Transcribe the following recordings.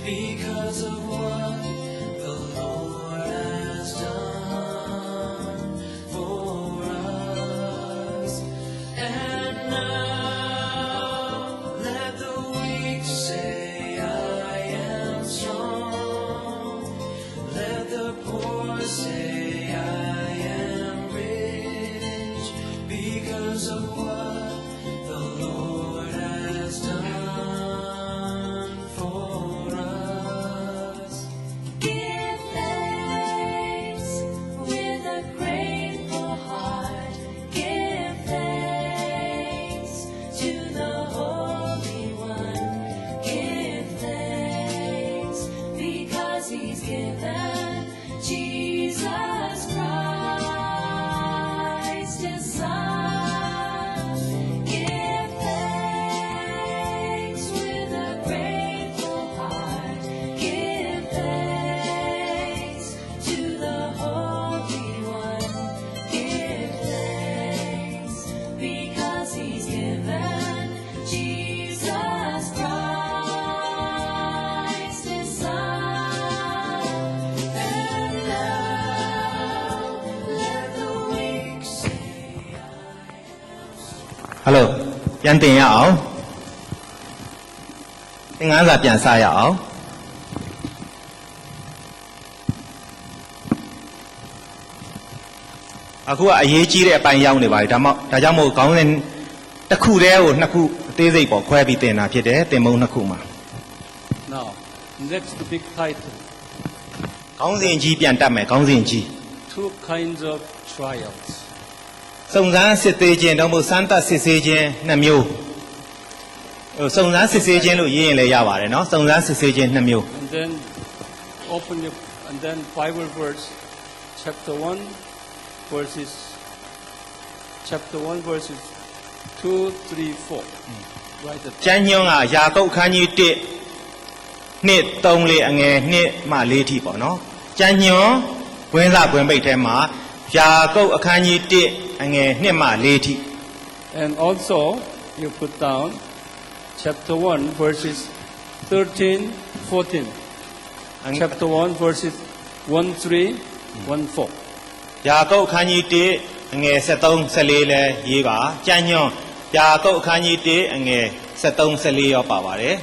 because of what the Lord has done for us. And now let the weak say, I am strong. Let the poor say, I am rich because of what the Lord has done for us. Give thanks with a grateful heart. Give thanks to the Holy One. Give thanks because He's given Jesus Christ His Son. Give thanks with a grateful heart. Give thanks to the Holy One. Give thanks because He's given Jesus Christ His Son. And now let the weak say, Hello ပြန်တင်ရအောင်သင်ခန်းစာပြန်စရအောင်အခုကအရေးကြီးတဲ့အပိုင်းရောက်နေပါပြီဒါကြောင့်မို့ခေါင်းစဉ်တစ်ခုတည်းကိုနှစ်ခုအသေးစိတ်ပေါ်ခွဲပြီးသင်တာဖြစ်တယ်သင်မုံနှစ်ခုမှာ Now, next big title, ခေါင်းစဉ်ကြီးပြန်တက်မယ်ခေါင်းစဉ်ကြီး two kinds of trials. စုံစမ်းစစ်သေးခြင်းတော့မဟုတ်စမ်းသပ်စစ်ဆေးခြင်းနှစ်မျိုးစုံစမ်းစစ်ဆေးခြင်းလို့ရေးရင်လည်းရပါတယ်နော်စုံစမ်းစစ်ဆေးခြင်းနှစ်မျိုး And then open your, and then Bible verse, chapter 1, verses 2, 3, 4. Write it. ကျမ်းညွှန်းကယာကုပ်အခန်းကြီး1နှစ်3လေးအငယ်2မှ4ထိပေါ့နော်ကျမ်းညွှန်းဝင်းစာခွင်ပိတ်ထဲမှာယာကုပ်အခန်းကြီး1အငယ်2မှ4ထိ And also, you put down chapter 1, verses 13, 14. Chapter 1, verses 1, 3, 1, 4. ယာကုပ်အခန်းကြီး1အငယ်73 14လည်းရေးပါကျမ်းညွှန်းယာကုပ်အခန်းကြီး1အငယ်73 14ရောပါပါတယ်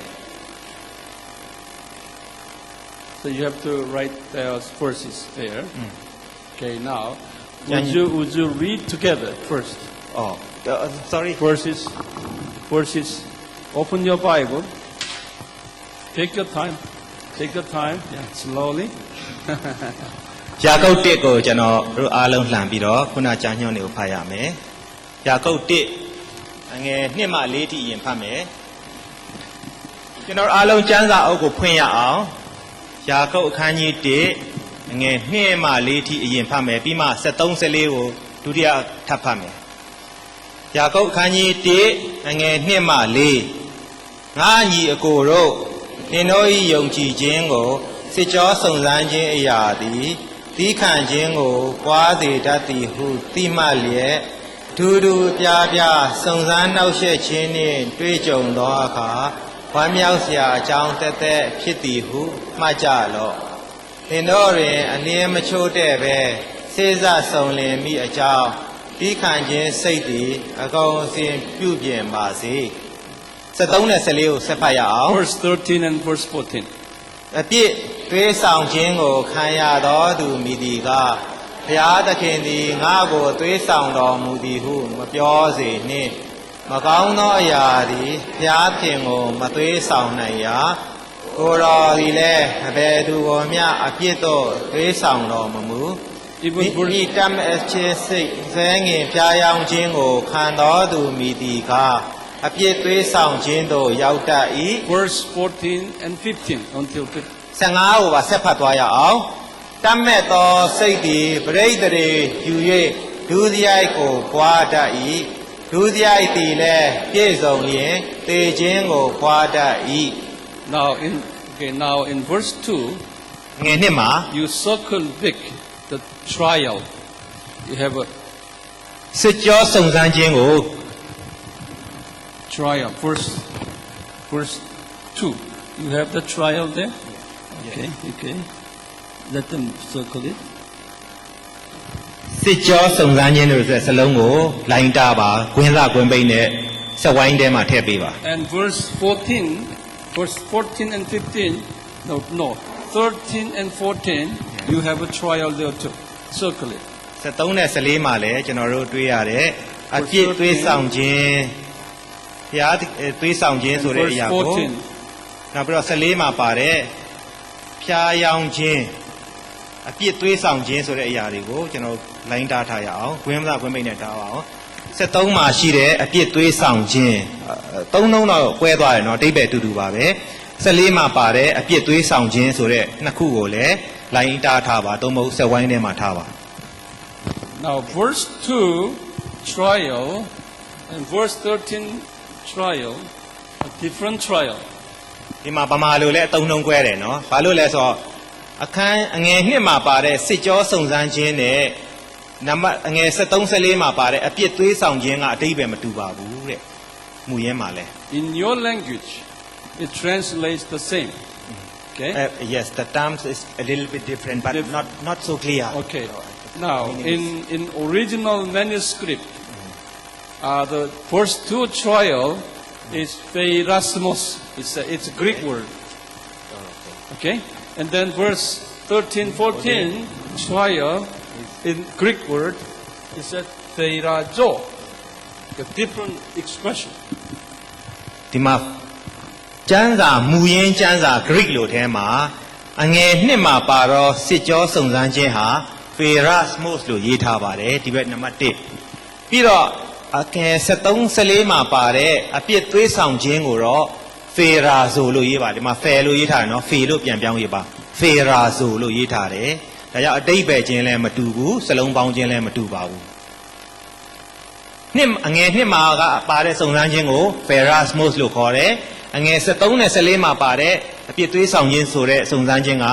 So you have to write those verses there. Okay, now, Can would you read together first? အော် sorry Verses. Open your Bible. Take your time. Take your time. Yeah, slowly. ယာကုပ်1ကိုကျွန်တော်တို့အားလုံးလှန်ပြီးတော့ခုနကျမ်းညွှန်းတွေကိုဖတ်ရမယ်ယာကုပ်1အငယ်2မှ4ထိရင်ဖတ်မယ်ကျွန်တော်အားလုံးကျမ်းစာအုပ်ကိုဖွင့်ရအောင်ယာကုပ်အခန်းကြီး1အငယ်2မှ4ထိအရင်ဖတ်မယ်ပြီးမှ73 14ကိုဒုတိယထပ်ဖတ်မယ်ယာကုပ်အခန်းကြီး1အငယ်2မှ4ငါညီအကိုတို့သင်တို့၏ယုံကြည်ခြင်းကိုစစ်ကြောစုံစမ်းခြင်းအရာသည်သီးခံခြင်းကိုပွားစေတတ်သည်ဟုသိမှတ်လျက်ဒူဒူပြားပြားစုံစမ်းနှောက်ယှက်ခြင်းနှင့်တွေ့ကြုံသောအခါဝမ်းမြောက်စရာအကြောင်းသက်သက်ဖြစ်သည်ဟုမှတ်ကြလော့သင်တို့တွင်အလင်းမချိုးတဲ့ပဲစေစစုံလင်မိအကြောင်းသီးခံခြင်းစိတ်သည်အကုန်အစင်ပြုပြင်ပါစေ73နဲ့14ကိုဆက်ဖတ်ရအောင် Verse 13 and verse 14. အပြစ်သွေးဆောင်ခြင်းကိုခံရသောသူမိသည်ကဘုရားသခင်သည်ငါ့ကိုသွေးဆောင်တော်မူသည်ဟုမပြောစေနှင့်မကောင်းသောအရာသည်ဘုရားသခင်ကိုမသွေးဆောင်နိုင်ရာကိုယ်တော်သည်လည်းအဘယ်သူကိုမျှအပြစ်သို့သွေးဆောင်တော်မမူ Even ဒီ verse, တမအချေစိတ်ဇဲငင်ဖျားယောင်းခြင်းကိုခံတော်သူမိသည်ကအပြစ်သွေးဆောင်ခြင်းသို့ရောက်တတ်၏ verse 14 and 15 until 15. 15ကိုပါဆက်ဖတ်သွားရအောင်တတ်မဲ့သောစိတ်သည်ပရိသေတွေယူ၍ဒုစရိုက်ကိုပွားတတ်၏ဒုစရိုက်သည်လည်းပြည့်စုံလျင်သေခြင်းကိုပွားတတ်၏ Now in verse 2, ငယ်နှစ်မှာ you circle big the trial. You have a စစ်ကြောစုံစမ်းခြင်းကို trial. Verse 2. You have the trial there? Okay, okay. Let them circle it. စစ်ကြောစုံစမ်းခြင်းလို့ဆိုတဲ့စလုံးကိုလိုင်းတာပါကွင်းစကွင်းပိတ်နဲ့စက်ဝိုင်းထဲမှာထည့်ပေးပါ And verse 14 and 15, no, 13 and 14, you have a trial there too. Circle it. 73နဲ့14မှာလည်းကျွန်တော်တို့တွေ့ရတဲ့အပြစ်သွေးဆောင်ခြင်းဘုရားသွေးဆောင်ခြင်း And ဆိုတဲ့အ verse ရာကို 14, နောက်ပြီးတော့14မှာပါတဲ့ဖျားယောင်ခြင်းအပြစ်သွေးဆောင်ခြင်းဆိုတဲ့အရာတွေကိုကျွန်တော်လိုင်းတားထားရအောင်ကွင်းစကွင်းပိတ်နဲ့ထားပါအောင်73မှာရှိတဲ့အပြစ်သွေးဆောင်ခြင်းသုံးလုံးတော့ကွဲသွားတယ်เนาะအဓိပ္ပာယ်တူတူပါပဲ14မှာပါတဲ့အပြစ်သွေးဆောင်ခြင်းဆိုတဲ့နှစ်ခုကိုလည်းလိုင်းတားထားပါသုံးမဟုတ်စက်ဝိုင်းထဲမှာထားပါ Now, verse 2, trial, and verse 13, trial, a different trial. ဒီမှာဗမာလိုလည်းအသုံးနှုန်းကွဲတယ်နော်ဘာလို့လဲဆိုတော့အခန်းအငယ်1မှာပါတဲ့စစ်ကြောစုံစမ်းခြင်းနဲ့နံပါတ်အငယ်73 14မှာပါတဲ့အပြစ်သွေးဆောင်ခြင်းကအဓိပ္ပာယ်မတူပါဘူးတဲ့မူရင်းမှာလဲ In your language, it translates the same. Okay? Yes the terms is a little bit different but not so clear Okay. Now, in original manuscript, the verse 2 trial is phairasmos. It's a Greek word. Okay? And then verse 13, 14, trial, in Greek word, is a phairazo. A different expression. ဒီမှာကျမ်းစာမူရင်းကျမ်းစာ Greek လို့ထဲမှာအငယ်1မှာပါတော့စစ်ကြောစုံစမ်းခြင်းဟာ Phairasmos လို့ရေးထားပါတယ်ဒီဘက်နံပါတ်1ပြီးတော့အငယ်73 14မှာပါတဲ့အပြစ်သွေးဆောင်ခြင်းကိုတော့ Phairazo လို့ရေးပါတယ်ဒီမှာ Phair လို့ရေးထားတယ်နော် Phair လို့ပြန်ပြောင်းရေးပါ Phairazo လို့ရေးထားတယ်ဒါကြောင့်အတိတ်ပဲခြင်းလည်းမတူဘူးစလုံးပေါင်းခြင်းလည်းမတူပါဘူးနှစ်အငယ်1မှာကပါတဲ့စုံစမ်းခြင်းကို Phairasmos လို့ခေါ်တယ်အငယ်73နဲ့14မှာပါတဲ့အပြစ်သွေးဆောင်ခြင်းဆိုတဲ့စုံစမ်းခြင်းက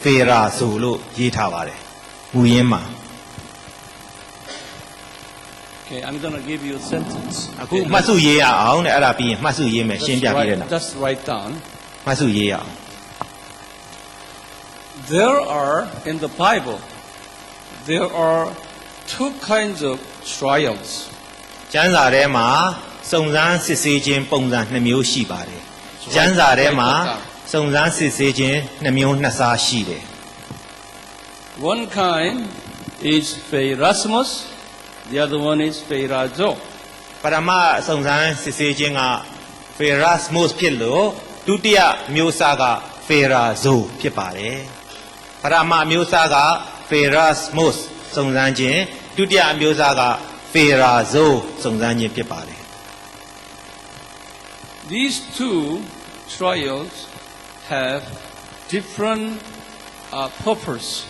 Phairazo လို့ရေးထားပါတယ်မူရင်းမှာ Okay, I'm going to give you a sentence. အခုမှတ်စုရေးရအောင်တဲ့အဲ့ဒါပြီးရင်မှတ်စုရေးမယ်ရှင်းပြပြီးတဲ့နောက် Just write down. မှတ်စုရေးရအောင် There are, in the Bible, there are two kinds of trials. ကျမ်းစာထဲမှာစုံစမ်းစစ်ဆေးခြင်းပုံစံ2မျိုးရှိပါတယ်ကျမ်းစာထဲမှာစုံစမ်းစစ်ဆေးခြင်း2မျိုး2စားရှိတယ် One kind is phairasmos, the other one is phairazo. ပရမစုံစမ်းစစ်ဆေးခြင်းက Phairasmos ဖြစ်လို့ဒုတိယမျိုးစားက Phairazo ဖြစ်ပါတယ်ပရမမျိုးစားက Phairasmos စုံစမ်းခြင်းဒုတိယမျိုးစားက Phairazo စုံစမ်းခြင်းဖြစ်ပါတယ် These two trials have different purpose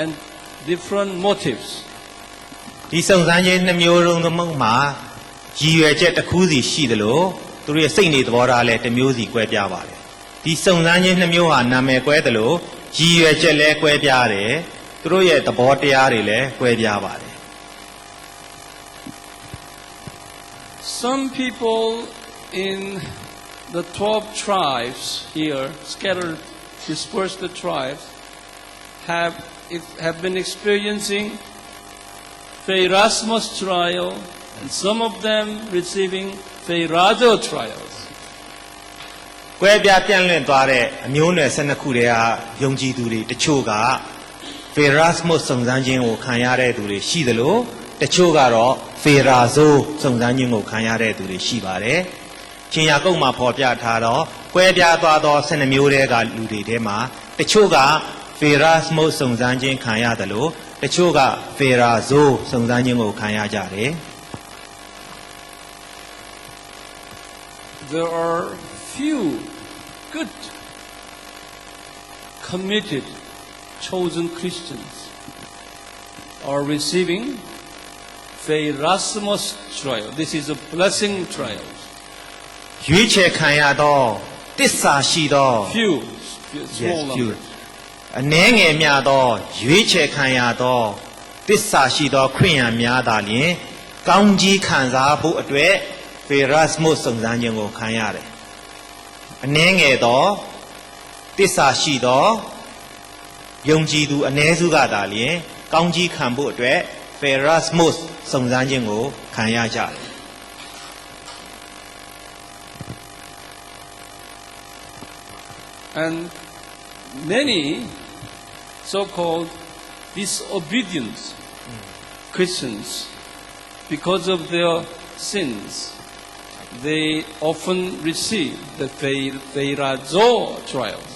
and different motives. ဒီစုံစမ်းခြင်း2မျိုးလုံးသမုံမှာရည်ရွယ်ချက်တစ်ခုစီရှိသလိုသူတို့ရဲ့စိတ်နေသဘောထားလည်းတစ်မျိုးစီကွဲပြားပါတယ်ဒီစုံစမ်းခြင်း2မျိုးဟာနာမည်ကွဲသလိုရည်ရွယ်ချက်လည်းကွဲပြားတယ်သူတို့ရဲ့သဘောတရားတွေလည်းကွဲပြားပါတယ် Some people in the 12 tribes here, scattered, dispersed the tribes, have been experiencing Phairasmos trial, and some of them receiving Phairazo trials. ကွဲပြားပြန့်လွင့်သွားတဲ့အမျိုးအနွယ်12ခုတည်းကယုံကြည်သူတွေတချို့က Phairasmos စုံစမ်းခြင်းကိုခံရတဲ့သူတွေရှိသလိုတချို့ကတော့ Phairazo စုံစမ်းခြင်းကိုခံရတဲ့သူတွေရှိပါတယ်။ရှင်ယာကုပ်မှာဖော်ပြထားတော့ကွဲပြားသွားသော12မျိုးတည်းကလူတွေထဲမှာတချို့က Phairasmos စုံစမ်းခြင်းခံရသလိုတချို့က Phairazo စုံစမ်းခြင်းကိုခံရကြတယ် There are few good, committed, chosen Christians are receiving Phairasmos trial. This is a blessing trial. ရွေးချယ်ခံရသောတစ္ဆာရှိသော Few, small few. numbers. အနည်းငယ်များသောရွေးချယ်ခံရသောတစ္ဆာရှိသောခရိယန်များသာလျှင်ကောင်းကြီးခံစားဖို့အတွက် Phairasmos စုံစမ်းခြင်းကိုခံရတယ်။အနည်းငယ်သောတ တစ္ဆာရှိသောယုံကြည်သူအ ਨੇ စုကသာလျှင်ကောင်းကြီးခံဖို့အတွက် Pharismos စုံစမ်းခြင်းကိုခံရကြတယ် And many so-called disobedient Christians, because of their sins, they often receive the Phairazo trials.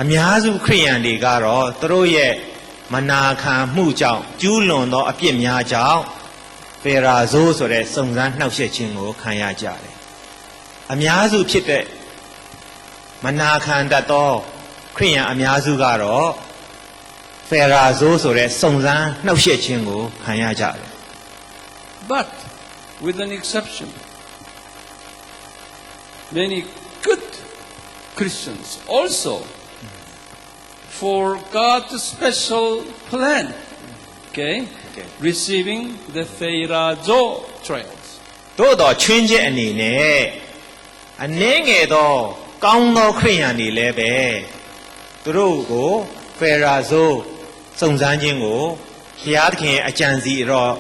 အများစုခရိယန်တွေကတော့သူတို့ရဲ့မနာခံမှုကြောင့်ကျူးလွန်သောအပြစ်များကြောင့်ဖေရာဇိုးဆိုတဲ့စုံစမ်းနှောက်ယှက်ခြင်းကိုခံရကြတယ်။အများစုဖြစ်တဲ့မနာခံတတ်သောခရိယန်အများစုကတော့ဖေရာဇိုးဆိုတဲ့စုံစမ်းနှောက်ယှက်ခြင်းကိုခံရကြတယ် But with an exception, many good Christians also, for God's special plan, okay, receiving the Phairazo trials. သို့တော်ချွင်းချက်အနေနဲ့အနည်းငယ်သောကောင်းသောခရိယန်တွေလည်းပဲသူတို့ကိုဖေရာဇိုးစုံစမ်းခြင်းကိုဘုရားသခင်အကြံစီတော့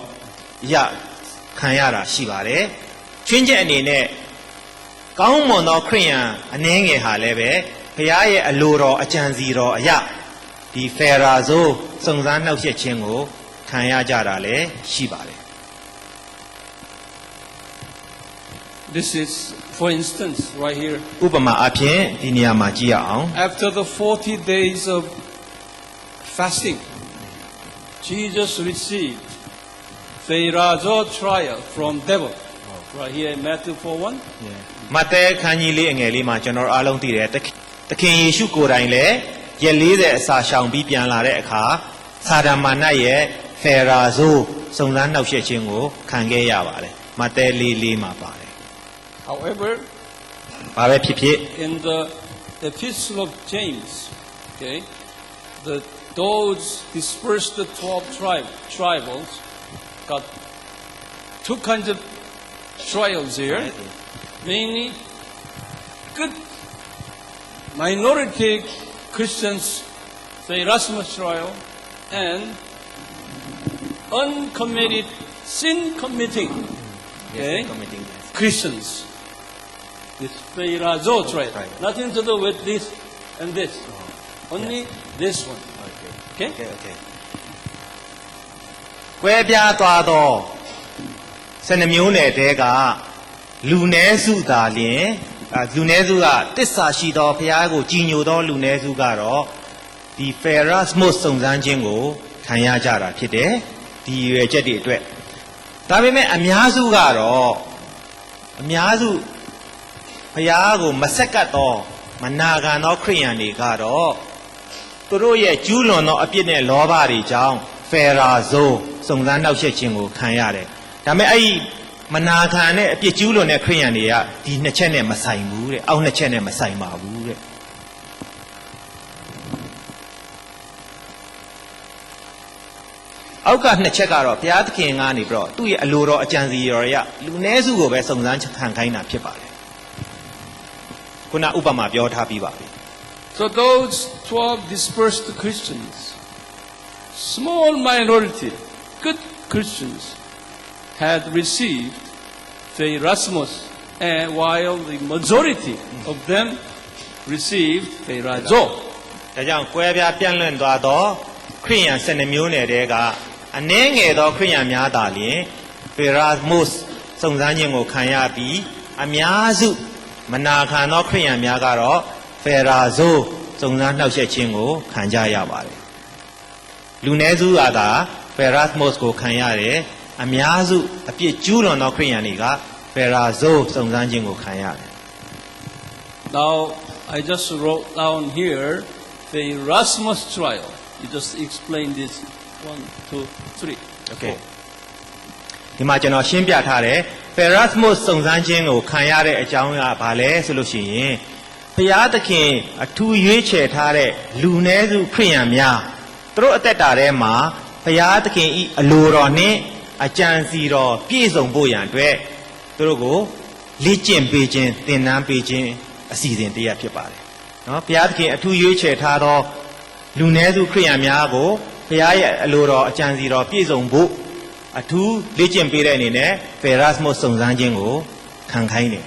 ရခံရတာရှိပါတယ်ချွင်းချက်အနေနဲ့ကောင်းမွန်သောခရိယန်အနည်းငယ်ဟာလည်းပဲဘုရားရဲ့အလိုတော်အကြံစီတော်အရာဒီဖေရာဇိုးစုံစမ်းနှောက်ယှက်ခြင်းကိုခံရကြတာလည်းရှိပါတယ် This is, for instance, right here. ဥပမာအဖြစ်ဒီနေရာမှာကြည့်ရအောင် After the 40 days of fasting, Jesus received Phairazo trial from devil. Right here in Matthew 4:1. မဿဲခန်းကြီးလေးအငယ်လေးမှာကျွန်တော်အားလုံးသိတယ်သခင်ယေရှုကိုယ်တိုင်လည်းရက်40အစာရှောင်ပြီးပြန်လာတဲ့အခါစာဒမာနရဲ့ဖေရာဇိုးစုံစမ်းနှောက်ယှက်ခြင်းကိုခံခဲ့ရပါတယ်မဿဲ4:4မှာပါတယ် However, ဘာပဲဖြစ်ဖြစ် in the Epistle of James, okay, those dispersed the 12 tribals got two kinds of trials here. Mainly, good minority Christians, the Erasmus trial, and uncommitted, sin-committing, okay, Christians. This Phairazo trial. Nothing to do with this and this. Only this one. Okay? okay ကွဲပြားသွားသော12မျိုးနယ်တဲကလူနည်းစုသာလျှင်လူနည်းစုကတစ္ဆာရှိသောဘုရားကိုကြည်ညိုသောလူနည်းစုကတော့ဒီ Pharismos စုံစမ်းခြင်းကိုခံရကြတာဖြစ်တယ်ဒီရွယ်ချက်တွေအတွက်ဒါပေမဲ့အများစုကတော့အများစုဘုရားကိုမဆက်ကပ်သောမနာခံသောခရိယန်တွေကတော့သူတို့ရဲ့ကျူးလွန်သောအပြစ်နဲ့လောဘတွေကြောင့်ဖေရာဇိုးစုံစမ်းနှောက်ယှက်ခြင်းကိုခံရတယ်ဒါပေမဲ့အဲ့ဒီမနာခံတဲ့အပြစ်ကျူးလွန်တဲ့ခရိယန်တွေကဒီနှစ်ချက်နဲ့မဆိုင်ဘူးတဲ့အောက်နှစ်ချက်နဲ့မဆိုင်ပါဘူးတဲ့အောက်ကနှစ်ချက်ကတော့ဘုရားသခင်ကနေပြီးတော့သူ့ရဲ့အလိုတော်အကြံစီတော်ရလူနည်းစုကိုပဲစုံစမ်းခံခိုင်းတာဖြစ်ပါတယ်ခုနဥပမာပြောထားပြီးပါပြီ So those 12 dispersed Christians, small minority, good Christians, had received the Erasmus, and while the majority of them received the Phairazo. ဒါကြောင့်ကွဲပြားပြန့်လွင့်သွားသောခရိယန်12မျိုးနယ်တဲကအနည်းငယ်သောခရိယန်များသာလျှင် Pharismos စုံစမ်းခြင်းကိုခံရပြီးအများစုမနာခံသောခရိယန်များကတော့ Phairazo စုံစမ်းနှောက်ယှက်ခြင်းကိုခံကြရပါတယ်လူနည်းစုကသာ Pharismos ကိုခံရတယ်အများစုအပြစ်ကျူးလွန်သောခရိယန်တွေက Phairazo စုံစမ်းခြင်းကိုခံရတယ် Now, I just wrote down here the Erasmus trial. You just explain this 1, 2, 3. Okay. ဒီမှာကျွန်တော်ရှင်းပြထားတယ် Pharismos စုံစမ်းခြင်းကိုခံရတဲ့အကြောင်းကဘာလဲဆိုလို့ရှိရင်ဘုရားသခင်အထူးရွေးချယ်ထားတဲ့လူနည်းစုခရိယန်များသူတို့အသက်တာထဲမှာဘုရားသခင်ဤအလိုတော်နဲ့အကြံစီတော်ပြည့်စုံဖို့ရန်အတွက်သူတို့ကိုလေ့ကျင့်ပေးခြင်းသင်တန်းပေးခြင်းအစီအစဉ်တရားဖြစ်ပါတယ် နော်ဘုရားသခင်အထူးရွေးချယ်ထားသောလူနည်းစုခရိယန်များကိုဘုရားရဲ့အလိုတော်အကြံစီတော်ပြည့်စုံဖို့အထူးလေ့ကျင့်ပေးတဲ့အနေနဲ့ဖေရတ်မုတ်စုံစမ်းခြင်းကိုခံခိုင်းတယ်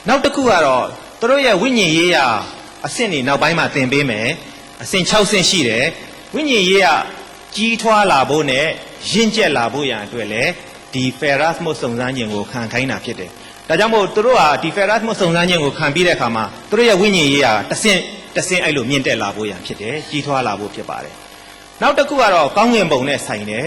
နောက်တစ်ခုကတော့သူတို့ရဲ့ဝိညာဉ်ရေးရာအဆင့်တွေနောက်ပိုင်းမှာသင်ပေးမယ်အဆင့်6ဆင့်ရှိတယ်ဝိညာဉ်ရေးရာကြီးထွားလာဖို့နဲ့ရင့်ကျက်လာဖို့ရန်အတွက်လည်းဒီဖေရတ်မုတ်စုံစမ်းခြင်းကိုခံခိုင်းတာဖြစ်တယ်ဒါကြောင့်မို့သူတို့ဟာဒီဖေရတ်မုတ်စုံစမ်းခြင်းကိုခံပြီးတဲ့အခါမှာသူတို့ရဲ့ဝိညာဉ်ရေးရာတစ်ဆင့်အဲ့လိုမြင့်တက်လာဖို့ရန်ဖြစ်တယ်ကြီးထွားလာဖို့ဖြစ်ပါတယ်နောက်တစ်ခုကတော့ကောင်းကင်ဘုံနဲ့ဆိုင်တယ်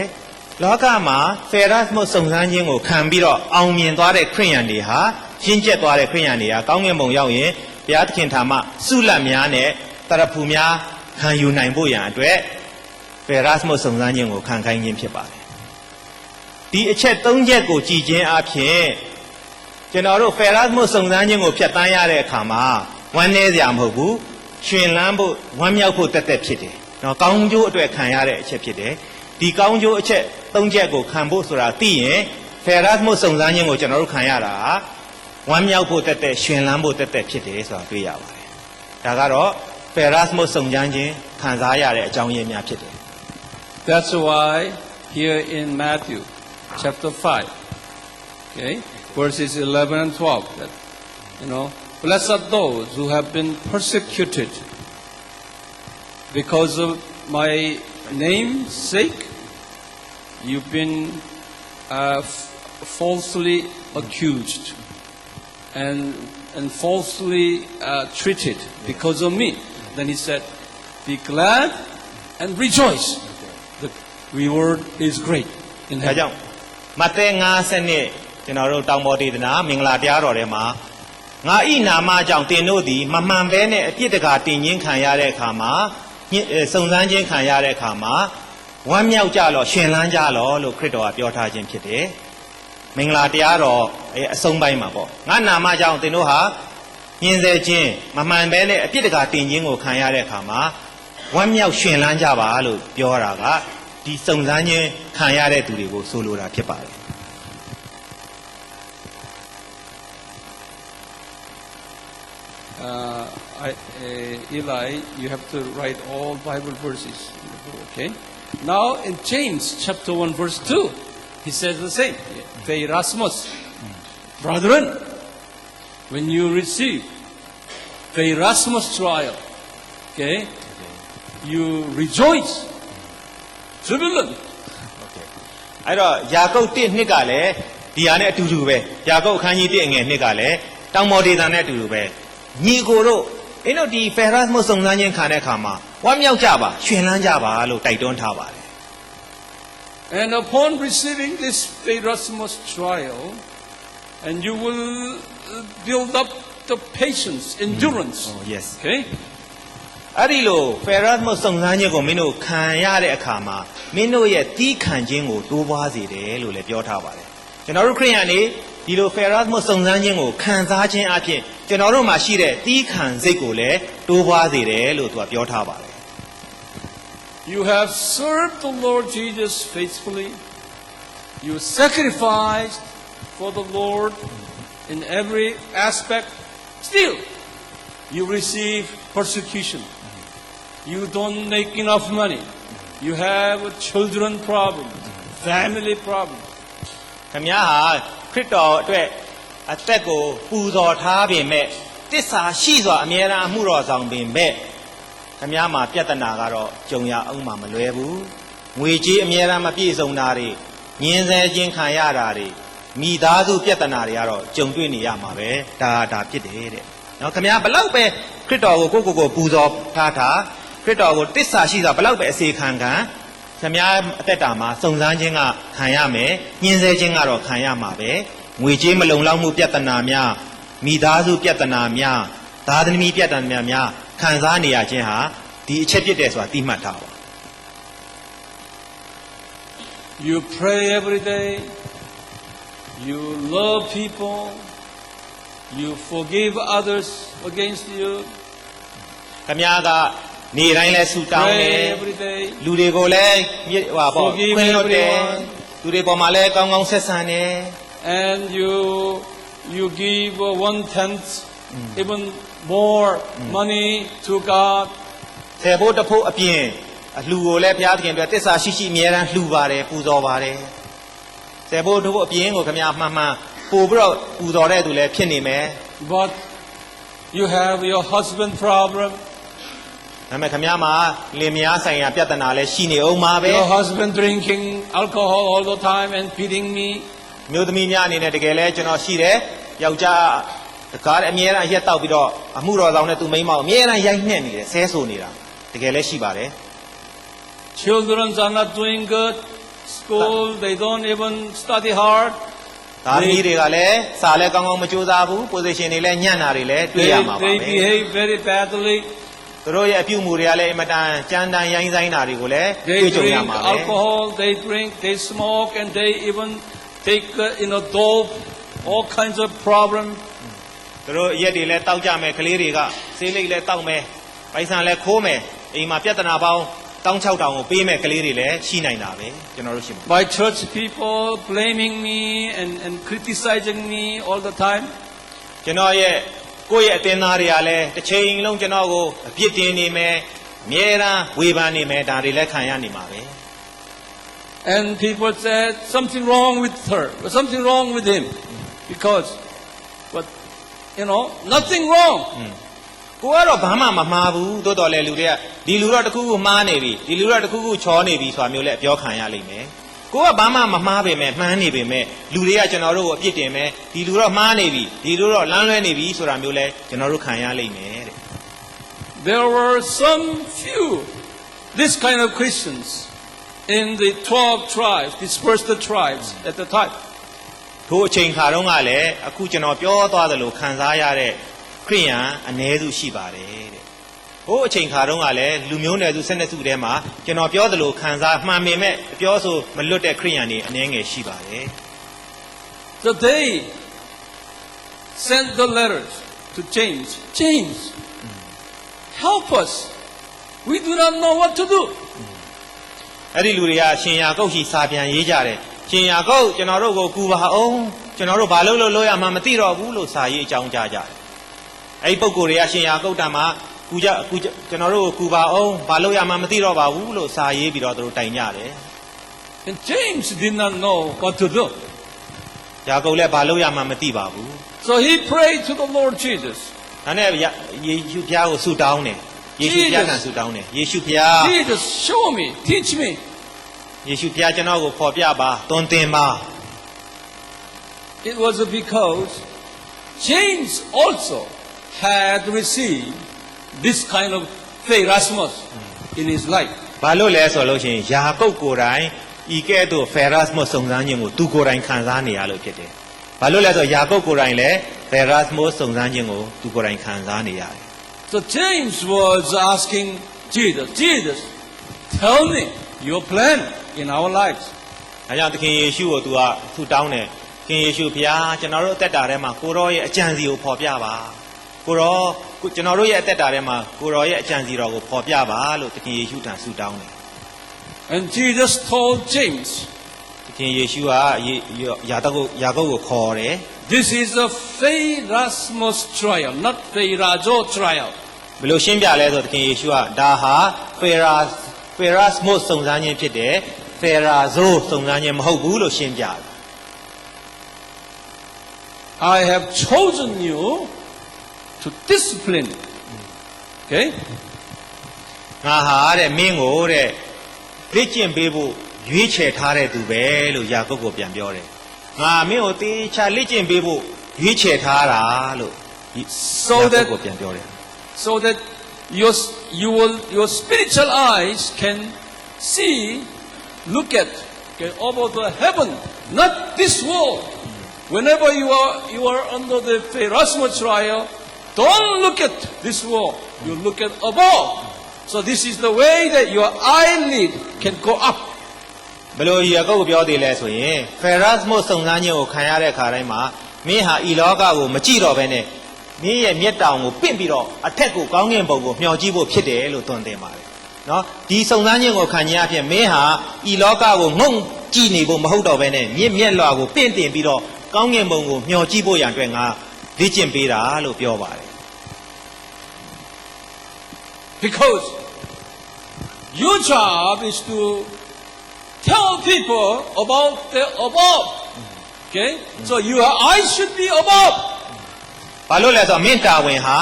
လောကမှာဖေရတ်မုတ်စုံစမ်းခြင်းကိုခံပြီးတော့အောင်မြင်သွားတဲ့ခရိယန်တွေဟာရင့်ကျက်သွားတဲ့ခရိယန်တွေကကောင်းကင်ဘုံရောက်ရင်ဘုရားသခင်ထာမဆုလတ်များနဲ့တရဖူများခံယူနိုင်ဖို့ရန်အတွက်ဖေရတ်မုတ်စုံစမ်းခြင်းကိုခံခိုင်းခြင်းဖြစ်ပါတယ်ဒီအချက်၃ချက်ကိုကြည်ခြင်းအပြင်ကျွန်တော်တို့ဖေရတ်မုတ်စုံစမ်းခြင်းကိုဖြတ်တန်းရတဲ့အခါမှာဝမ်းနည်းစရာမဟုတ်ဘူးရှင်လန်းဖို့ဝမ်းမြောက်ဖို့တက်တက်ဖြစ်တယ်နော်ကောင်းကျိုးအတွက်ခံရတဲ့အချက်ဖြစ်တယ်ဒီကောင်းကျိုးအချက်၃ချက်ကိုခံဖို့ဆိုတာသိရင်ဖေရတ်မုတ်စုံစမ်းခြင်းကိုကျွန်တော်တို့ခံရတာဝမ်းမြောက်ဖို့တက်တက်ရှင်လန်းဖို့တက်တက်ဖြစ်တယ်ဆိုတာတွေ့ရပါတယ်ဒါကတော့ဖေရတ်မုတ်စုံစမ်းခြင်းခံစားရတဲ့အကြောင်းရင်းများဖြစ်တယ် That's why here in Matthew chapter 5, okay, verses 11 and 12, that, blessed are those who have been persecuted because of my name's sake. You've been falsely accused and falsely treated because of me. Then he said, be glad and rejoice. The reward is great in ဒါ heaven. ကြောင့်မဿဲ50နှစ်ကျွန်တော်တို့တောင်ပေါ်ဒေသနာမင်္ဂလာတရားတော်ထဲမှာငါဤနာမကြောင့်တင်တို့သည်မမှန်ဘဲနဲ့အပြစ်တကာတင်ခြင်းခံရတဲ့အခါမှာစုံစမ်းခြင်းခံရတဲ့အခါမှာဝမ်းမြောက်ကြလောရှင်လန်းကြလောလို့ခရစ်တော်ကပြောထားခြင်းဖြစ်တယ်မင်္ဂလာတရားတော်အဆုံးပိုင်းမှာပေါ့ငါနာမကြောင့်တင်တို့ဟာညင်စေခြင်းမမှန်ဘဲနဲ့အပြစ်တကာတင်ခြင်းကိုခံရတဲ့အခါမှာဝမ်းမြောက်ရှင်လန်းကြပါလို့ပြောတာကဒီစုံစမ်းခြင်းခံရတဲ့သူတွေကိုဆိုလိုတာဖြစ်ပါတယ် Eli, you have to write all Bible verses. Okay? Now in James chapter 1 verse 2, he says the same. Erasmus, brethren, when you receive the Erasmus trial, okay, you rejoice, jubilant. အဲ့တော့ယာကုပ်1နှစ်ကလည်းဒီဟာနဲ့အတူတူပဲယာကုပ်အခန်းကြီး1ငယ်2ကလည်းတောင်ပေါ်ဒေသနဲ့အတူတူပဲညီကိုတို့အင်းတို့ဒီဖေရတ်မုတ်စုံစမ်းခြင်းခံတဲ့အခါမှာဝမ်းမြောက်ကြပါရှင်လန်းကြပါလို့တိုက်တွန်းထားပါတယ် And upon receiving this Erasmus trial, and you will build up the patience, endurance. Oh, yes. Okay? အဲ့ဒီလိုဖေရတ်မုတ်စုံစမ်းခြင်းကိုမင်းတို့ခံရတဲ့အခါမှာမင်းတို့ရဲ့တီးခံခြင်းကိုတိုးပွားစေတယ်လို့လည်းပြောထားပါတယ်ကျွန်တော်တို့ခရိယန်တွေဒီလိုဖေရတ်မုတ်စုံစမ်းခြင်းကိုခံစားခြင်းအပြင်ကျွန်တော်တို့မှာရှိတဲ့တီးခံစိတ်ကိုလည်းတိုးပွားစေတယ်လို့သူကပြောထားပါတယ် You have served the Lord Jesus faithfully. You sacrificed for the Lord in every aspect. Still, you receive persecution. You don't make enough money. You have a children problem, family problem. ခင်ဗျားဟာခရစ်တော်အတွက်အသက်ကိုပူဇော်ထားပေမဲ့တစ္ဆာရှိစွာအမြဲတမ်းအမှုတော်ဆောင်ပေမဲ့ခင်ဗျားမှာပြဿနာကတော့ကြုံရအောင်မှမလွယ်ဘူးငွေကြေးအမြဲတမ်းမပြည့်စုံတာတွေညှင်းဆဲခြင်းခံရတာတွေမိသားစုပြဿနာတွေကတော့ကြုံတွေ့နေရမှာပဲဒါဖြစ်တယ်တဲ့နော်ခင်ဗျားဘလောက်ပဲခရစ်တော်ကိုကိုပူဇော်ထားခရစ်တော်ကိုတစ္ဆာရှိစွာဘလောက်ပဲအစေခံခင်ဗျားအသက်တာမှာစုံစမ်းခြင်းကခံရမယ်ညှင်းဆဲခြင်းကတော့ခံရမှာပဲငွေကြေးမလုံလောက်မှုပြဿနာများမိသားစုပြဿနာများသားသမီးပြဿနာများခံစားနေရခြင်းဟာဒီအချက်ဖြစ်တယ်ဆိုတာသိမှတ်ထားပါ You pray every day. You love people. You forgive others against you. ခင်ဗျားကနေတိုင်းလဲဆူတောင်းတယ် Pray every day. လူတွေကိုလည်းဟိုပေါ့ Forgive ခွင့်လွှတ်တယ် everyone. လူတွေပေါ်မှာလည်းကောင်းကောင်းဆက်ဆံတယ် And you give 1/10, even more money to God. ဆယ်ဖို့တစ်ဖို့အပြင်အလှူကိုလည်းဘုရားသခင်အတွက်တစ္ဆာရှိရှိအမြဲတမ်းလှူပါတယ်ပူဇော်ပါတယ်ဆယ်ဖို့တစ်ဖို့အပြင်ကိုခင်ဗျာမှန်မှန်ပို့ပြီးတော့ပူဇော်တဲ့သူလည်းဖြစ်နေမယ် But you have your husband problem. ဒါပေမဲ့ခင်ဗျားမှာလင်မယားဆိုင်ရာပြဿနာလည်းရှိနေအောင်ပါပဲ Your husband drinking alcohol all the time and beating me. မျိုးသမီးများအနေနဲ့တကယ်လဲကျွန်တော်ရှိတယ်ယောက်ျားတကားအမြဲတမ်းရက်တောက်ပြီးတော့အမှုတော်ဆောင်နဲ့သူမိန်းမကိုအမြဲတမ်းရိုက်နှက်နေတယ်ဆဲဆိုနေတာတကယ်လဲရှိပါတယ် Children are not doing good. School, they don't even study hard. ဒါသမီးတွေကလည်းစာလည်းကောင်းကောင်းမကြိုးစားဘူး position တွေလည်းညံ့တာတွေလည်းတွေ့ရမှာပါပဲ They behave very badly. သူတို့ရဲ့အပြုအမူတွေကလည်းအင်မတန်ကြမ်းတမ်းရိုင်းဆိုင်တာတွေကိုလည်း They တွေ့ကြုံရ drink မှာပဲ alcohol, they drink, they smoke, and they even take, dope, all kinds of problems. သူတို့ရက်တွေလည်းတောက်ကြမယ်ကလေးတွေကဆေးလိပ်လည်းတောက်မယ်ပိုက်ဆံလည်းခိုးမယ်အိမ်မှာပြဿနာပေါင်း1600ကိုပေးမယ်ကလေးတွေလည်းရှိနိုင်တာပဲကျွန်တော်တို့ရှိမှာ My church people blaming me and criticizing me all the time. ကျွန်တော်ရဲ့ကိုယ့်ရဲ့အသင်းသားတွေကလည်းတစ်ချိန်လုံးကျွန်တော်ကိုအပြစ်တင်နေမယ်အမြဲတမ်းဝေဖန်နေမယ်ဒါတွေလည်းခံရနေမှာပဲ And people said something wrong with her, or something wrong with him, because, but nothing wrong. ကိုကတော့ဘာမှမမှားဘူးတိုးတော်လဲလူတွေကဒီလူတော့တစ်ခုခုမှားနေပြီဒီလူတော့တစ်ခုခုချောနေပြီဆိုတာမျိုးလည်းပြောခံရလိမ့်မယ်ကိုကဘာမှမမှားပေမဲ့မှန်းနေပေမဲ့လူတွေကကျွန်တော်တို့ကိုအပြစ်တင်မယ်ဒီလူတော့မှားနေပြီဒီလူတော့လမ်းလွဲနေပြီဆိုတာမျိုးလည်းကျွန်တော်တို့ခံရလိမ့်မယ်တဲ့ There were some few, this kind of Christians in the 12 tribes, dispersed tribes at the time. ထိုအချိန်ခါတုန်းကလည်းအခုကျွန်တော်ပြောသွားသလိုခံစားရတဲ့ခရိယန်အ ਨੇ စုရှိပါတယ်တဲ့ဟိုအချိန်ခါတုန်းကလည်းလူမျိုးနယ်စု12စုထဲမှာကျွန်တော်ပြောသလိုခံစားမှန်ပေမဲ့အပြောဆိုမလွတ်တဲ့ခရိယန်တွေအ ਨੇ ငယ်ရှိပါတယ် So they sent the letters to James. James, help us. We do not know what to do. အဲ့ဒီလူတွေကရှင်ယာကုတ်ရှိစာပြန်ရေးကြတယ်ရှင်ယာကုတ်ကျွန်တော်တို့ကိုကူပါအောင်ကျွန်တော်တို့ဘာလို့ရမှမသိတော့ဘူးလို့စာရေးအကြောင်းကြားကြတယ်အဲ့ဒီပုဂ္ဂိုလ်တွေကရှင်ယာကုတ်တံမှာကူကျွန်တော်တို့ကိုကူပါအောင်ဘာလို့ရမှမသိတော့ပါဘူးလို့စာရေးပြီးတော့သူတို့တိုင်ကြတယ် And James did not know what to do. ယာကုပ်လည်းဘာလို့ရမှမသိပါဘူး So he prayed to the Lord Jesus. ဒါနဲ့ယေရှုဖျားကိုဆုတောင်းတယ်ယေရှုဖျားကဆုတောင်းတယ်ယေရှုဖျား Jesus, show me, teach me. ယေရှုဖျားကျွန်တော်ကိုဖော်ပြပါတွင်တင်ပါ It was because James also had received this kind of Erasmus in his life. ဘာလို့လဲဆိုလို့ရှိရင်ယာကုပ်ကိုယ်တိုင်ဤကဲ့သို့ဖယ်ရတ်မတ်စုံစမ်းခြင်းကိုသူကိုယ်တိုင်ခံစားနေရလို့ဖြစ်တယ်ဘာလို့လဲဆိုယာကုပ်ကိုယ်တိုင်လည်းဖယ်ရတ်မတ်စုံစမ်းခြင်းကိုသူကိုယ်တိုင်ခံစားနေရတယ် So James was asking Jesus, tell me your plan in our lives. အဲကြောင့်သခင်ယေရှုကိုသူကဆုတောင်းတယ်ခင်ယေရှုဖျားကျွန်တော်တို့အသက်တာထဲမှာကိုရောရဲ့အကြံစီကိုဖော်ပြပါကိုရောကျွန်တော်တို့ရဲ့အသက်တာထဲမှာကိုရောရဲ့အကြံစီတော်ကိုဖော်ပြပါလို့သခင်ယေရှုထံဆုတောင်းတယ် And Jesus told James, သခင်ယေရှုကယာကုပ်ကိုခေါ်တယ် this is a Erasmus trial, not Erazo trial. ဘယ်လိုရှင်းပြလဲဆိုသခင်ယေရှုကဒါဟာဖယ်ရတ်မတ်စုံစမ်းခြင်းဖြစ်တယ်ဖယ်ရာဇိုစုံစမ်းခြင်းမဟုတ်ဘူးလို့ရှင်းပြတယ် I have chosen you to discipline. Okay? ငါဟာတဲ့မင်းကိုတဲ့လေ့ကျင့်ပေးဖို့ရွေးချယ်ထားတဲ့သူပဲလို့ယာကုပ်ကိုပြန်ပြောတယ်ငါမင်းကိုတေချာလေ့ကျင့်ပေးဖို့ရွေးချယ်ထားတာလို့ So ယာ that ကုပ်ကိုပြန်ပြောတယ် so that your spiritual eyes can see, look at, okay, over the heaven, not this world. Whenever you are under the Erasmus trial, don't look at this world. You look at above. So this is the way that your eyelid can go up. ဘယ်လိုယာကုပ်ကိုပြောသေးလဲဆိုရင်ဖယ်ရတ်မတ်စုံစမ်းခြင်းကိုခံရတဲ့အခါတိုင်းမှာမင်းဟာဤလောကကိုမကြည့်တော့ဘဲနဲ့မင်းရဲ့မျက်တောင်ကိုပင့်ပြီးတော့အထက်ကိုကောင်းကင်ဘုံကိုမျှော်ကြည့်ဖို့ဖြစ်တယ်လို့သွန်သင်ပါတယ်နော်ဒီစုံစမ်းခြင်းကိုခံရအဖြစ်မင်းဟာဤလောကကိုငုံကြည့်နေဖို့မဟုတ်တော့ဘဲနဲ့မျက်လွှာကိုပင့်တင်ပြီးတော့ကောင်းကင်ဘုံကိုမျှော်ကြည့်ဖို့ရန်အတွက်ငါလေ့ကျင့်ပေးတာလို့ပြောပါတယ် Because your job is to tell people about the above. Okay? So your eyes should be above. ဘာလို့လဲဆိုတော့မင်းတာဝန်ဟာ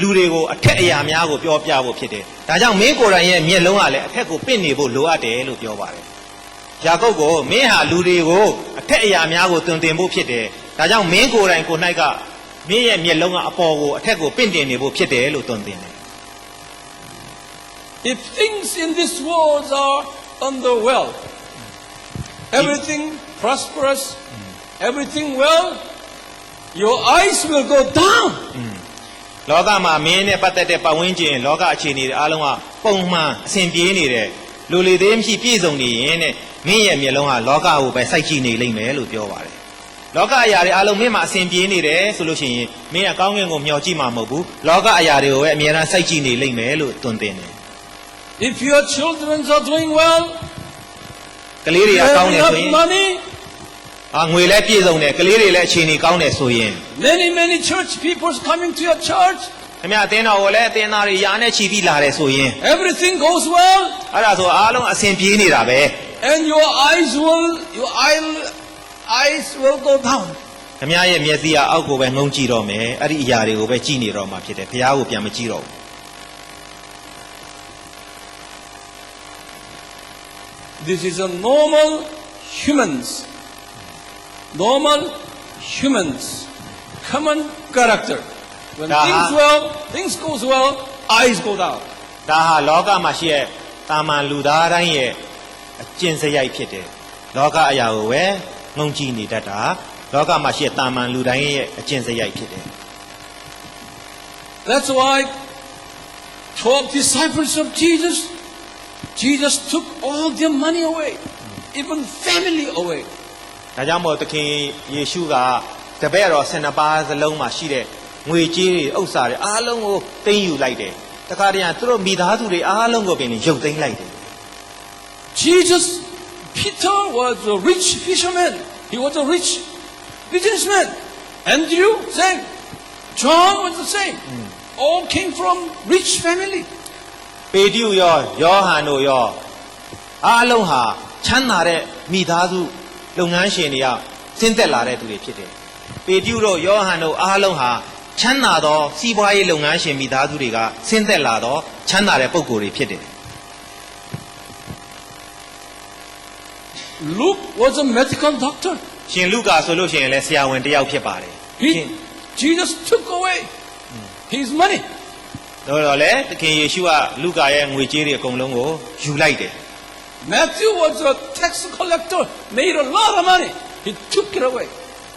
လူတွေကိုအထက်အရာများကိုပြောပြဖို့ဖြစ်တယ်ဒါကြောင့်မင်းကိုယ်တိုင်ရဲ့မျက်လုံးကလည်းအထက်ကိုပင့်နေဖို့လိုအပ်တယ်လို့ပြောပါတယ်ယာကုပ်ကိုမင်းဟာလူတွေကိုအထက်အရာများကိုတွင်တင်ဖို့ဖြစ်တယ်ဒါကြောင့်မင်းကိုယ်တိုင်ကို၌ကမင်းရဲ့မျက်လုံးကအပေါ်ကိုအထက်ကိုပင့်တင်နေဖို့ဖြစ်တယ်လို့တွင်တင်တယ် If things in this world are underwell, everything prosperous, everything well, your eyes will go down. လောကမှာမင်းနဲ့ပတ်သက်တဲ့ပတ်ဝန်းကျင်လောကအခြေအနေတွေအားလုံးကပုံမှန်အဆင်ပြေနေတယ်လူလေသေးမရှိပြည့်စုံနေရင်တဲ့မင်းရဲ့မျက်လုံးကလောကကိုပဲစိုက်ကြည့်နေလိမ့်မယ်လို့ပြောပါတယ်လောကအရာတွေအားလုံးမင်းမှာအဆင်ပြေနေတယ်ဆိုလို့ရှိရင်မင်းကကောင်းကင်ကိုမျှော်ကြည့်မှာမဟုတ်ဘူးလောကအရာတွေကိုပဲအမြဲတမ်းစိုက်ကြည့်နေလိမ့်မယ်လို့တွင်တင်တယ် If your children are doing well, ကလေးတွေက you ကောင်း have တယ်ဆို enough ရင် money, ငွေလည်းပြည့်စုံတယ်ကလေးတွေလည်းအခြေအနေကောင်းတယ်ဆိုရင် many church people coming to your church, ခင်ဗျအသင်းတော်ကိုလည်းအသင်းသားတွေယာနဲ့ချီပြီးလာတယ်ဆိုရင် everything goes well, အဲ့ဒါဆိုအားလုံးအဆင်ပြေနေတာပဲ and your eyes will go down. ခင်ဗျရဲ့မျက်စိကအောက်ကိုပဲငုံကြည့်တော့မယ်အဲ့ဒီအရာတွေကိုပဲကြည့်နေတော့မှဖြစ်တယ်ဖះကိုပြန်မကြည့်တော့ဘူး This is a normal humans, common character. When things goes well, eyes go down. ဒါဟာလောကမှာရှိတဲ့တာမန်လူသားတိုင်းရဲ့အကျင့်စရိုက်ဖြစ်တယ်လောကအရာကိုပဲငုံကြည့်နေတတ်တာလောကမှာရှိတဲ့တာမန်လူတိုင်းရဲ့အကျင့်စရိုက်ဖြစ်တယ် That's why 12 disciples of Jesus took all their money away, even family away. ဒါကြောင့်မို့သခင်ယေရှုကတပည့်တော်12ပါးစလုံးမှာရှိတဲ့ငွေကြေးတွေဥစ္စာတွေအားလုံးကိုသိမ်းယူလိုက်တယ်တခါတည်းကသူတို့မိသားစုတွေအားလုံးကိုပင်ရုပ်သိမ်းလိုက်တယ် Peter was a rich fisherman. He was a rich businessman. Andrew, same. John was the same. All came from rich family. ပေတရုရောယောဟန်တို့ရောအားလုံးဟာချမ်းသာတဲ့မိသားစုလုပ်ငန်းရှင်တွေကဆင်းသက်လာတဲ့သူတွေဖြစ်တယ်ပေတရုတို့ယောဟန်တို့အားလုံးဟာချမ်းသာသောစီးပွားရေးလုပ်ငန်းရှင်မိသားစုတွေကဆင်းသက်လာသောချမ်းသာတဲ့ပုဂ္ဂိုလ်တွေဖြစ်တယ် Luke was a medical doctor. ရှင်လုကာဆိုလို့ရှိရင်လည်းဆရာဝန်တစ်ယောက်ဖြစ်ပါတယ် Jesus took away his money. တော့လေသခင်ယေရှုကလုကာရဲ့ငွေကြေးတွေအကုန်လုံးကိုယူလိုက်တယ် Matthew was a tax collector, made a lot of money. He took it away.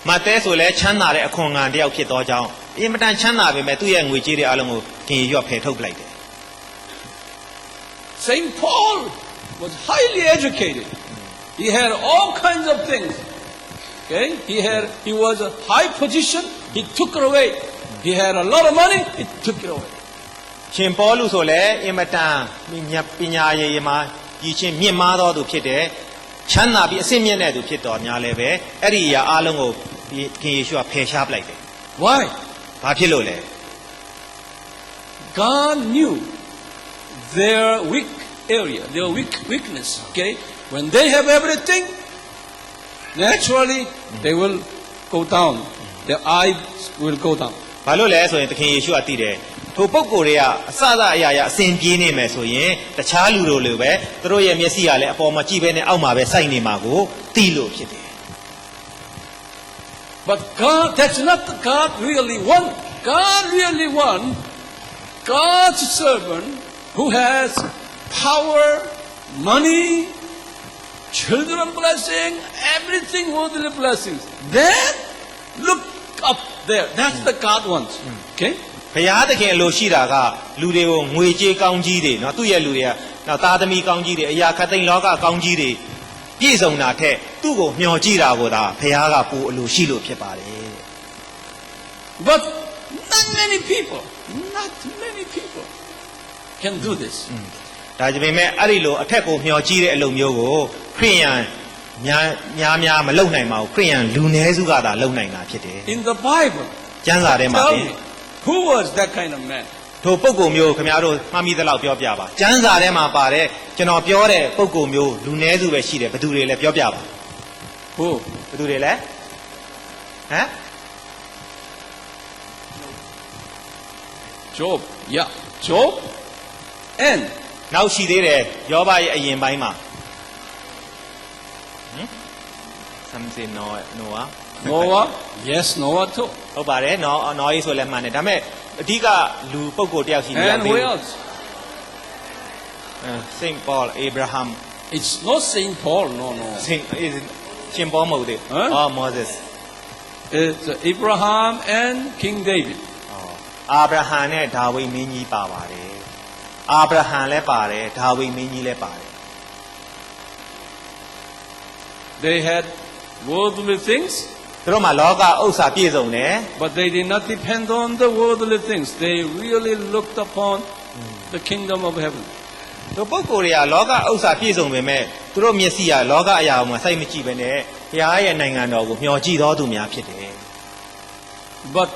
မဿဲဆိုလည်းချမ်းသာတဲ့အခွန်ခံတစ်ယောက်ဖြစ်သောကြောင့်အင်မတန်ချမ်းသာပေမဲ့သူ့ရဲ့ငွေကြေးတွေအလုံးကိုခင်ယေရှုကဖယ်ထုတ်လိုက်တယ် Saint Paul was highly educated. He had all kinds of things. Okay? He was a high position. He took it away. He had a lot of money. He took it away. ရှင်ပေါလုဆိုလည်းအင်မတန်ပညာရည်မှာကြီးချင်းမြင့်မားသောသူဖြစ်တယ်ချမ်းသာပြီးအစစ်မြင့်တဲ့သူဖြစ်တော်များလည်းပဲအဲ့ဒီအရာအလုံးကိုခင်ယေရှုကဖယ်ရှားပလိုက်တယ် Why? ဘာဖြစ်လို့လဲ God knew their weak area, their weakness. Okay? When they have everything, naturally they will go down. Their eyes will go down. ဘာလို့လဲဆိုရင်သခင်ယေရှုကသိတယ်ထိုပုဂ္ဂိုလ်တွေကအစအရာအစဉ်ပြေးနေမယ်ဆိုရင်တခြားလူတို့လိုပဲသူတို့ရဲ့မျက်စိကလည်းအပေါ်မှာကြည့်ပဲနဲ့အောက်မှာပဲစိုက်နေမှာကိုသိလို့ဖြစ်တယ် But God, that's not the God really want. God really want God's servant who has power, money, children blessing, everything worldly blessings. Then look up there. That's the God wants. Okay? ဘုရားသခင်လိုရှိတာကလူတွေကိုငွေကြေးကောင်းကြီးတွေနော်သူ့ရဲ့လူတွေကနော်သားသမီးကောင်းကြီးတွေအရာခတ်သိမ်းလောကကောင်းကြီးတွေပြည့်စုံတာထက်သူ့ကိုမျှော်ကြည့်တာကိုသာဘုရားကပို့အလိုရှိလို့ဖြစ်ပါတယ် But not many people can do this. ဒါကြောင့်မဲ့အဲ့ဒီလိုအထက်ကိုမျှော်ကြည့်တဲ့အလုပ်မျိုးကိုခရိယန်များမလုပ်နိုင်ပါဘူးခရိယန်လူနည်းစုကသာလုပ်နိုင်တာဖြစ်တယ် In the Bible, ကျမ်းစာထဲမှာ tell ပြင် me, who was that kind of man? ထိုပုဂ္ဂိုလ်မျိုးခင်ဗျားတို့မှတ်မိသလောက်ပြောပြပါကျမ်းစာထဲမှာပါတဲ့ကျွန်တော်ပြောတဲ့ပုဂ္ဂိုလ်မျိုးလူနည်းစုပဲရှိတယ်ဘယ်သူတွေလဲပြောပြပါ Who? ဘယ်သူတွေလဲဟမ် Job. Yeah. Job. And နောက်ရှိသေးတယ်ယောဘရဲ့အရင်ပိုင်းမှာsomething Noah Noah. Yes, Noah too. ဟုတ်ပါတယ်နော်ရေးဆိုလည်းမှန်တယ်ဒါပေမဲ့အဓိကလူပုဂ္ဂိုလ်တယောက်ရှိတယ် And who else? Saint Paul Abraham It's not Saint Paul. No. Saint ရှင်ပေါမဟုတ်သေး ဟမ် အော် Moses It's Abraham and King David. အာဗြဟံနဲ့ဒါဝိဒ်မင်းကြီးပါပါတယ်အာဗြဟံလည်းပါတယ်ဒါဝိဒ်မင်းကြီးလည်းပါတယ် They had worldly things, သူတို့မှာလောကဥစ္စာပြည့်စုံတယ် but they did not depend on the worldly things. They really looked upon the kingdom of heaven. သူပုဂ္ဂိုလ်တွေကလောကဥစ္စာပြည့်စုံပေမဲ့သူတို့မျက်စိကလောကအရာကိုစိတ်မကြည့်ဘဲနဲ့ဘုရားရဲ့နိုင်ငံတော်ကိုမျှော်ကြည့်တော်သူများဖြစ်တယ် But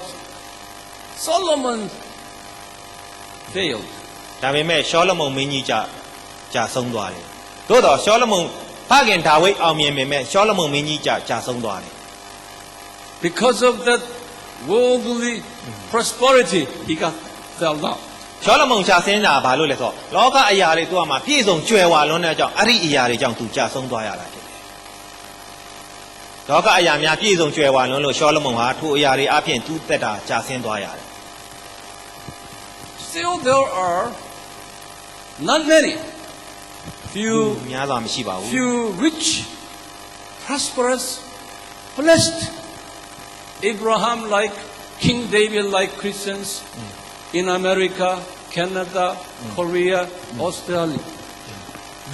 Solomon failed. ဒါပေမဲ့ရှောလမုန်မင်းကြီးကြာဆုံးသွားတယ်သို့တော့ရှောလမုန်ဖခင်ဒါဝိဒ်အောင်မြင်ပေမဲ့ရှောလမုန်မင်းကြီးကြာဆုံးသွားတယ် Because of that worldly prosperity, he fell down. ရှောလမုန်ကြာဆင်းတာဘာလို့လဲဆိုတော့လောကအရာတွေသူ့မှာပြည့်စုံကြွယ်ဝလွန်းတဲ့အကြောင်းအဲ့ဒီအရာတွေကြောင့်သူကြာဆုံးသွားရတာဖြစ်တယ်လောကအရာများပြည့်စုံကြွယ်ဝလွန်းလို့ရှောလမုန်ဟာထိုအရာတွေအပြင်သူ့သက်တာကြာဆင်းသွားရတယ် Still, there are not many, များစွာမရှိပါဘူး few rich, prosperous, blessed, Abraham like, King David like Christians in America, Canada, Korea, Australia.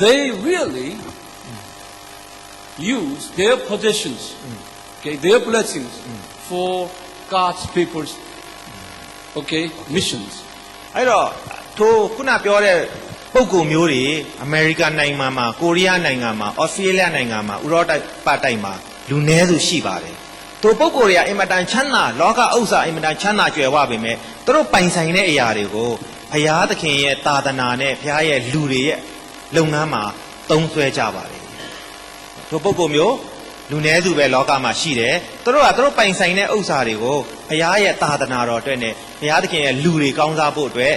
They really use their possessions, okay, their blessings for God's people's, okay, missions. အဲ့တော့ထိုခုနပြောတဲ့ပုဂ္ဂိုလ်မျိုးတွေအမေရိကန်နိုင်ငံမှာကိုရီးယားနိုင်ငံမှာဩစတြေးလျနိုင်ငံမှာဥရောပတိုက်မှာလူနည်းစုရှိပါတယ်ထိုပုဂ္ဂိုလ်တွေကအင်မတန်ချမ်းသာလောကဥစ္စာအင်မတန်ချမ်းသာကြွယ်ဝပေမဲ့သူတို့ပိုင်ဆိုင်တဲ့အရာတွေကိုဘုရားသခင်ရဲ့သာသနာနဲ့ဘုရားရဲ့လူတွေရဲ့လုပ်ငန်းမှာသုံးစွဲကြပါတယ်ထိုပုဂ္ဂိုလ်မျိုးလူနည်းစုပဲလောကမှာရှိတယ်သူတို့ကသူတို့ပိုင်ဆိုင်တဲ့ဥစ္စာတွေကိုဘုရားရဲ့သာသနာတော်အတွက်နဲ့ဘုရားသခင်ရဲ့လူတွေကောင်းစားဖို့အတွက်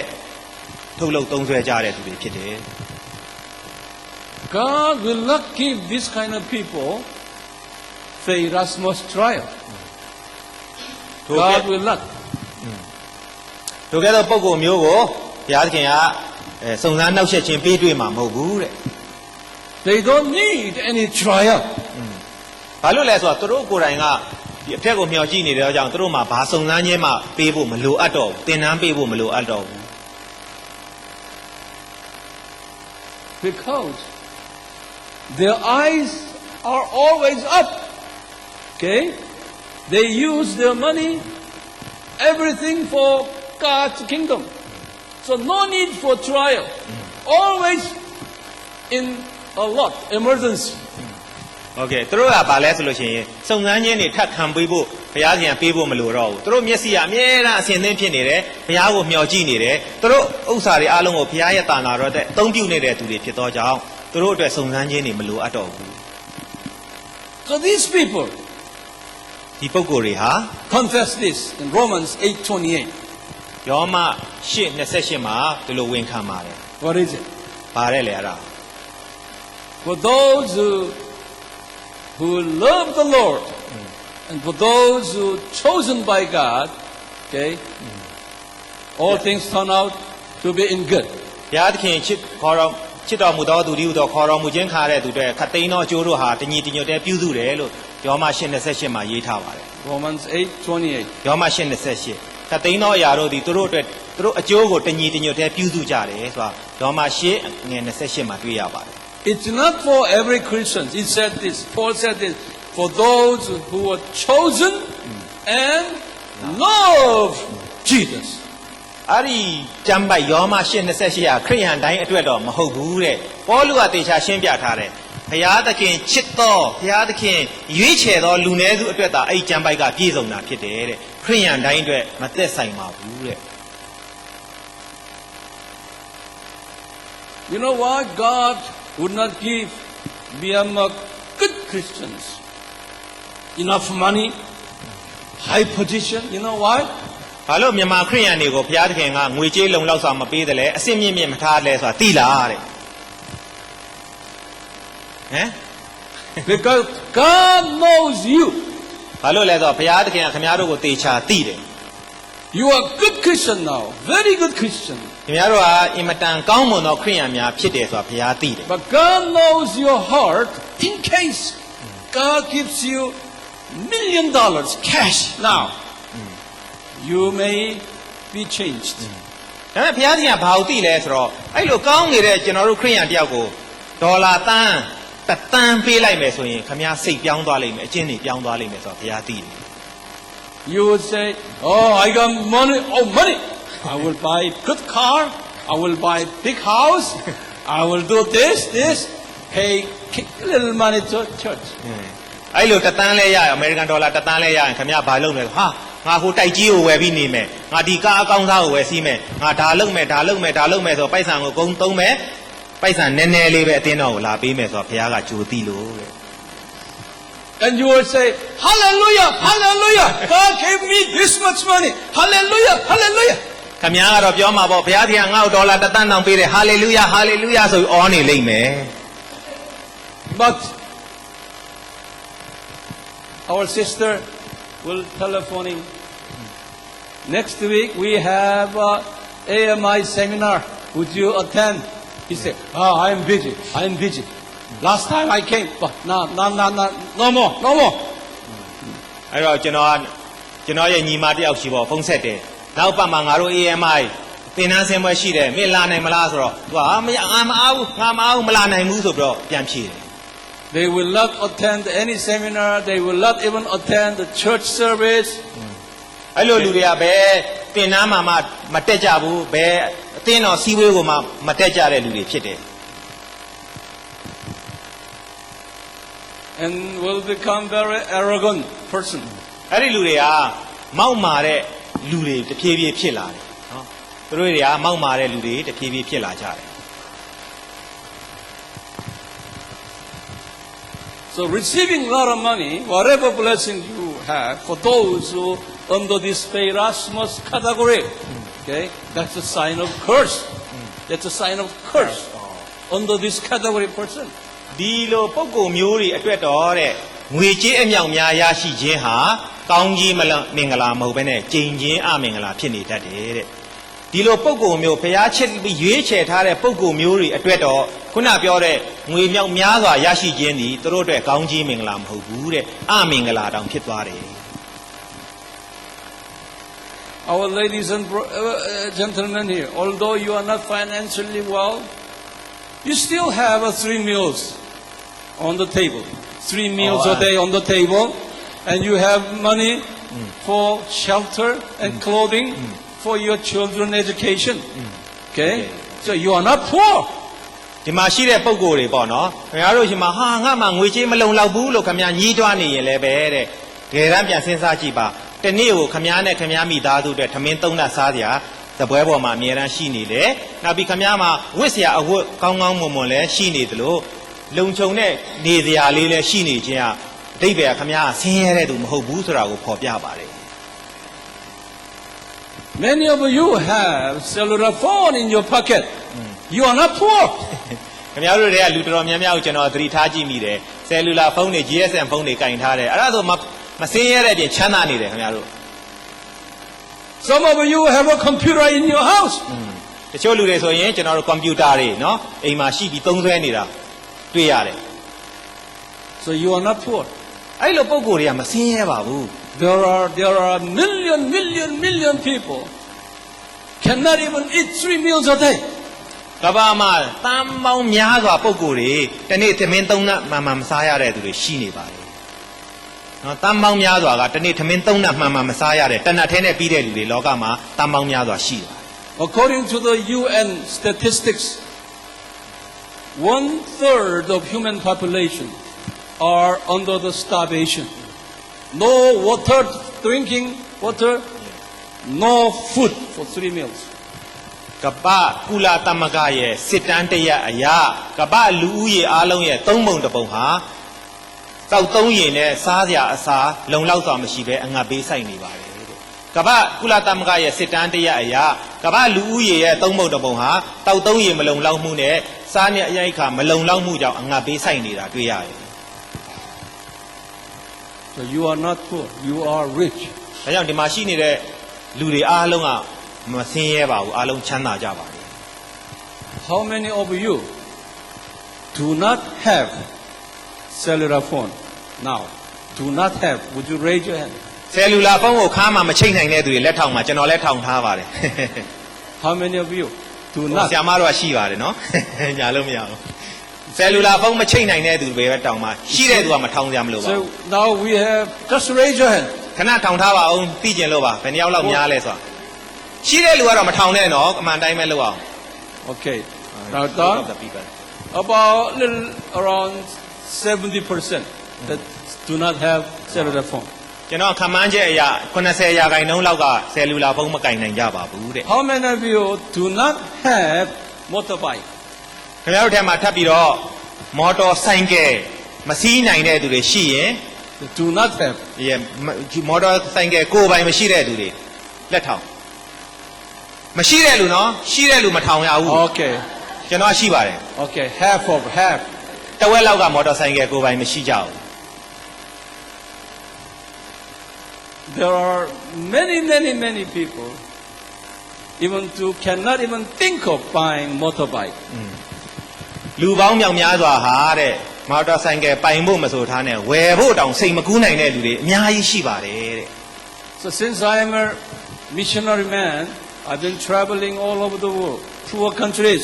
ထုတ်လုပ်သုံးစွဲကြတဲ့သူတွေဖြစ်တယ် God will not give this kind of people the Erasmus trial. ထိုကဲ့ God will not. ထိုကဲ့သောပုဂ္ဂိုလ်မျိုးကိုဘုရားသခင်ကစုံစမ်းနှောက်ယှက်ခြင်းပေးတွေ့မှာမဟုတ်ဘူးတဲ့ They don't need any trial. ဘာလို့လဲဆိုတော့သူတို့ကိုယ်တိုင်ကဒီအထက်ကိုမျှော်ကြည့်နေတဲ့အကြောင်းသူတို့မှာဘာစုံစမ်းခြင်းမှပေးဖို့မလိုအပ်တော့ဘူးသင်တန်းပေးဖို့မလိုအပ်တော့ဘူး Because their eyes are always up. Okay? They use their money, everything for God's kingdom. So no need for trial. Always in a lot, emergency. โอเคသူတို့ကဘာလဲဆိုလို့ရှိရင်စုံစမ်းခြင်းတွေထပ်ခံပေးဖို့ဘုရားရှင်ပေးဖို့မလိုတော့ဘူးသူတို့မျက်စိကအမြဲတမ်းအစဉ်သင်းဖြစ်နေတယ်ဘုရားကိုမျှော်ကြည့်နေတယ်သူတို့ဥစ္စာတွေအားလုံးကိုဘုရားရဲ့တာနာတော်တဲ့အသုံးပြုနေတဲ့သူတွေဖြစ်သောကြောင့်သူတို့အတွက်စုံစမ်းခြင်းတွေမလိုအပ်တော့ဘူး So these people ဒီပုဂ္ဂိုလ်တွေဟာ confess this in Romans 8:28. ယောမ8:28မှာဒီလိုဝန်ခံပါတယ် What is it? ပါတယ်လေအဲ့ဒါ For those who love the Lord and for those who are chosen by God, okay, all things turn out to be in good. ဘုရားသခင်ချစ်တော်မူသောသူဒီဟုသောခေါ်တော်မူခြင်းခါတဲ့သူတွေခတ်သိမ်းသောအကျိုးတို့ဟာတညီတညွတ်တည်းပြုစုတယ်လို့ယောမ8:28မှာရေးထားပါတယ် Romans 8:28. ယောမ8:28ခတ်သိမ်းသောအရာတို့သည်သူတို့အတွက်သူတို့အကျိုးကိုတညီတညွတ်တည်းပြုစုကြတယ်ဆိုတာယောမ8:28မှာတွေ့ရပါတယ် It's not for every Christian. It said this. Paul said this. For those who are chosen and love Jesus. အဲ့ဒီကျမ်းပိုက်ယောမ8:28ဟာခရိယန်တိုင်းအတွက်တော့မဟုတ်ဘူးတဲ့ပေါလုကတေချာရှင်းပြထားတယ်ဘုရားသခင်ချစ်တော်ဘုရားသခင်ရွေးချယ်သောလူနည်းစုအတွက်သာအဲ့ဒီကျမ်းပိုက်ကပြည့်စုံတာဖြစ်တယ်တဲ့ခရိယန်တိုင်းအတွက်မသက်ဆိုင်ပါဘူးတဲ့ You know why God would not give Myanmar good Christians enough money, high position? You know why? ဘာလို့မြန်မာခရိယန်တွေကိုဘုရားသခင်ကငွေကြေးလုံလောက်စွာမပေးတယ်လဲအစစ်မြင့်မြင့်မထားလဲဆိုတာသိလားတဲ့ဟမ် Because God knows you. ဘာလို့လဲဆိုတော့ဘုရားသခင်ကခင်ဗျားတို့ကိုတေချာသိတယ် You are good Christian now, very good Christian. ခင်ဗျားတို့ဟာအင်မတန်ကောင်းမွန်သောခရိယန်များဖြစ်တယ်ဆိုတာဘုရားသိတယ် But God knows your heart in case God gives you $1 million cash now. You may be changed. ဒါပေမဲ့ဘုရားသခင်ကဘာကိုသိလဲဆိုတော့အဲ့လိုကောင်းနေတဲ့ကျွန်တော်တို့ခရိယန်တယောက်ကိုဒေါ်လာတန်းတစ်တန်းပေးလိုက်မယ်ဆိုရင်ခင်ဗျားစိတ်ပြောင်းသွားလိမ့်မယ်အကျင့်တွေပြောင်းသွားလိမ့်မယ်ဆိုတော့ဘုရားသိတယ် You would say, oh, I got money, oh, money. I will buy good car, I will buy big house, I will do this, pay little money to church. အဲ့လိုတစ်တန်းလဲရအမေရိကန်ဒေါ်လာတစ်တန်းလဲရရင်ခင်ဗျားဘာလုပ်မလဲဟာငါဟိုတိုက်ကြီးကိုဝယ်ပြီးနေမယ်ငါဒီကားအကောင်းစားကိုဝယ်စီးမယ်ငါဒါလုပ်မယ်ဆိုပိုက်ဆံကိုကုန်သုံးမယ်ပိုက်ဆံနည်းနည်းလေးပဲအတင်းတော်ကိုလာပေးမယ်ဆိုတော့ဘုရားကကြိုသိလို့တဲ့ And you will say, hallelujah, hallelujah, God gave me this much money, hallelujah, hallelujah. ခင်ဗျားကတော့ပြောမှာပေါ့ဘုရားသခင်ငါ့ကိုဒေါ်လာတစ်တန်းတောင်ပေးတယ်ဟာလေလုယာဟာလေလုယာဆိုပြီးအော်နေလိမ့်မယ် But our sister will telephoning. Next week we have AMI seminar. Would you attend? He said, oh, I'm busy. Last time I came, but no more. အဲ့တော့ကျွန်တော်ရဲ့ညီမတစ်ယောက်ရှိပေါ့ဖုန်းဆက်တယ်နောက်ပတ်မှာငါတို့ AMI သင်တန်းဆင်းပွဲရှိတယ်မင်းလာနိုင်မလားဆိုတော့သူကငါမအားဘူးမလာနိုင်ဘူးဆိုပြီးတော့ပြန်ဖြေတယ် They will not attend any seminar. They will not even attend the church service. အဲ့လိုလူတွေကပဲသင်တန်းမှာမတက်ကြဘူးပဲအသင်းတော်စည်းဝေးကိုမှမတက်ကြတဲ့လူတွေဖြစ်တယ် And will become very arrogant person. အဲ့ဒီလူတွေကမောက်မာတဲ့လူတွေတဖြည်းဖြည်းဖြစ်လာတယ်နော်သူတို့တွေကမောက်မာတဲ့လူတွေတဖြည်းဖြည်းဖြစ်လာကြတယ် So receiving a lot of money, whatever blessing you have, for those who under this Erasmus category, okay, that's a sign of curse. That's a sign of curse under this category person. ဒီလိုပုံကိုမျိုးတွေအတွက်တော့တဲ့ငွေကြေးအမြောက်များရရှိခြင်းဟာကောင်းကြီးမင်္ဂလာမဟုတ်ဘဲနဲ့ကျိန်ချင်းအမင်္ဂလာဖြစ်နေတတ်တယ်တဲ့ဒီလိုပုံကိုမျိုးဘုရားချစ်ပြီးရွေးချယ်ထားတဲ့ပုံကိုမျိုးတွေအတွက်တော့ခုနပြောတဲ့ငွေမြောက်များစွာရရှိခြင်းဒီသူတို့အတွက်ကောင်းကြီးမင်္ဂလာမဟုတ်ဘူးတဲ့အမင်္ဂလာတောင်ဖြစ်သွားတယ် Our ladies and gentlemen here, although you are not financially well, you still have 3 meals on the table. 3 meals a day on the table, and you have money for shelter and clothing for your children's education. Okay? So you are not poor. ဒီမှာရှိတဲ့ပုံကိုယ်တွေပေါ့နော်ခင်ဗျားတို့ရှင်မှာဟာငါမှငွေကြေးမလုံလောက်ဘူးလို့ခင်ဗျားညှိတွားနေရင်လည်းပဲတဲ့တကယ်တမ်းပြန်စဉ်းစားကြည့်ပါတနေ့ကိုခင်ဗျားနဲ့ခင်ဗျားမိသားစုအတွက်ထမင်း3လက်စားစရာသပွဲပေါ်မှာအများအားရှိနေတယ်နောက်ပြီးခင်ဗျားမှာဝတ်စရာအဝတ်ကောင်းကောင်းမွန်မွန်လည်းရှိနေသလိုလုံခြုံတဲ့နေစရာလေးလည်းရှိနေခြင်းအဓိပ္ပာယ်ကခင်ဗျားဆင်းရဲတဲ့သူမဟုတ်ဘူးဆိုတာကိုဖော်ပြပါတယ် Many of you have cellular phone in your pocket. You are not poor. ခင်ဗျားတို့တွေကလူတော်များများကိုကျွန်တော်သတိထားကြည့်မိတယ်ဆယ်လူလာဖုန်းတွေ GSM ဖုန်းတွေကင်ထားတယ်အဲ့ဒါဆိုမဆင်းရဲတဲ့ပြင်ချမ်းသာနေတယ်ခင်ဗျားတို့ Some of you have a computer in your house. တချို့လူတွေဆိုရင်ကျွန်တော်တို့ကွန်ပျူတာတွေနော်အိမ်မှာရှိပြီးသုံးစွဲနေတာတွေ့ရတယ် So you are not poor. အဲ့လိုပုံကိုယ်တွေကမဆင်းရဲပါဘူး There are million people cannot even eat 3 meals a day. ကမ္ဘာမှာတန်ပေါင်းများစွာပုံကိုယ်တွေတနေ့သမင်း3နတ်မှန်မှန်မစားရတဲ့သူတွေရှိနေပါတယ်နော်တန်ပေါင်းများစွာကတနေ့သမင်း3နတ်မှန်မှန်မစားရတဲ့တနတ်ထဲနဲ့ပြီးတဲ့လူတွေလောကမှာတန်ပေါင်းများစွာရှိပါတယ် According to the UN statistics, 1/3 of human population are under the starvation. No water, drinking water, no food for 3 meals. ကပ္ပကုလသမဂ္ဂရဲ့စစ်တမ်းတရက်အရာကပ္ပလူဦးရေအားလုံးရဲ့သုံးပုံတစ်ပုံဟာတောက်သုံးရင်နဲ့စားစရာအစာလုံလောက်စွာမရှိဘဲအငတ်ပေးဆိုင်နေပါတယ်တဲ့ကပ္ပကုလသမဂ္ဂရဲ့စစ်တမ်းတရက်အရာကပ္ပလူဦးရေရဲ့သုံးပုံတစ်ပုံဟာတောက်သုံးရင်မလုံလောက်မှုနဲ့စားနဲ့အရိုက်ခါမလုံလောက်မှုကြောင့်အငတ်ပေးဆိုင်နေတာတွေ့ရတယ် So you are not poor, you are rich. ဒါကြောင့်ဒီမှာရှိနေတဲ့လူတွေအားလုံးကမဆင်းရဲပါဘူးအားလုံးချမ်းသာကြပါတယ် How many of you do not have cellular phone now? Do not have. Would you raise your hand? ဆယ်လူလာဖုန်းကိုခါမှမချိတ်နိုင်တဲ့သူတွေလက်ထောက်မှာကျွန်တော်လည်းထောင်ထားပါတယ် How many of you do နော် not? ဆရာမတို့ကရှိပါတယ်နော် ညာလို့မရဘူးဆယ်လူလာဖုန်းမချိတ်နိုင်တဲ့သူတွေပဲတောင်းမှာရှိတဲ့သူကမထောင်ကြမလို့ပါဘူး So now we have, just raise your hand. ခဏထောင်ထားပါအောင်သိကျင်လို့ပါဘယ်နှစ်ယောက်လောက်များလဲဆိုတာရှိတဲ့လူကတော့မထောင်နဲ့နော်အမှန်တိုင်းပဲလုပ်အောင် Okay. Now down. About little around 70% that do not have cellular phone. ကျွန်တော်ခန့်မှန်းချက်အရ80ရာခိုင်နှုန်းလောက်ကဆယ်လူလာဖုန်းမကင်နိုင်ကြပါဘူးတဲ့ How many of you do not have motorbike? ခင်ဗျားတို့ထဲမှာထပ်ပြီးတော့မော်တော်ဆိုင်ကယ်မစီးနိုင်တဲ့သူတွေရှိရင် Do not have. မော်တော်ဆိုင်ကယ်ကိုယ်ပိုင်မရှိတဲ့သူတွေလက်ထောင်မရှိတဲ့လူနော်ရှိတဲ့လူမထောင်ရဘူး Okay. ကျွန်တော်ရှိပါတယ် Okay. Half. တဝက်လောက်ကမော်တော်ဆိုင်ကယ်ကိုယ်ပိုင်မရှိကြဘူး There are many people even to cannot even think of buying motorbike. လူပေါင်းမြောက်များစွာဟာတဲ့မော်တော်ဆိုင်ကယ်ပိုင်ဖို့မဆိုထားနဲ့ဝယ်ဖို့တောင်စိတ်မကူးနိုင်တဲ့လူတွေအများကြီးရှိပါတယ်တဲ့ So since I am a missionary man, I've been traveling all over the world, poor countries.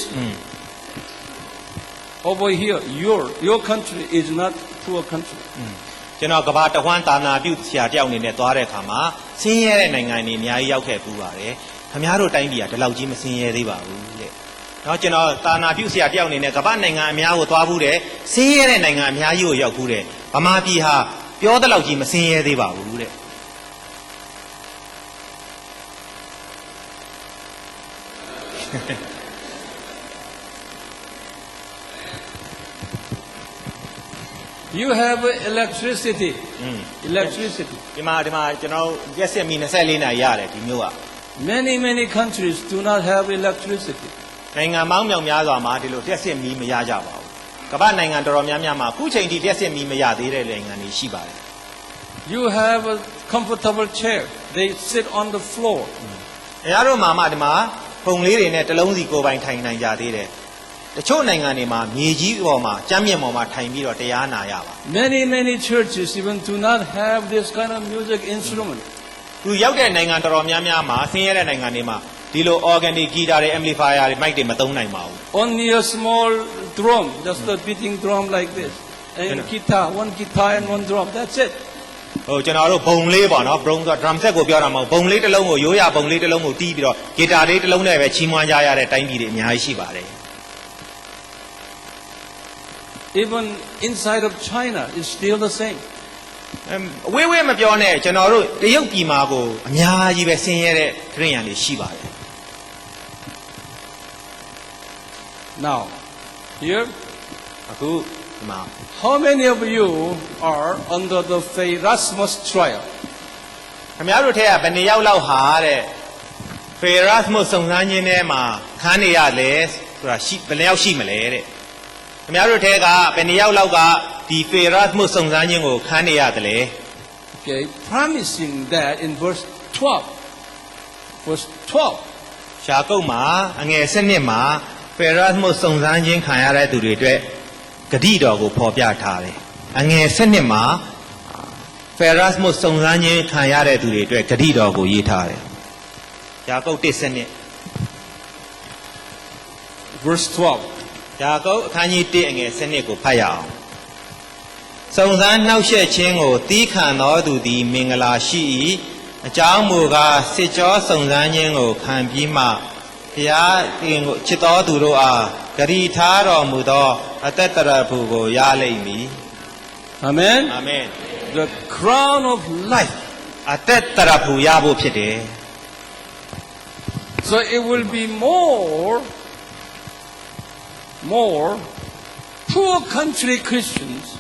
Over here, your country is not poor country. ကျွန်တော်ကဘာတဝမ်းသာနာပြုဆရာတယောက်အနေနဲ့သွားတဲ့အခါမှာဆင်းရဲတဲ့နိုင်ငံတွေအများကြီးရောက်ခဲ့ပူပါတယ်ခင်ဗျားတို့တိုင်းပြည်ကဒီလောက်ကြီးမဆင်းရဲသေးပါဘူးတဲ့နော်ကျွန်တော်သာနာပြုဆရာတယောက်အနေနဲ့ကဘာနိုင်ငံအများကိုသွားဘူးတဲ့ဆင်းရဲတဲ့နိုင်ငံအများကြီးကိုရောက်ဘူးတဲ့ဗမာပြည်ဟာပြောတဲ့လောက်ကြီးမဆင်းရဲသေးပါဘူးတဲ့ You have electricity. Electricity. ဒီမှာကျွန်တော်ရက်စက်မီ24နာရီရတယ်ဒီမျိုးက Many countries do not have electricity. နိုင်ငံပေါင်းမြောက်များစွာမှာဒီလိုရက်စက်မီမရကြပါဘူးကမ္ဘာနိုင်ငံတော်တော်များများမှာအခုချိန်ထိရက်စက်မီမရသေးတဲ့နိုင်ငံတွေရှိပါတယ် You have a comfortable chair. They sit on the floor. အဲအားတို့မှာဒီမှာပုံလေးတွေနဲ့တလုံးစီကိုယ်ပိုင်ထိုင်နိုင်ကြသေးတယ်တချို့နိုင်ငံတွေမှာမြေကြီးပေါ်မှာကျမ်းမြင့်ပေါ်မှာထိုင်ပြီးတော့တရားနာရပါ Many churches even do not have this kind of music instrument. သူရောက်တဲ့နိုင်ငံတော်တော်များများမှာဆင်းရဲတဲ့နိုင်ငံတွေမှာဒီလို organ တွေ guitar တွေ amplifier တွေ mic တွေမသုံးနိုင်ပါဘူး Only a small drum, just a beating drum like this. And guitar, one guitar and one drum. That's it. ဟိုကျွန်တော်တို့ဘုံလေးပေါ့နော်ဘုံဆို drum set ကိုပြောတာမဟုတ်ဘုံလေးတစ်လုံးကိုရိုးရဘုံလေးတစ်လုံးကိုတီးပြီးတော့ guitar လေးတစ်လုံးနဲ့ပဲချီးမွမ်းကြရတဲ့တိုင်းပြည်တွေအများကြီးရှိပါတယ် Even inside of China, it's still the same. ဝေးမပြောနဲ့ကျွန်တော်တို့တရုတ်ပြည်မှာကိုအများကြီးပဲဆင်းရဲတဲ့ခရိယန်တွေရှိပါတယ် Now, here, အခုဒီမှာ how many of you are under the Erasmus trial? ခင်ဗျားတို့ထဲကဘယ်နှစ်ယောက်လောက်ဟာတဲ့ Erasmus စုံစမ်းခြင်းထဲမှာခန်းနေရလဲဆိုတာရှိဘယ်နှစ်ယောက်ရှိမလဲတဲ့ခင်ဗျားတို့ထဲကဘယ်နှစ်ယောက်လောက်ကဒီ Erasmus စုံစမ်းခြင်းကိုခန်းနေရတယ်လဲ Okay, promising that in verse 12. Verse 12. ရှားကုတ်မှာအငယ်7မှာ Erasmus စုံစမ်းခြင်းခံရတဲ့သူတွေအတွက်ဂတိတော်ကိုဖော်ပြထားတယ်အငယ်7မှာ Erasmus စုံစမ်းခြင်းခံရတဲ့သူတွေအတွက်ဂတိတော်ကိုရေးထားတယ်ရှားကုတ်1:7 Verse 12. ယာကုပ်အခန်းကြီး1အငယ်7ကိုဖတ်ရအောင်စုံစမ်းနှောက်ယှက်ခြင်းကိုတီးခံတော်သူသည်မင်္ဂလာရှိ၏အကြောင်းမူကားစစ်ကြောစုံစမ်းခြင်းကိုခံပြီးမှဘုရားတင်ကိုချစ်တော်သူတို့အားဂရီထားတော်မူသောအသက်တရဖူကိုရလိမ့်မည် Amen. အာမင် The crown of life. အသက်တရဖူရဖို့ဖြစ်တယ် So it will be more poor country Christians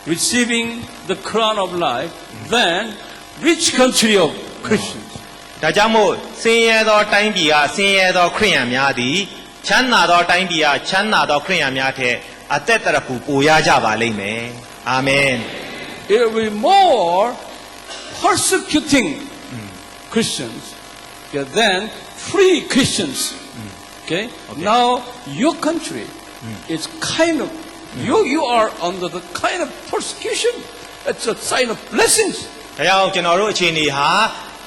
receiving the crown of life than rich country of Christians. ဒါကြောင့်မို့ဆင်းရဲသောတိုင်းပြည်ကဆင်းရဲသောခရိယန်များသည်ချမ်းသာသောတိုင်းပြည်ကချမ်းသာသောခရိယန်များထက်အသက်တရဖူပိုရကြပါလိမ့်မယ်အာမင် It will be more persecuting Christians than free Christians. Okay? Now your country is kind of you are under the kind of persecution. It's a sign of blessings. ဒါကြောင့်ကျွန်တော်တို့အခြေအနေဟာ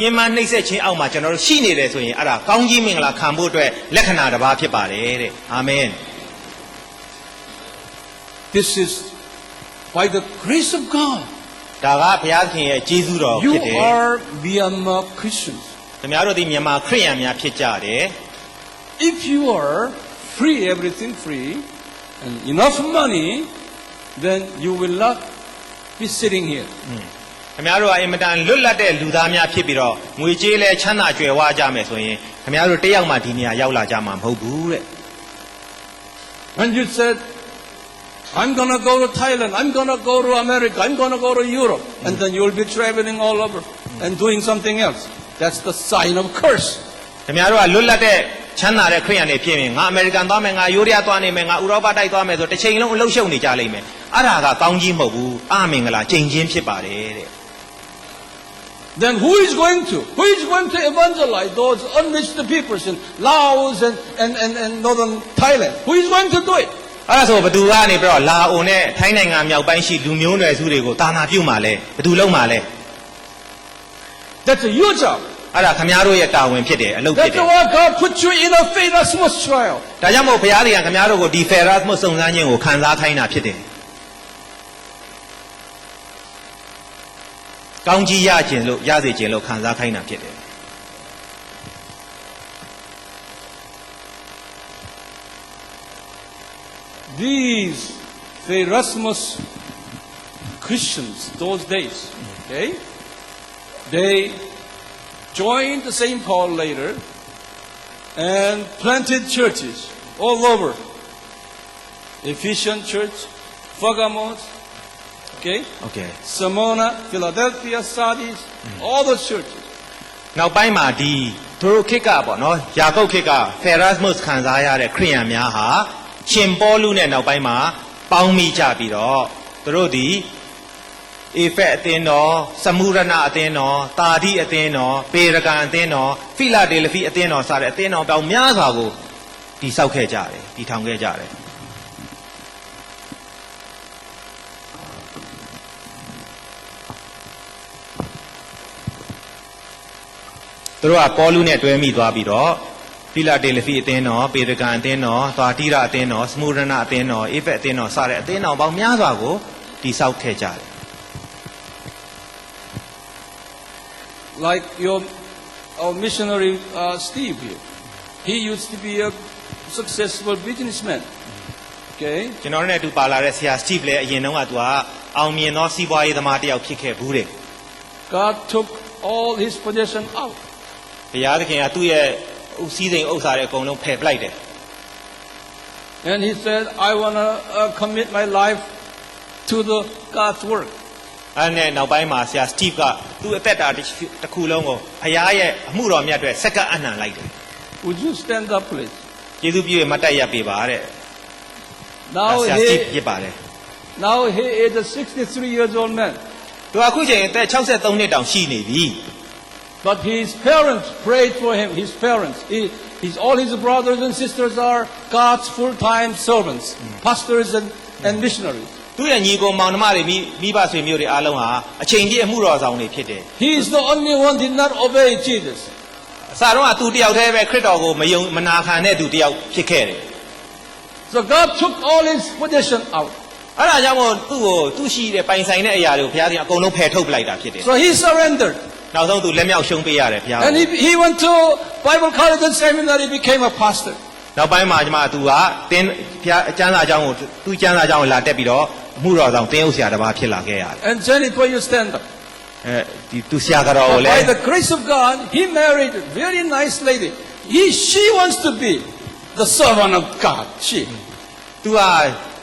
ညှဉ်းပန်းနှိပ်စက်ခြင်းအောက်မှာကျွန်တော်တို့ရှိနေတယ်ဆိုရင်အဲ့ဒါကောင်းကြီးမင်္ဂလာခံဖို့အတွက်လက္ခဏာတစ်ပါးဖြစ်ပါတယ်တဲ့အာမင် This is by the grace of God. ဒါကဘုရားသခင်ရဲ့ကျေးဇူးတော်ဖြ You စ်တယ် are Myanmar Christians. ခင်ဗျားတို့ဒီမြန်မာခရိယန်များဖြစ်ကြတယ် If you are free, everything free, and enough money, then you will not be sitting here. ခင်ဗျားတို့ကအင်မတန်လွတ်လပ်တဲ့လူသားများဖြစ်ပြီးတော့ငွေကြေးလဲချမ်းသာကြွယ်ဝကြမယ်ဆိုရင်ခင်ဗျားတို့တယောက်မှဒီနေရာရောက်လာကြမှာမဟုတ်ဘူးတဲ့ When you said, I'm going to go to Thailand, I'm going to go to America, I'm going to go to Europe, and then you'll be traveling all over and doing something else. That's the sign of curse. ခင်ဗျားတို့ကလွတ်လပ်တဲ့ချမ်းသာတဲ့ခရိယန်တွေဖြစ်ရင်ငါအမေရိကန်သွားမယ်ငါယူရီးယားသွားနေမယ်ငါဥရောပတိုက်သွားမယ်ဆိုတစ်ချိန်လုံးအလုပ်ရှုပ်နေကြလိမ့်မယ်အဲ့ဒါကကောင်းကြီးမဟုတ်ဘူးအာမင်္ဂလာကျင့်ခြင်းဖြစ်ပါတယ်တဲ့ Then who is going to evangelize those unreached peoples in Laos and northern Thailand? Who is going to do it? အဲ့ဒါဆိုဘယ်သူကနေပြီးတော့လာအိုနဲ့ထိုင်းနိုင်ငံမြောက်ပိုင်းရှိလူမျိုးနွယ်စုတွေကိုတာနာပြုတ်မှာလဲဘယ်သူလုံးမှာလဲ That's your job. အဲ့ဒါခင်ဗျားတို့ရဲ့တာဝန်ဖြစ်တယ်အလုပ်ဖြစ်တ That's ယ် why God put you in a Erasmus trial. ဒါကြောင့်မို့ဘုရားသခင်ခင်ဗျားတို့ကိုဒီ Ferasmus စုံစမ်းခြင်းကိုခံစားခိုင်းတာဖြစ်တယ်ကောင်းကြီးရခြင်းလို့ရစေခြင်းလို့ခံစားခိုင်းတာဖြစ်တယ် These Erasmus Christians, those days, okay, they joined St. Paul later and planted churches all over. Ephesian Church, Pergamos, okay, Okay Smyrna, Philadelphia, Sardis, all those churches. နောက်ပိုင်းမှာဒီသူတို့ခေတ်ကပေါ့နော်ယာကုပ်ခေတ်က Ferasmus ခံစားရတဲ့ခရိယန်များဟာရှင်ပေါလုနဲ့နောက်ပိုင်းမှာပေါင်းမိကြပြီးတော့သူတို့ဒီအေဖက်အသင်းတော်စမုရဏအသင်းတော်တာတိအသင်းတော်ပေရကန်အသင်းတော်ဖိလာဒေလဖိအသင်းတော်စတဲ့အသင်းတော်ပေါင်းများစွာကိုတည်ဆောက်ခဲ့ကြတယ်တည်ထောင်ခဲ့ကြတယ်သူတို့ကပေါလုနဲ့တွဲမိသွားပြီးတော့ဖိလာဒေလဖိအသင်းတော်ပေရကန်အသင်းတော်သာတိရအသင်းတော်စမုရဏအသင်းတော်အေဖက်အသင်းတော်စတဲ့အသင်းတော်ပေါင်းများစွာကိုတည်ဆောက်ခဲ့ကြတယ် Like our missionary Steve here. He used to be a successful businessman. Okay? ကျွန်တော်တို့နဲ့အတူပါလာတဲ့ဆရာစတီဗ်လည်းအရင်တုန်းကသူကအောင်မြင်သောစီးပွားရေးသမားတစ်ယောက်ဖြစ်ခဲ့ဘူးတဲ့ God took all his possession out. ဘုရားသခင်ကသူ့ရဲ့ဥစည်းစိမ်ဥစ္စာတွေအကုန်လုံးဖယ်ပလိုက်တယ် And he said, I want to commit my life to the God's work. အဲ့နဲ့နောက်ပိုင်းမှာဆရာစတီဗ်ကသူ့အသက်တာတစ်ခုလုံးကိုဘုရားရဲ့အမှုတော်မြတ်တွေစက္ကန့်အနှံလိုက်တယ် Would you stand up, please? ကျေးဇူးပြုရမတ်တက်ရပေးပါတဲ့ Now ဆရာစတီဗ် he, ဖြစ်ပါတယ် now he is a 63 years old man. သူကအခုချိန်အသက်63နှစ်တောင်ရှိနေပြီ But his parents prayed for him. His parents, all his brothers and sisters are God's full-time servants, pastors and missionaries. သူ့ရဲ့ညီကိုမောင်နှမတွေမိဘဆွေမျိုးတွေအားလုံးဟာအချိန်ကြီးအမှုတော်ဆောင်တွေဖြစ်တယ် He is the only one did not obey Jesus. အစတော့ကသူတယောက်တည်းပဲခရစ်တော်ကိုမနာခံတဲ့သူတယောက်ဖြစ်ခဲ့တယ် So God took all his possession out. အဲ့ဒါကြောင့်မို့သူ့ရှိတဲ့ပိုင်ဆိုင်တဲ့အရာတွေကိုဘုရားသခင်အကုန်လုံးဖယ်ထုတ်ပလိုက်တာဖြစ်တယ် So he surrendered. နောက်ဆုံးသူလက်မြောက်ရှုံးပေးရတယ်ဘုရား And he went to Bible college and seminary, became a pastor. နောက်ပိုင်းမှာသူကတင်းဘုရားအကျမ်းစာကျောင်းကိုသူ့ကျမ်းစာကျောင်းကိုလာတက်ပြီးတော့အမှုတော်ဆောင်တင်းဥဆရာတစ်ပါးဖြစ်လာခဲ့ရတယ် And Jennifer, you stand up. အဲဒီသူဆရာတော်ကို But လည်း by the grace of God, he married a very nice lady. she wants to be the servant of God. She. तू ဟာ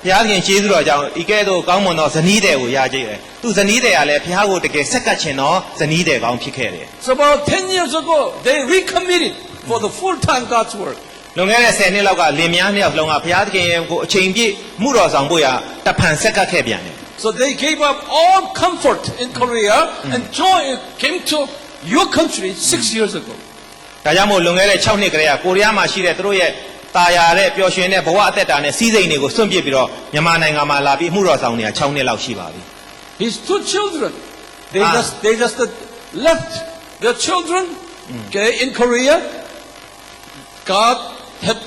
ဘုရားသခင်ကျေးဇူးတော်ကြောင့်ဤကဲ့သို့ကောင်းမွန်သောဇနီးတဲ့ကိုရကြည်တယ်။ तू ဇနီးတဲ့ကလည်းဘုရားကိုတကယ်ဆက်ကပ်ခြင်းသောဇနီးတဲ့ကောင်းဖြစ်ခဲ့တယ် So about 10 years ago, they recommitted for the full-time God's work. ။လွန်ခဲ့တဲ့10နှစ်လောက်ကလင်မယားနှစ်ယောက်လုံးကဘုရားသခင်ကိုအချိန်ပြည့်မှုတော်ဆောင်ဖို့ရတဖန်ဆက်ကပ်ခဲ့ပြန်တယ် So they gave up all comfort in Korea and came to your country 6 years ago. ။ဒါကြောင့်မို့လွန်ခဲ့တဲ့6နှစ်ကလေးကကိုရီးယားမှာရှိတဲ့သူတို့ရဲ့တာယာတဲ့ပျော်ရွှင်တဲ့ဘဝအသက်တာနဲ့စီးစိမ်တွေကိုစွန့်ပစ်ပြီးတော့မြန်မာနိုင်ငံမှာလာပြီးမှုတော်ဆောင်နေတာ6နှစ်လောက်ရှိပါပြီ His 2 children, they just left their children, okay, in Korea. God had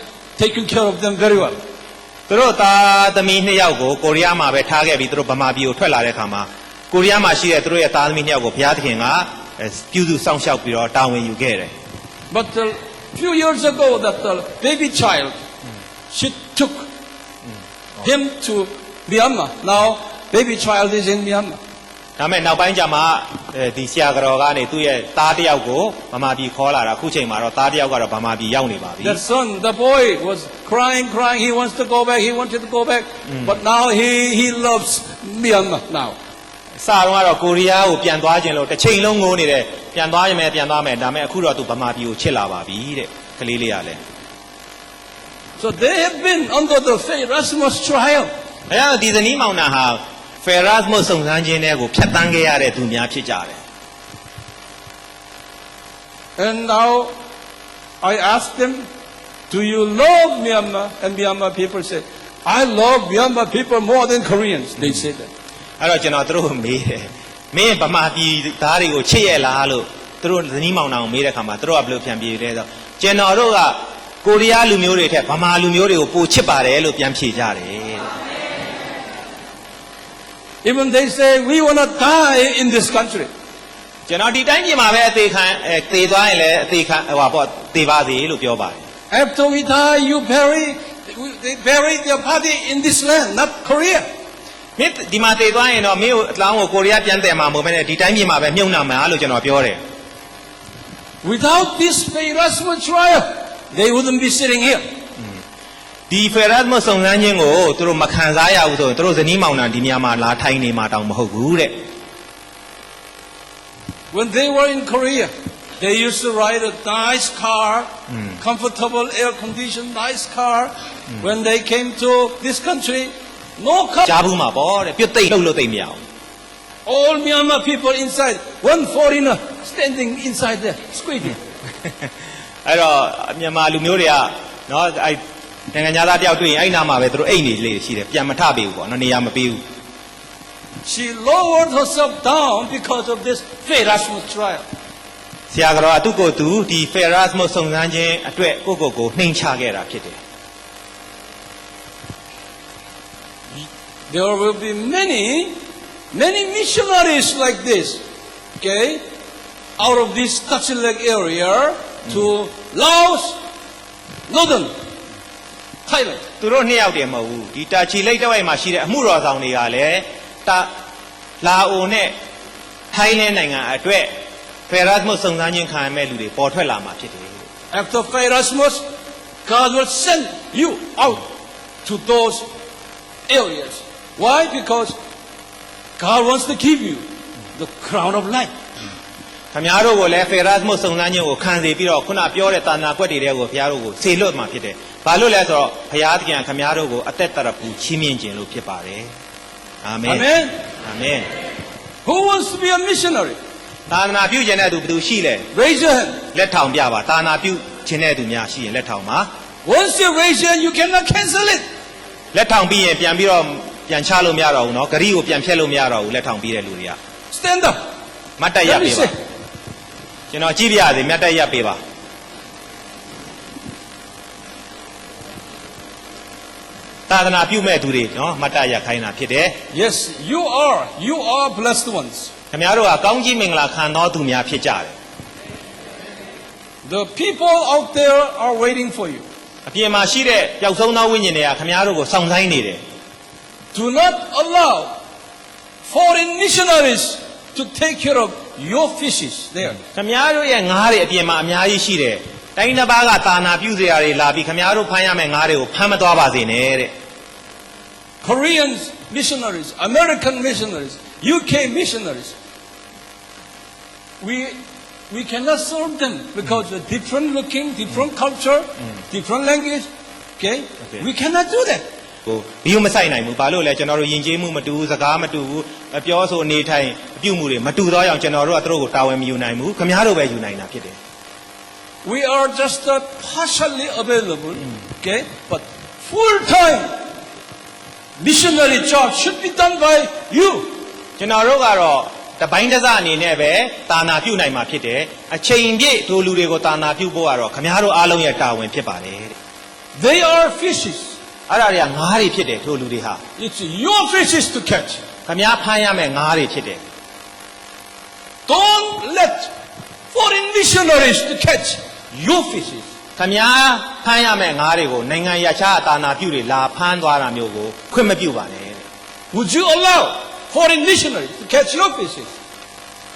taken care of them very well. ။သူတို့သားသမီးနှစ်ယောက်ကိုကိုရီးယားမှာပဲထားခဲ့ပြီးသူတို့ဗမာပြည်ကိုထွက်လာတဲ့အခါမှာကိုရီးယားမှာရှိတဲ့သူတို့ရဲ့သားသမီးနှစ်ယောက်ကိုဘုရားသခင်ကပြုစုစောင့်ရှောက်ပြီးတော့တာဝန်ယူခဲ့တယ် But a few years ago, that baby child, she took him to Myanmar. Now, baby child is in Myanmar. ။ဒါပေမဲ့နောက်ပိုင်းကျမှဒီဆရာတော်ကနေသူ့ရဲ့သားတစ်ယောက်ကိုဗမာပြည်ခေါ်လာတာအခုချိန်မှာတော့သားတစ်ယောက်ကတော့ဗမာပြည်ရောက်နေပါပြီ The son, the boy, was crying. He wants to go back. He wanted to go back. But now he loves Myanmar now. ။စတော့ကတော့ကိုရီးယားကိုပြန်သွားခြင်းလို့တစ်ချိန်လုံးငိုနေတယ်ပြန်သွားရင်ပြန်သွားမယ်ဒါပေမဲ့အခုတော့သူဗမာပြည်ကိုချစ်လာပါပြီတဲ့ကလေးလေးကလည်း So they have been under the Erasmus trial. ။အဲဒါဒီဇနီးမောင်နှံဟာဖယ်ရတ်မို့စုံစမ်းခြင်းတွေကိုဖျက်ဆီးခဲ့ရတဲ့သူများဖြစ်ကြတယ် And now I asked them, do you love Myanmar? And Myanmar people said, I love Myanmar people more than Koreans. They said that. ။အဲ့တော့ကျွန်တော်သူတို့ကိုမေးတယ်။မင်းဗမာပြည်သားတွေကိုချစ်ရလားလို့သူတို့ဇနီးမောင်နှံကိုမေးတဲ့အခါမှာသူတို့ကဘယ်လိုပြန်ပြေလဲဆိုတော့ကျွန်တော်တို့ကကိုရီးယားလူမျိုးတွေထက်ဗမာလူမျိုးတွေကိုပိုချစ်ပါတယ်လို့ပြန်ဖြေကြတယ်တဲ့ Even they say, we want to die in this country. ကျွန်တော်ဒီတိုင်းပြည်မှာပဲအသေးခံသေသွားရင်လည်းအသေးခံဟိုပါပေါ့သေပါစေလို့ပြောပါတယ် After we die, they bury their body in this land, not Korea. မင်းဒီမှာသေသွားရင်တော့မင်းကိုအလောင်းကိုကိုရီးယားပြန်တယ်မှာမဟုတ်ဘဲနဲ့ဒီတိုင်းပြည်မှာပဲမြုပ်နှံမှာလို့ကျွန်တော်ပြောတယ် Without this Erasmus trial, they wouldn't be sitting here. ဒီဖယ်ရတ်မို့စုံစမ်းခြင်းကိုသူတို့မခံစားရဘူးဆိုရင်သူတို့ဇနီးမောင်နှံဒီနေရာမှာလာထိုင်နေမှာတောင်မဟုတ်ဘူးတဲ့ When they were in Korea, they used to ride a nice car, comfortable, air-conditioned, nice car. When they came to this country, no car. ကြားဘူးမှာပေါ့တဲ့ပြတ်သိမ့်လို့သိမ့်မရအောင် All Myanmar people inside, one foreigner standing inside there, squeezing. အဲ့တော့မြန်မာလူမျိုးတွေကနော်အဲ့နိုင်ငံသားတယောက်တွေ့ရင်အဲ့နာမှာပဲသူတို့အိတ်နေလေရှိတယ်ပြန်မထပေးဘူးပေါ့နော်နေရာမပေးဘူး She lowered herself down because of this Erasmus trial. ဆရာတော်ကသူ့ကိုယ်သူဒီဖယ်ရတ်မို့စုံစမ်းခြင်းအတွက်ကိုနှိမ်ချခဲ့တာဖြစ်တယ် There will be many missionaries like this, okay, out of this Tachilek area to Laos, Northern Thailand. သူတို့နှစ်ယောက်တည်းမဟုတ်ဘူးဒီတာချီလိတ်တစ်ဝိုက်မှာရှိတဲ့အမှုတော်ဆောင်တွေကလည်းလာအိုနဲ့ထိုင်းလင်းနိုင်ငံအတွက်ဖယ်ရတ်မို့စုံစမ်းခြင်းခံရမဲ့လူတွေပေါ်ထွက်လာမှာဖြစ်တယ် After Erasmus, God will send you out to those areas. Why? Because God wants to give you the crown of life. ခင်ဗျားတို့ကိုလည်းဖယ်ရတ်မို့စုံစမ်းခြင်းကိုခံစေပြီးတော့ခုနပြောတဲ့တာနာကွက်တွေတဲကိုဘုရားတို့ကိုဆေလွတ်မှာဖြစ်တယ်ဘာလို့လဲဆိုတော့ဘုရားသခင်ခင်ဗျားတို့ကိုအသက်တရပူချီးမြှင့်ခြင်းလို့ဖြစ်ပါတယ်အာမင် Amen. အာမင် Who wants to be a missionary? သာသနာပြုခြင်းတဲ့သူဘယ်သူရှိလဲ Raise your hand. လက်ထောင်ပြပါသာသနာပြုခြင်းတဲ့သူများရှိရင်လက်ထောင်ပါ Once you raise your hand, you cannot cancel it. လက်ထောင်ပြီးရင်ပြန်ပြီးတော့ပြန်ချလို့မရတော့ဘူးเนาะဂရီကိုပြန်ဖြတ်လို့မရတော့ဘူးလက်ထောင်ပြီးတဲ့လူတွေက Stand up. မတ်တက်ရ Let me ပေးပါ see. ကျွန်တော်ကြည့်ပြရစေမတ်တက်ရပေးပါသာသနာပြုမဲ့သူတွေเนาะမတ်တက်ရခိုင်းတာဖြစ်တယ် Yes, you are blessed ones. ခင်ဗျားတို့ကကောင်းကြီးမင်္ဂလာခံတော်သူများဖြစ်ကြတယ် The people out there are waiting for you. အပြင်မှာရှိတဲ့ပျောက်ဆုံးသောဝိညာဉ်တွေကခင်ဗျားတို့ကိုစောင့်ဆိုင်းနေတယ် Do not allow foreign missionaries to take care of your fishes there. ခင်ဗျားတို့ရဲ့ငါးတွေအပြင်မှာအများကြီးရှိတယ် တိုင်းတစ်ပါးကတာနာပြုစရာတွေလာပြီးခင်ဗျားတို့ဖမ်းရမယ့်ငါးတွေကိုဖမ်းမသွားပါစေနဲ့တဲ့ Korean missionaries, American missionaries, UK missionaries. We cannot serve them because they're different looking, different culture, different language. Okay? We cannot do that. ကိုဘီယိုမဆိုင်နိုင်ဘူးဘာလို့လဲကျွန်တော်တို့ယဉ်ကျေးမှုမတူဘူးစကားမတူဘူးပြောဆိုနေထိုင်အပြုမှုတွေမတူတော့အောင်ကျွန်တော်တို့ကသူတို့ကိုတာဝန်မယူနိုင်ဘူးခင်ဗျားတို့ပဲယူနိုင်တာဖြစ်တယ် We are just partially available. Okay? But full-time missionary job should be done by you. ကျွန်တော်တို့ကတော့တပိုင်းတစ်စအနေနဲ့ပဲတာနာပြုနိုင်မှာဖြစ်တယ်အချိန်ပြည့်တို့လူတွေကိုတာနာပြုဖို့ကတော့ခင်ဗျားတို့အားလုံးရဲ့တာဝန်ဖြစ်ပါတယ်တဲ့ They are fishes. အဲ့ဒါတွေကငါးတွေဖြစ်တယ်တို့လူတွေဟာ It's your fishes to catch. ခင်ဗျားဖမ်းရမယ့်ငါးတွေဖြစ်တယ် Don't let foreign missionaries to catch your fishes. ခင်ဗျားဖမ်းရမယ့်ငါးတွေကိုနိုင်ငံရခြားတာနာပြုတွေလာဖမ်းသွားတာမျိုးကိုခွင့်မပြုပါနဲ့တဲ့ Would you allow foreign missionaries to catch your fishes?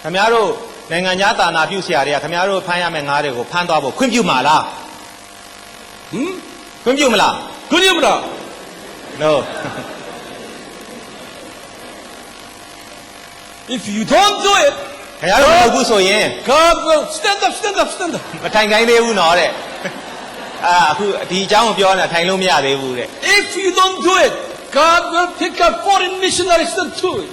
ခင်ဗျားတို့နိုင်ငံခြားတာနာပြုဆရာတွေကခင်ဗျားတို့ဖမ်းရမယ့်ငါးတွေကိုဖမ်းသွားဖို့ခွင့်ပြုမှာလား ခွင့်ပြုမလား Could you, brother? No If you don't do it, ခင်ဗျားတို့မလုပ်ဘူးဆိုရင် God will stand up, stand up, stand up. မထိုင်ခိုင်းသေးဘူးနော်တဲ့အခုဒီအကြောင်းကိုပြောနေတာထိုင်လို့မရသေးဘူးတဲ့ If you don't do it, God will pick up foreign missionaries to do it.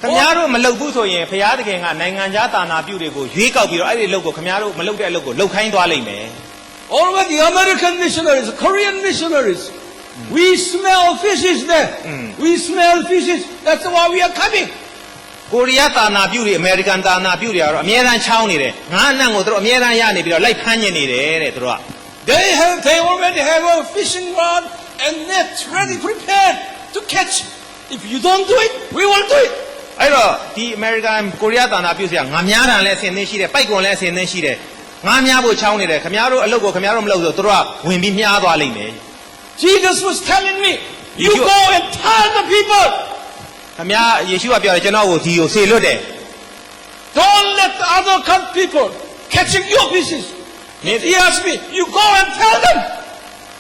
ခင်ဗျားတို့မလုပ်ဘူးဆိုရင်ဘုရားသခင်ကနိုင်ငံခြားတာနာပြုတွေကိုရွေးကောက်ပြီးတော့အဲ့ဒီအလုပ်ကိုခင်ဗျားတို့မလုပ်တဲ့အလုပ်ကိုလုပ်ခိုင်းသွားလိမ့်မယ် Already American missionaries, Korean missionaries, we smell fishes there. We smell fishes. That's why we are coming. ကိုရီးယားတာနာပြုတွေအမေရိကန်တာနာပြုတွေကတော့အများအားချောင်းနေတယ်ငါးအနှံ့ကိုသူတို့အများအားရနေပြီးတော့လိုက်ဖမ်းညင်နေတယ်တဲ့သူတို့က They already have a fishing rod and net ready prepared to catch. If you don't do it, we will do it. အဲ့တော့ဒီအမေရိကန်ကိုရီးယားတာနာပြုစရာငါများတန်လဲအစင်သင်းရှိတယ်ပိုက်ကွန်လဲအစင်သင်းရှိတယ်ငါများဖို့ချောင်းနေတယ်ခင်ဗျားတို့အလုပ်ကိုခင်ဗျားတို့မလုပ်ဆိုသူတို့ကဝင်ပြီးမြားသွားလိမ့်မယ် Jesus was telling me, you go and tell the people. ခင်ဗျားယေရှုကပြောတယ်ကျွန်တော်ကိုဒီကိုဆေလွတ်တယ် Don't let the other people catching your fishes. He asked me, you go and tell them.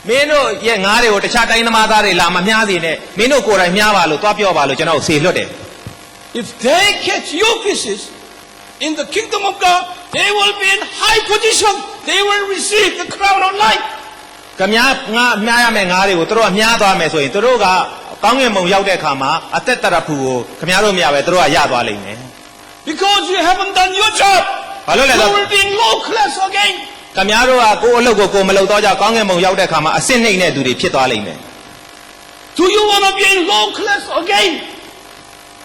မင်းတို့ရဲ့ငါးတွေကိုတခြားတိုင်းသမားသားတွေလာမမြားစေနဲ့မင်းတို့ကိုယ်တိုင်မြားပါလို့သွားပြောပါလို့ကျွန်တော်ကိုဆေလွတ်တယ် If they catch your fishes in the kingdom of God, they will be in high position. They will receive the crown of life. ခင်ဗျားငါမြားရမယ့်ငါးတွေကိုသူတို့ကမြားသွားမယ်ဆိုရင်သူတို့ကကောင်းငင်မုံရောက်တဲ့အခါမှာအသက်တရဖူကိုခင်ဗျားတို့မရပဲသူတို့ကရသွားလိမ့်မယ် Because you haven't done your job. ဘာလို့လဲ You ဆို will be in low class again. ခင်ဗျားတို့ကကိုယ်အလုပ်ကိုကိုယ်မလုပ်တော့ကြကောင်းငင်မုံရောက်တဲ့အခါမှာအစင့်နှိမ့်တဲ့သူတွေဖြစ်သွားလိမ့်မယ် Do you want to be in low class again?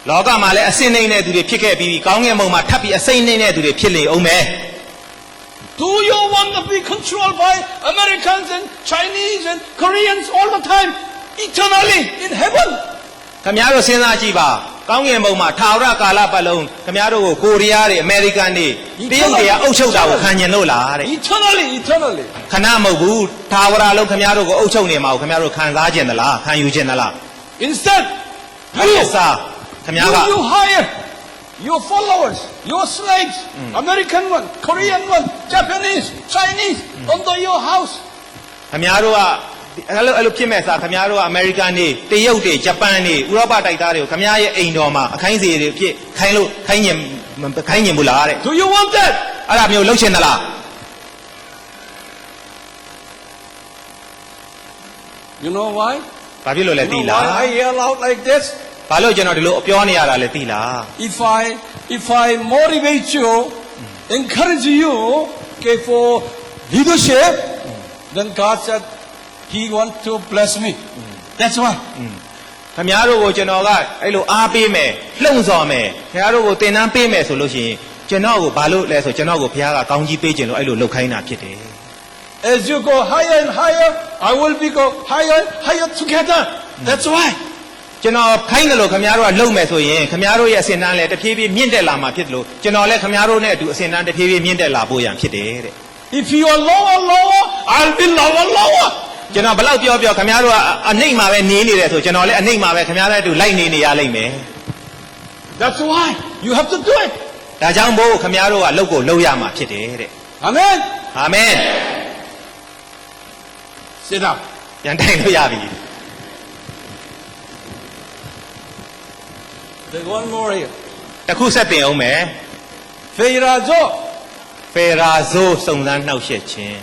လောကမှာလည်းအစင့်နှိမ့်တဲ့သူတွေဖြစ်ခဲ့ပြီးကောင်းငင်မုံမှာထပ်ပြီးအစိမ့်နှိမ့်တဲ့သူတွေဖြစ်နေအောင်မယ် Do you want to be controlled by Americans and Chinese and Koreans all the time, eternally in heaven? ခင်ဗျားတို့စဉ်းစားကြည့်ပါကောင်းငင်ဘုံမှာထာဝရကာလပတ်လုံးခင်ဗျားတို့ကိုကိုရီးယားတွေအမေရိကန်တွေတရုတ်တွေကအုပ်ချုပ်တာကိုခံကျင်လို့လားတဲ့ Eternally, eternally. ခဏမဟုတ်ဘူးထာဝရလုံးခင်ဗျားတို့ကိုအုပ်ချုပ်နေမှာကိုခင်ဗျားတို့ခံစားကျင်သလားခံယူကျင်သလား Instead, အဲ့ဒီစားခင်ဗျားက you hire your followers, your slaves, American one, Korean one, Japanese, Chinese, under your house. ခင်ဗျားတို့ကအဲ့လိုဖြစ်မဲ့စားခင်ဗျားတို့ကအမေရိကန်တွေတရုတ်တွေဂျပန်တွေဥရောပတိုက်သားတွေကိုခင်ဗျားရဲ့အိမ်တော်မှာအခိုင်းစီတွေဖြစ်ခိုင်းလို့ခိုင်းညင်ဘူးလားတဲ့ Do you want that? အဲ့ဒါမျိုးလှုပ်ချင်သလား You know why? ဘာဖြစ်လို့လဲ You သိ know လား why I yell out like this? ဘာလို့ကျွန်တော်ဒီလိုပြောနေရတာလဲသိလား If I motivate you, encourage you, okay, for leadership, then God said He wants to bless me. That's why. ခင်ဗျားတို့ကိုကျွန်တော်ကအဲ့လိုအားပေးမယ်လှုံ့ဆော်မယ်ခင်ဗျားတို့ကိုသင်တန်းပေးမယ်ဆိုလို့ရှိရင်ကျွန်တော်ကိုဘာလို့လဲဆိုကျွန်တော်ကိုဘုရားကကောင်းကြီးပေးခြင်းလို့အဲ့လိုလှုပ်ခိုင်းတာဖြစ်တယ် As you go higher and higher, I will be go higher and higher together. That's why. ကျွန်တော်ခိုင်းတယ်လို့ခင်ဗျားတို့ကလှုပ်မယ်ဆိုရင်ခင်ဗျားတို့ရဲ့အစဉ်တန်းလည်းတဖြည်းဖြည်းမြင့်တက်လာမှာဖြစ်တယ်လို့ကျွန်တော်လည်းခင်ဗျားတို့နဲ့အတူအစဉ်တန်းတဖြည်းဖြည်းမြင့်တက်လာဖို့ရန်ဖြစ်တယ်တဲ့ If you are lower, I'll be lower. ကျွန်တော်ဘလောက်ပြောခင်ဗျားတို့ကအနှိမ့်မှာပဲနေနေတယ်ဆိုကျွန်တော်လည်းအနှိမ့်မှာပဲခင်ဗျားတို့အတူလိုက်နေရလိမ့်မယ် That's why you have to do it. ဒါကြောင့်မို့ခင်ဗျားတို့ကလှုပ်ကိုလှုပ်ရမှာဖြစ်တယ်တဲ့ Amen. အာမင် Sit down. ပြန်ထိုင်လို့ရပြီ There's one more here. တစ်ခုဆက်တင်အောင်မယ် Feirazo. ဖေရာဇိုးစုံစမ်းနှောက်ယှက်ခြင်း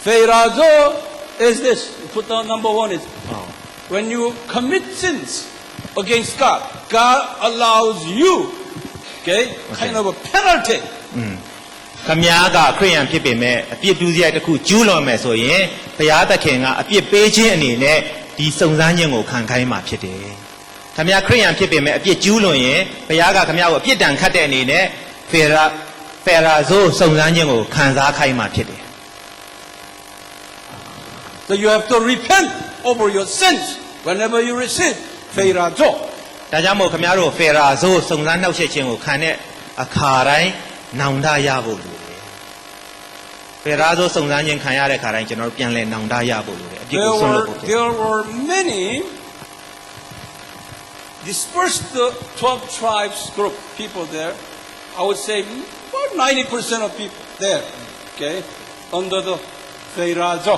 Feirazo is this. Put down number one is ဟော when you commit sins against God, God allows you, okay, kind of a penalty. ခမည်းကခရိယန်ဖြစ်ပေမဲ့အပြစ်ဒုစရိုက်တစ်ခုကျူးလွန်မယ်ဆိုရင်ဘုရားသခင်ကအပြစ်ပေးခြင်းအနေနဲ့ဒီစုံစမ်းခြင်းကိုခံခိုင်းမှာဖြစ်တယ်ခမည်းခရိယန်ဖြစ်ပေမဲ့အပြစ်ကျူးလွန်ရင်ဘုရားကခမည်းကိုအပြစ်ဒဏ်ခတ်တဲ့အနေနဲ့ဖေရာဇိုးစုံစမ်းခြင်းကိုခံစားခိုင်းမှာဖြစ်တယ် So you have to repent over your sins whenever you receive Feirazo. ဒါကြောင့်မို့ခမည်းတို့ဖေရာဇိုးစုံစမ်းနှောက်ယှက်ခြင်းကိုခံတဲ့အခါတိုင်းနောင်တရဖို့လိုတယ်ဖေရာဇိုးစုံစမ်းခြင်းခံရတဲ့အခါတိုင်းကျွန်တော်တို့ပြန်လဲနောင်တရဖို့လိုတယ်အပြစ်ကိုဆုံးလို့ဖို့ဖြစ်တယ် There were many dispersed the 12 tribes group people there. I would say about 90% of people there, okay, under the Feirazo.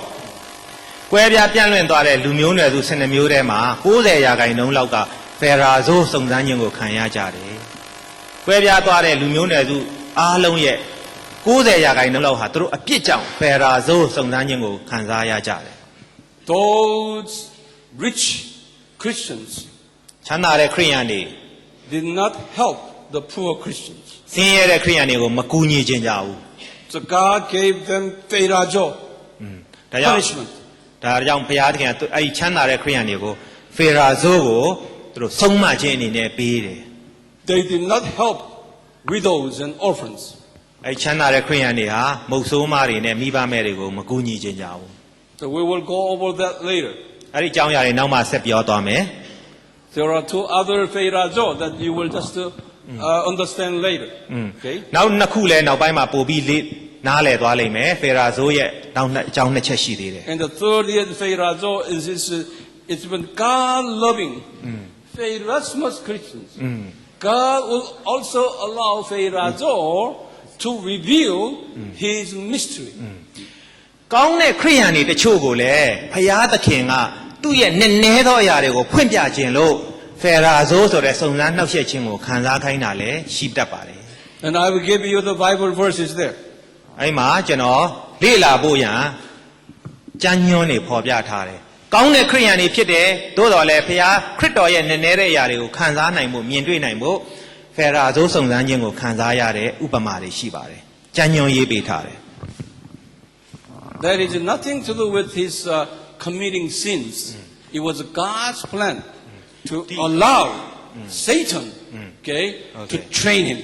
ကွဲပြားပြန့်လွင့်သွားတဲ့လူမျိုးနွယ်စု12မျိုးထဲမှာ90ရာခိုင်နှုန်းလောက်ကဖေရာဇိုးစုံစမ်းခြင်းကိုခံရကြတယ်။ကွဲပြားသွားတဲ့လူမျိုးနွယ်စုအားလုံးရဲ့90ရာခိုင်နှုန်းလောက်ဟာသူတို့အပြစ်ကြောင့်ဖေရာဇိုးစုံစမ်းခြင်းကိုခံစားရကြတယ် Those rich Christians ။ချမ်းသာတဲ့ခရိယန်တွေ did not help the poor Christians. ဆင်းရဲတဲ့ခရိယန်တွေကိုမကူညီခြင်းကြဘူး So God gave them Feirazo, ။ဒါကြောင့် punishment. ဒါကြောင့်ဘုရားသခင်ကအဲ့ဒီချမ်းသာတဲ့ခရိယန်တွေကိုဖေရာဇိုးကိုသူတို့ဆုံးမခြင်းအနေနဲ့ပေးတယ် They did not help widows and orphans. ။အဲ့ဒီချမ်းသာတဲ့ခရိယန်တွေဟာမုတ်ဆိုးမတွေနဲ့မိဘမဲ့တွေကိုမကူညီခြင်းကြဘူး So we will go over that later. ။အဲ့ဒီအကြောင်းအရာတွေနောက်မှဆက်ပြောသွားမယ်။ There are two other Feirazo that you will just understand later. Okay? နောက်နှစ်ခုလဲနောက်ပိုင်းမှာပို့ပြီးလေးနားလည်သွားလိမ့်မယ်ဖေရာဇိုးရဲ့နောက်နှစ်အကြောင်းနှစ်ချက်ရှိသေးတယ် And the 30th Feirazo is it's when God loving Feirasmus Christians. God will also allow Feirazo to reveal His mystery. ကောင်းတဲ့ခရိယန်တွေတချို့ကိုလည်းဖရာသခင်ကသူ့ရဲ့နည်းနည်းသောအရာတွေကိုဖွင့်ပြခြင်းလို့ဖေရာဇိုးဆိုတဲ့စုံစမ်းနှောက်ယှက်ခြင်းကိုခံစားခိုင်းတာလည်းရှိတတ်ပါတယ် And I will give you the Bible verses there. အဲ့မှာကျွန်တော်လေ့လာဖို့ရန်ကြံညွှန်းနေဖော်ပြထားတယ်ကောင်းတဲ့ခရိယန်တွေဖြစ်တယ်သို့တော်လည်းဖရာခရစ်တော်ရဲ့နည်းနည်းတဲ့အရာတွေကိုခံစားနိုင်ဖို့မြင်တွေ့နိုင်ဖို့ဖေရာဇိုးစုံစမ်းခြင်းကိုခံစားရတဲ့ဥပမာတွေရှိပါတယ်ကြံညွှန်းရေးပေးထားတယ် That is nothing to do with his committing sins. It was God's plan to allow Satan, okay, to train him.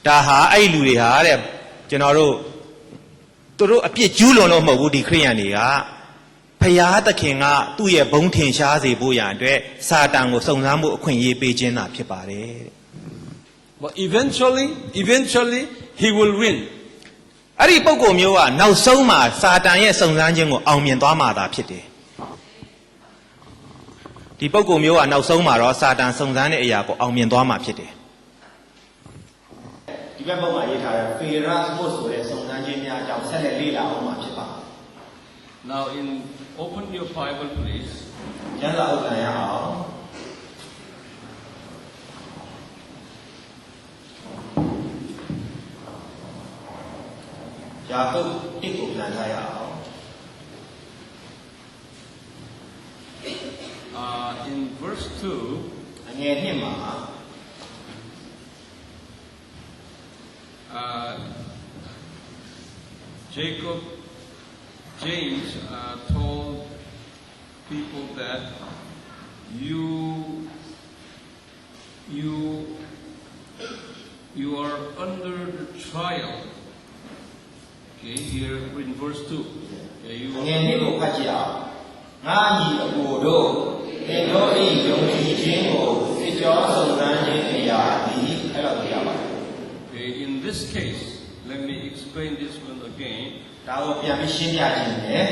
ဒါဟာအဲ့လူတွေဟာတဲ့ကျွန်တော်တို့သူတို့အပြစ်ကျူးလွန်လို့မဟုတ်ဘူးဒီခရိယန်တွေကဖရာသခင်ကသူ့ရဲ့ဘုံထင်ရှားစေဖို့ရန်အတွက်စာတန်ကိုစုံစမ်းဖို့အခွင့်အရေးပေးခြင်းသာဖြစ်ပါတယ်တဲ့ But eventually, he will win. အဲ့ဒီပုံကိုမျိုးကနောက်ဆုံးမှာစာတန်ရဲ့စုံစမ်းခြင်းကိုအောင်မြင်သွားမှာသာဖြစ်တယ်ဒီပုံကိုမျိုးကနောက်ဆုံးမှာတော့စာတန်စုံစမ်းတဲ့အရာကိုအောင်မြင်သွားမှာဖြစ်တယ်ဒီဘက်ပုံမှာရေးထားတဲ့ဖေရာဇိုးဆိုတဲ့စုံစမ်းခြင်းများအကြောင်းဆက်လက်လေ့လာအောင်မှာဖြစ်ပါတယ် Now, open your Bible, please. ကျမ်းစာဥပဒေရအောင်ယာကုပ်တစ်ကိုပြန်ထားရအောင် In verse 2, အငယ်1မှာ James told people that you are under the trial. Okay, here in verse 2. Okay, you ငယ်1ကိုဖတ်ကြည့်အောင်ငါညီအကိုတို့သင်တို့၏ယုံကြည်ခြင်းကိုစစ်ကြောစုံစမ်းခြင်းအရာသည်အဲ့လိုပြရပါတယ် Okay, in this case, let me explain this one again. ဒါကိုပြန်ပြီးရှင်းပြခြင်းနဲ့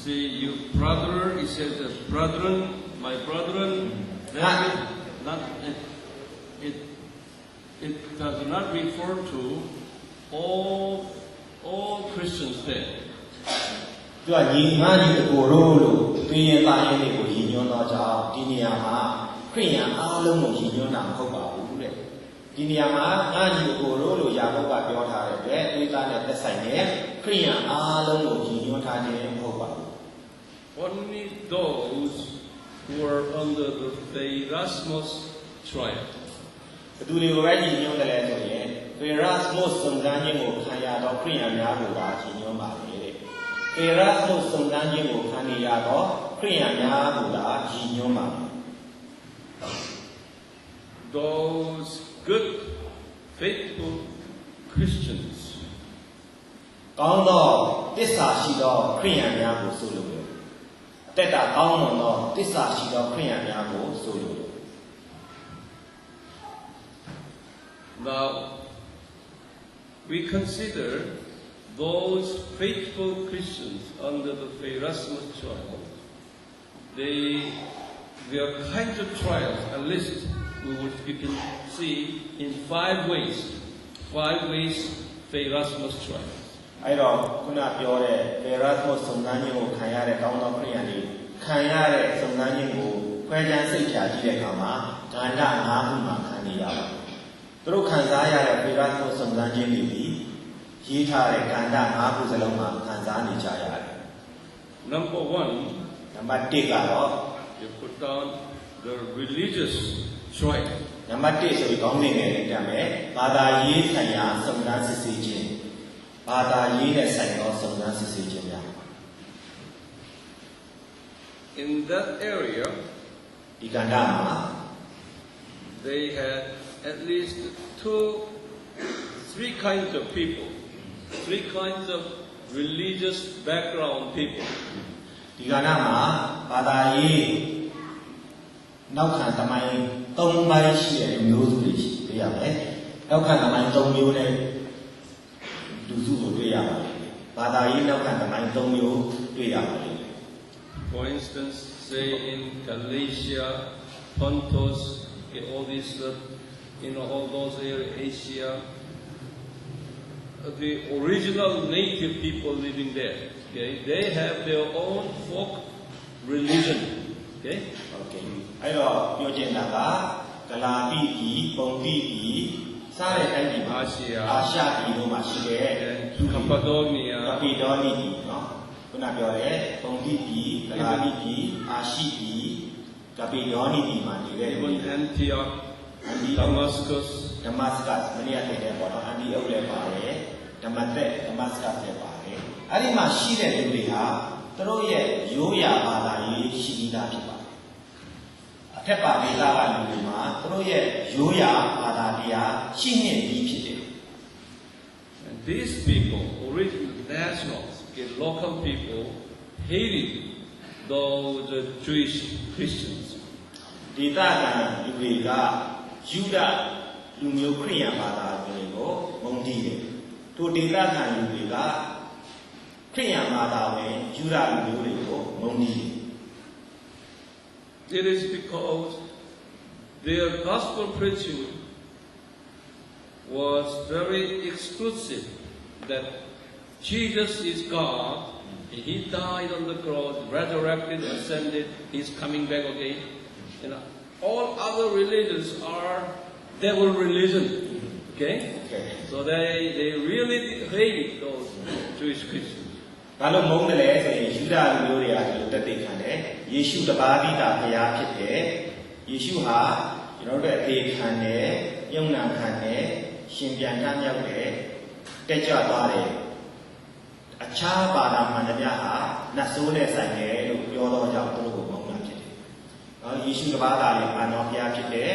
See, you brother, it says, brethren, my brethren, that not, it does not refer to all Christians there. သူကညီငါညီအကိုတို့လို့တွင်ရင်သားရင်တွေကိုညီညွတ်တော့ကြောင့်ဒီနေရာမှာခရိယန်အားလုံးကိုညီညွတ်တာမဟုတ်ပါဘူးတဲ့ဒီနေရာမှာငါညီအကိုတို့လို့ယာကုပ်ကပြောထားတဲ့အတွက်အိသားနဲ့သက်ဆိုင်တဲ့ခရိယန်အားလုံးကိုညီညွတ်ထားခြင်းမဟုတ်ပါဘူး Only those who are under the Erasmus trial. ဘသူတွေကိုပဲညီညွတ်တယ်လဲဆိုရင် Erasmus စုံစမ်းခြင်းကိုခံရတော့ခရိယန်များကိုပါညီညွတ်ပါလေတဲ့ Erasmus စုံစမ်းခြင်းကိုခံရတော့ခရိယန်များကိုပါညီညွတ်ပါ Those good, faithful Christians ကောင်းသောတစ္ဆာရှိသောခရိယန်များကိုဆိုလိုတယ်အသက်တာကောင်းသောတစ္ဆာရှိသောခရိယန်များကိုဆိုလိုတယ် Now, we consider those faithful Christians under the Erasmus trial. Their kinds of trials, at least we can see in 5 ways. 5 ways Erasmus trials. အဲ့တော့ခုနပြောတဲ့ Erasmus စုံစမ်းခြင်းကိုခံရတဲ့ကောင်းသောခရိယန်တွေခံရတဲ့စုံစမ်းခြင်းကိုခွဲခြားစိတ်ဖြာကြည့်တဲ့အခါမှာကန္တာ၅ခုမှခံနေရပါတယ်သူတို့ခံစားရတဲ့ Erasmus စုံစမ်းခြင်းတွေပြီးရေးထားတဲ့ကန္တာ၅ခုစလုံးမှာခံစားနေကြရတယ် Number 1, နံပါတ်1ကတော့ you put down the religious trial. နံပါတ်1ဆိုပြီးခေါင်းစဉ်နဲ့တက်မယ်ဘာသာရေးဆိုင်ရာစုံစမ်းစစ်ဆေးခြင်းဘာသာရေးနဲ့ဆိုင်သောစုံစမ်းစစ်ဆေးခြင်းများ In that area, ဒီကန္တာမှာ they had at least 3 kinds of people, 3 kinds of religious background people. ဒီကန္တာမှာဘာသာရေးနောက်ခံသမိုင်း3ပိုင်းရှိတဲ့မျိုးစုတွေရှိတွေ့ရမယ်နောက်ခံသမိုင်း3မျိုးနဲ့လူစုကိုတွေ့ရပါတယ်ဘာသာရေးနောက်ခံသမိုင်း3မျိုးတွေ့ရပါတယ် For instance, say in Galatia, Pontus, okay, all these, all those areas, Asia, the original native people living there, okay, they have their own folk religion, okay. โอเคအဲ့တော့ပြောချင်တာကဂလာတိပြည်ပုံတိပြည်စားတဲ့တိုင်းပြည်မှာအာရှပြည်တို့မှာရှိတဲ့ Cappadocia, ကပိဒေါနီပြည်เนาะခုနပြောတဲ့ပုံတိပြည်ဂလာတိပြည်အာရှိပြည်ကပိဒေါနီပြည်မှာနေတဲ့ even Antioch, အန်ဒီ Damascus, ဒမတ်စကတ်မနေ့ကထည့်တဲ့ပေါ့နော်အန်ဒီအုပ်လည်းပါတယ်ဒမတ်သက်ဒမတ်စကတ်လည်းပါတယ်အဲ့ဒီမှာရှိတဲ့လူတွေဟာသူတို့ရဲ့ရိုးရာဘာသာရေးရှိပြီးသားဖြစ်ပါတယ်အထက်ပါဒေသကလူတွေမှာသူတို့ရဲ့ရိုးရာဘာသာတရားရှိနေပြီးဖြစ်တယ် and these people, original nationals, okay, local people, hated those Jewish Christians. ဒေသခံလူတွေကယူဒလူမျိုးခရိယန်ဘာသာတွေကိုမုန်းတီးတယ်တို့ဒေသခံလူတွေကခရိယန်ဘာသာဝင်ယူဒလူမျိုးတွေကိုမုန်းတီးတယ် It is because their gospel preaching was very exclusive, that Jesus is God, He died on the cross, resurrected, ascended, He's coming back again. And all other religions are devil religion. Okay? So they really hated those Jewish Christians. ဘာလို့မုန်းတယ်လဲဆိုရင်ယူဒလူမျိုးတွေကဒီလိုတက်သိခံတယ်ယေရှုတပါးတိတာဘုရားဖြစ်တယ်ယေရှုဟာကျွန်တော်တို့အသေးခံတယ်ယုံနာခံတယ်ရှင်ပြန်ထမြောက်တယ်တက်ကြွသွားတယ်အခြားဘာသာမှန်သမျှဟာနတ်ဆိုးနဲ့ဆိုင်တယ်လို့ပြောတော့ကြောင့်သူတို့ကိုမုန်းတာဖြစ်တယ်။နော်ယေရှုတပါးသားလည်းအာနောဘုရားဖြစ်တယ်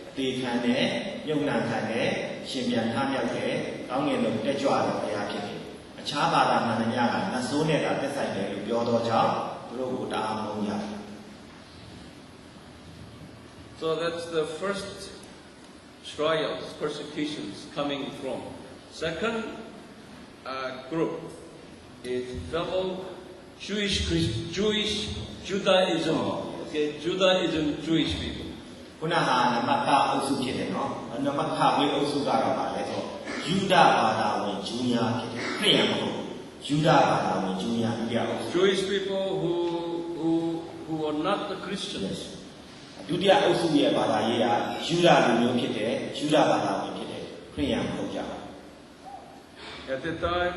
အသေးခံတယ်ယုံနာခံတယ်ရှင်ပြန်ထမြောက်တယ်ကောင်းကင်ဘုံတက်ကြွတဲ့ဘုရားဖြစ်တယ်အခြားဘာသာမှန်သမျှကနတ်ဆိုးနဲ့သက်ဆိုင်တယ်လို့ပြောတော့ကြောင့်သူတို့ကိုတအားမုန်းကြတယ် So that's the first trials, persecutions coming from. Second group is fellow Jewish Judaism. Okay, Judaism, Jewish people. ခုနဟာနမခအုပ်စုဖြစ်တယ်နော်နမခဝေးအုပ်စုကတော့ဗာလဲဆိုယူဒဘာသာဝင် ဂျူးများဖြစ်တယ်ခရိယန်မဟုတ်ယူဒဘာသာဝင်ဂျူးများဒုတိယအုပ်စု Jewish people who are not the Christians. ဒုတိယအုပ်စုရဲ့ဘာသာရေးကယူဒလူမျိုးဖြစ်တယ်ယူဒဘာသာဝင်ဖြစ်တယ်ခရိယန်မဟုတ်ကြဘူး At the time,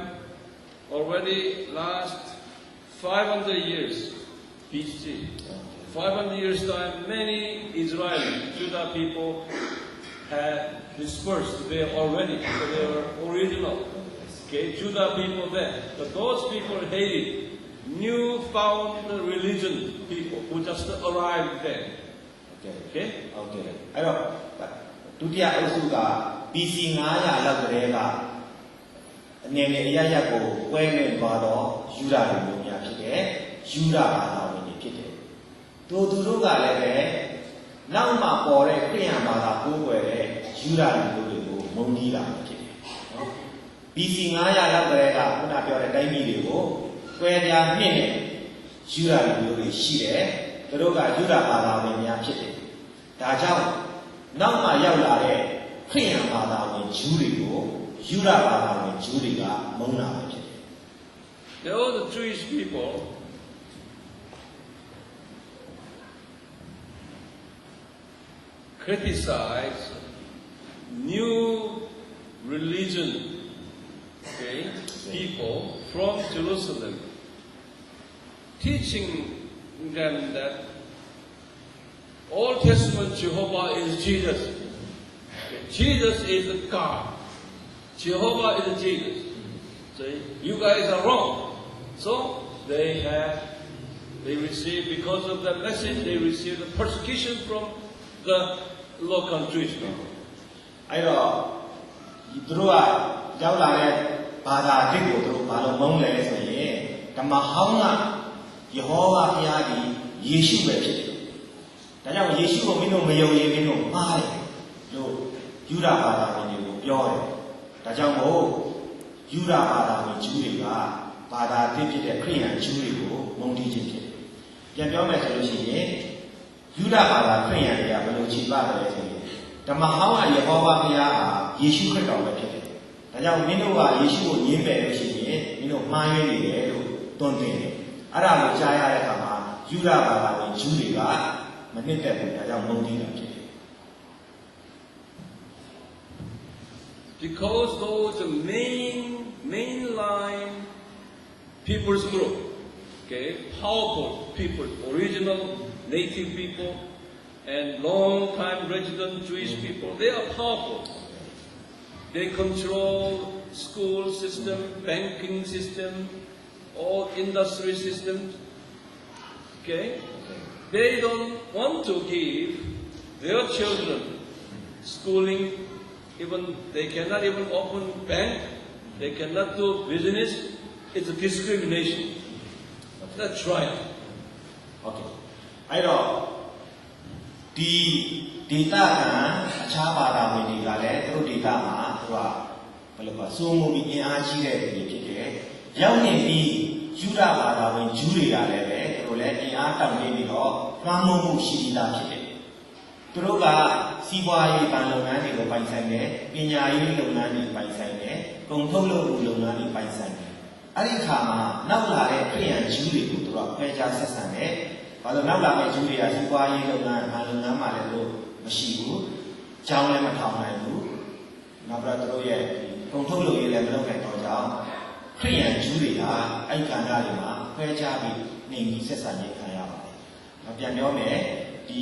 already last 500 years BC, 500 years time, many Israeli Judah people had dispersed there already. So they were original, okay, Judah people there. But those people hated newfound religion people who just arrived there. ကဲ Okay? ဟုတ်ကဲ့အဲ့တော့ဒုတိယအုပ်စုက BC 900လောက်ကလေးကအနေနဲ့အရရက်ကိုဝဲနေသွားတော့ယူဒလူမျိုးများဖြစ်တယ်ယူဒဘာသာဝင်တွေဖြစ်တယ်သူတို့ကလည်းပဲနောက်မှပေါ်တဲ့ခရိယန်ဘာသာကိုးကွယ်တဲ့ယူဒလူမျိုးတွေကိုမုန်းတီးတာဖြစ်တယ်နော် BC 900လောက်ကလေးကခုနပြောတဲ့တိုင်းပြည်တွေကိုကွဲပြားနှင့်တဲ့ယူဒလူမျိုးတွေရှိတယ်သူတို့ကယူဒဘာသာဝင်များဖြစ်တယ်ဒါကြောင့်နောက်မှရောက်လာတဲ့ခရိယန်ဘာသာဝင်ဂျူးတွေကိုယူဒဘာသာဝင်ဂျူးတွေကမုန်းတာပဲဖြစ်တယ် There were the Jewish people criticize new religion, okay, people from Jerusalem, teaching them that Old Testament Jehovah is Jesus. Okay, Jesus is the God. Jehovah is Jesus. So you guys are wrong. So they receive, because of that message, they receive the persecution from the local Jewish people. အဲ့တော့သူတို့ကရောက်လာတဲ့ဘာသာအစ်ကိုသူတို့ဘာလို့မုန်းလဲဆိုရင်ဓမ္မဟောင်းကယေဟောဝါဘုရားကြီးယေရှုပဲဖြစ်တယ်ဒါကြောင့်ယေရှုကိုမင်းတို့မယုံရင်မင်းတို့မှားတယ်လို့ယူဒဘာသာဝင်တွေကိုပြောတယ်ဒါကြောင့်မို့ယူဒဘာသာဝင်ဂျူးတွေကဘာသာအစ်ဖြစ်တဲ့ခရိယန်ဂျူးတွေကိုမုန်းတီးခြင်းဖြစ်တယ်ပြန်ပြောမယ်ဆိုလို့ရှိရင်ယူဒဘာသာခရိယန်တွေကဘယ်လိုခြေပတယ်လဲဆိုရင်ဓမ္မဟောင်းကယေဟောဝါဘုရားဟာယေရှုခရစ်တော်ပဲဖြစ်တယ်။ဒါကြောင့်မင်းတို့ကယေရှုကိုညှင်းပယ်လို့ရှိရင်မင်းတို့မှားယွင်းနေတယ်လို့တွန်းတင်တယ်။အဲ့ဒါကိုကြားရတဲ့အခါမှာယူဒဘာသာဝင်ဂျူးတွေကမနှစ်သက်ဘူးဒါကြောင့်မုန်းတီးတာဖြစ်တယ် Because those are mainline people's group, okay, powerful people, original native people, and long-time resident Jewish people, they are powerful. They control school system, banking system, all industry systems. Okay? They don't want to give their children schooling, even they cannot even open bank, they cannot do business. It's a discrimination. That's right. ဟုတ်ကဲ့အဲ့တော့ဒီဒေတာကအခြားဘာသာဝင်တွေကလည်းသူတို့ဒေတာမှာသူကဘယ်လိုပါစိုးမိုးပြီးအင်အားကြီးတဲ့လူတွေဖြစ်တယ်ရောက်နေပြီးယူဒဘာသာဝင်ဂျူးတွေကလည်းပဲသူတို့လည်းအင်အားတောင့်တင်းပြီးတော့လွှမ်းမိုးမှုရှိပြီးသားဖြစ်တယ်သူတို့ကစီးပွားရေးဗန်လုပ်ငန်းတွေကိုပိုင်ဆိုင်တယ်ပညာရေးလုပ်ငန်းတွေပိုင်ဆိုင်တယ်ကုန်ထုတ်လုပ်မှုလုပ်ငန်းတွေပိုင်ဆိုင်တယ်အဲ့ဒီအခါမှာနောက်လာတဲ့ခရိယန်ဂျူးတွေကိုသူတို့ကခွဲခြားဆက်ဆံတယ်ဘာလို့နောက်လာတဲ့ဂျူးတွေကစီးပွားရေးလုပ်ငန်းဗန်လုပ်ငန်းမှာလည်းလို့မရှိဘူးကျောင်းလည်းမထောင်နိုင်ဘူးနောက်ပြီးတော့သူတို့ရဲ့ကုန်ထုတ်လုပ်ရေးလည်းမလုပ်နိုင်တော့ကြောင်းခရိယန်ဂျူးတွေကအဲ့ကဏ္ဍတွေမှာခွဲခြားပြီးနေပြီးဆက်ဆံရေးခံရပါတယ်။ပြန်ပြောမယ်ဒီ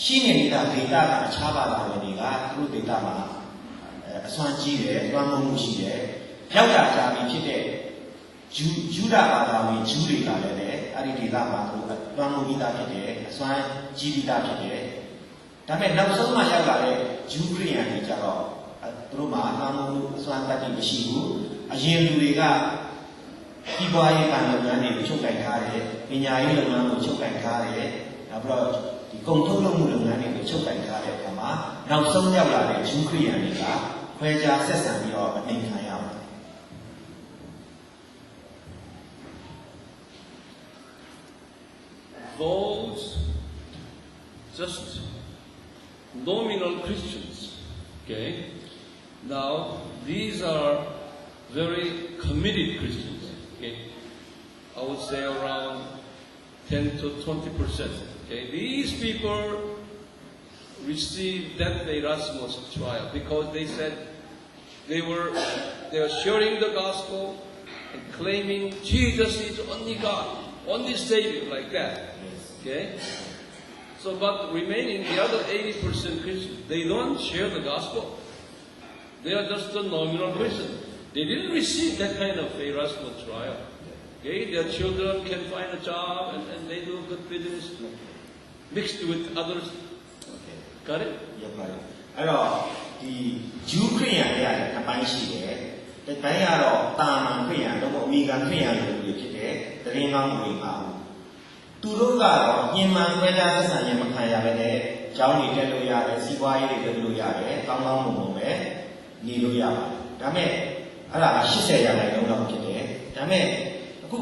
ရှိနေတဲ့ဒေတာကအခြားဘာသာဝင်တွေကသူတို့ဒေတာမှာအစွမ်းကြီးတယ်၊တွန်းမှုရှိတယ်။ရောက်လာကြပြီးဖြစ်တဲ့ယူဒဘာသာဝင်ဂျူးတွေကလည်းအဲ့ဒီဒေတာမှာသူတို့တွန်းမှုပြီးသားဖြစ်တယ်။အစွမ်းကြီးပြီးသားဖြစ်တယ်။ဒါပေမဲ့နောက်ဆုံးမှရောက်လာတဲ့ဂျူးခရိယန်တွေကြတော့သူတို့မှာတွန်းမှုအစွမ်းတတ်တိမရှိဘူး။အရင်လူတွေကဒီပွားရေးကံလုပ်ငန်းတွေကိုချုပ်ကိုင်ထားတယ်။ပညာရေးလုပ်ငန်းကိုချုပ်ကိုင်ထားတယ်။နောက်ပြီးတော့ဒီကုန်ထုတ်လုပ်မှုလုပ်ငန်းတွေကိုချုပ်ကိုင်ထားတဲ့အခါမှာနောက်ဆုံးရောက်လာတဲ့ဂျူးခရိယန်တွေကခွဲခြားဆက်ဆံပြီးတော့အင်ခံရပါတယ် Those just nominal Christians, okay? Now, these are very committed Christians. Okay, I would say around 10 to 20%. Okay, these people received that Erasmus trial because they said they were sharing the gospel and claiming Jesus is only God, only Savior, like that. Okay? So, but remaining the other 80% Christians, they don't share the gospel. They are just a nominal Christian. They didn't receive that kind of Erasmus trial. Okay? Their children can find a job and they do good business mixed with others. Got it? ရုပ်ပါတယ်အဲ့တော့ဒီဂျူးခရိယန်တွေရတယ်အပိုင်းရှိတယ်ဒီပိုင်းကတော့တာမန်ခရိယန်တော့အမေရိကန်ခရိယန်တွေဖြစ်တယ်တရင်ကောင်းတွေပါသူတို့ကတော့ညင်မှန်ခွဲခြားဆက်ဆံခြင်းမခံရဘဲနဲ့ကျောင်းတွေတက်လို့ရတယ်စီးပွားရေးတွေလုပ်လို့ရတယ်ကောင်းကောင်းမွန်မွန်ပဲနေလို့ရပါတယ်ဒါပေမဲ့အဲ့ဒါက80ရာခိုင်နှုန်းလောက်ဖြစ်တယ်ဒါပေမဲ့အခု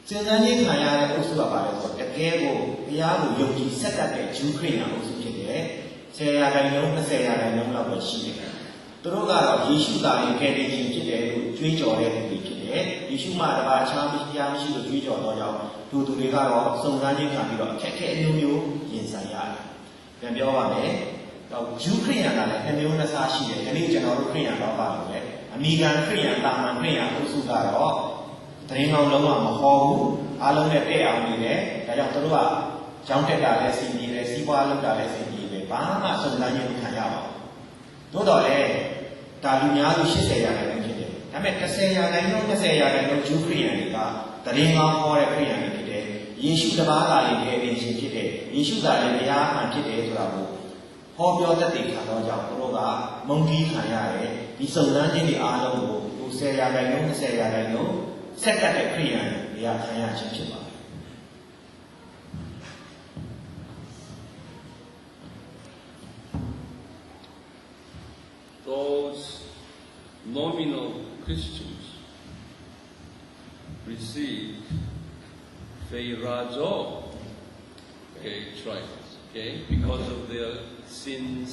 စဉ်းစားကြည့်ခံရတဲ့အုပ်စုကပါတယ်ဆိုတကယ်ကိုဘုရားကိုယုံကြည်ဆက်တတ်တဲ့ဂျူးခရိယန်အုပ်စုဖြစ်တယ်10ရာခိုင်နှုန်း20ရာခိုင်နှုန်းလောက်ပဲရှိတယ်သူတို့ကတော့ယေရှုသားရဲ့ကယ်တင်ခြင်းဖြစ်တယ်လို့ကြွေးကြော်တဲ့သူတွေဖြစ်တယ်ယေရှုမှတပါးအခြားမရှိလို့ကြွေးကြော်တော့ကြောင့်သူတွေကတော့စုံစမ်းခြင်းခံပြီးတော့အခက်အခဲအမျိုးမျိုးရင်ဆိုင်ရတယ်ပြန်ပြောပါမယ်တော့ဂျူးခရိယန်ကလည်းအမျိုးနှစ်စားရှိတယ်ဒီနေ့ကျွန်တော်တို့ခရိယန်တော့ပါလို့လေအမေရိကန်ခရိယန်တာမန်ခရိယန်အုပ်စုကတော့တရင်ကောင်လုံးဝမဟောဘူးအားလုံးနဲ့တဲ့အောင်နေတယ်ဒါကြောင့်သူတို့ကကျောင်းတက်တာလည်းစီပြီးတယ်စီးပွားလုပ်တာလည်းစီပြီးတယ်ဘာမှစုံစမ်းခြင်းမခံရပါဘူးသို့တော်လည်းဒါလူများစု80ရာခိုင်နှုန်းဖြစ်တယ်ဒါပေမဲ့10ရာခိုင်နှုန်း20ရာခိုင်နှုန်းဂျူးခရိယန်တွေကတရင်ကောင်ဟောတဲ့ခရိယန်တွေဖြစ်တယ်ယေရှုတပါးသာလေးရဲ့အင်ရှင်ဖြစ်တယ်ယေရှုသာလည်းတရားမှန်ဖြစ်တယ်ဆိုတာကိုဟောပြောတတ်တဲ့ခါတော့ကြောင့်သူတို့ကမုန်းတီးခံရတယ်ဒီစုံစမ်းခြင်းတွေအားလုံးကို10ရာခိုင်နှုန်း20ရာခိုင်နှုန်းဆက်ကတဲ့ခရိယန်တွေကခံရခြင်းဖြစ်ပါတယ် Those nominal Christians received Feirazo, okay, trials, okay, because of their sins,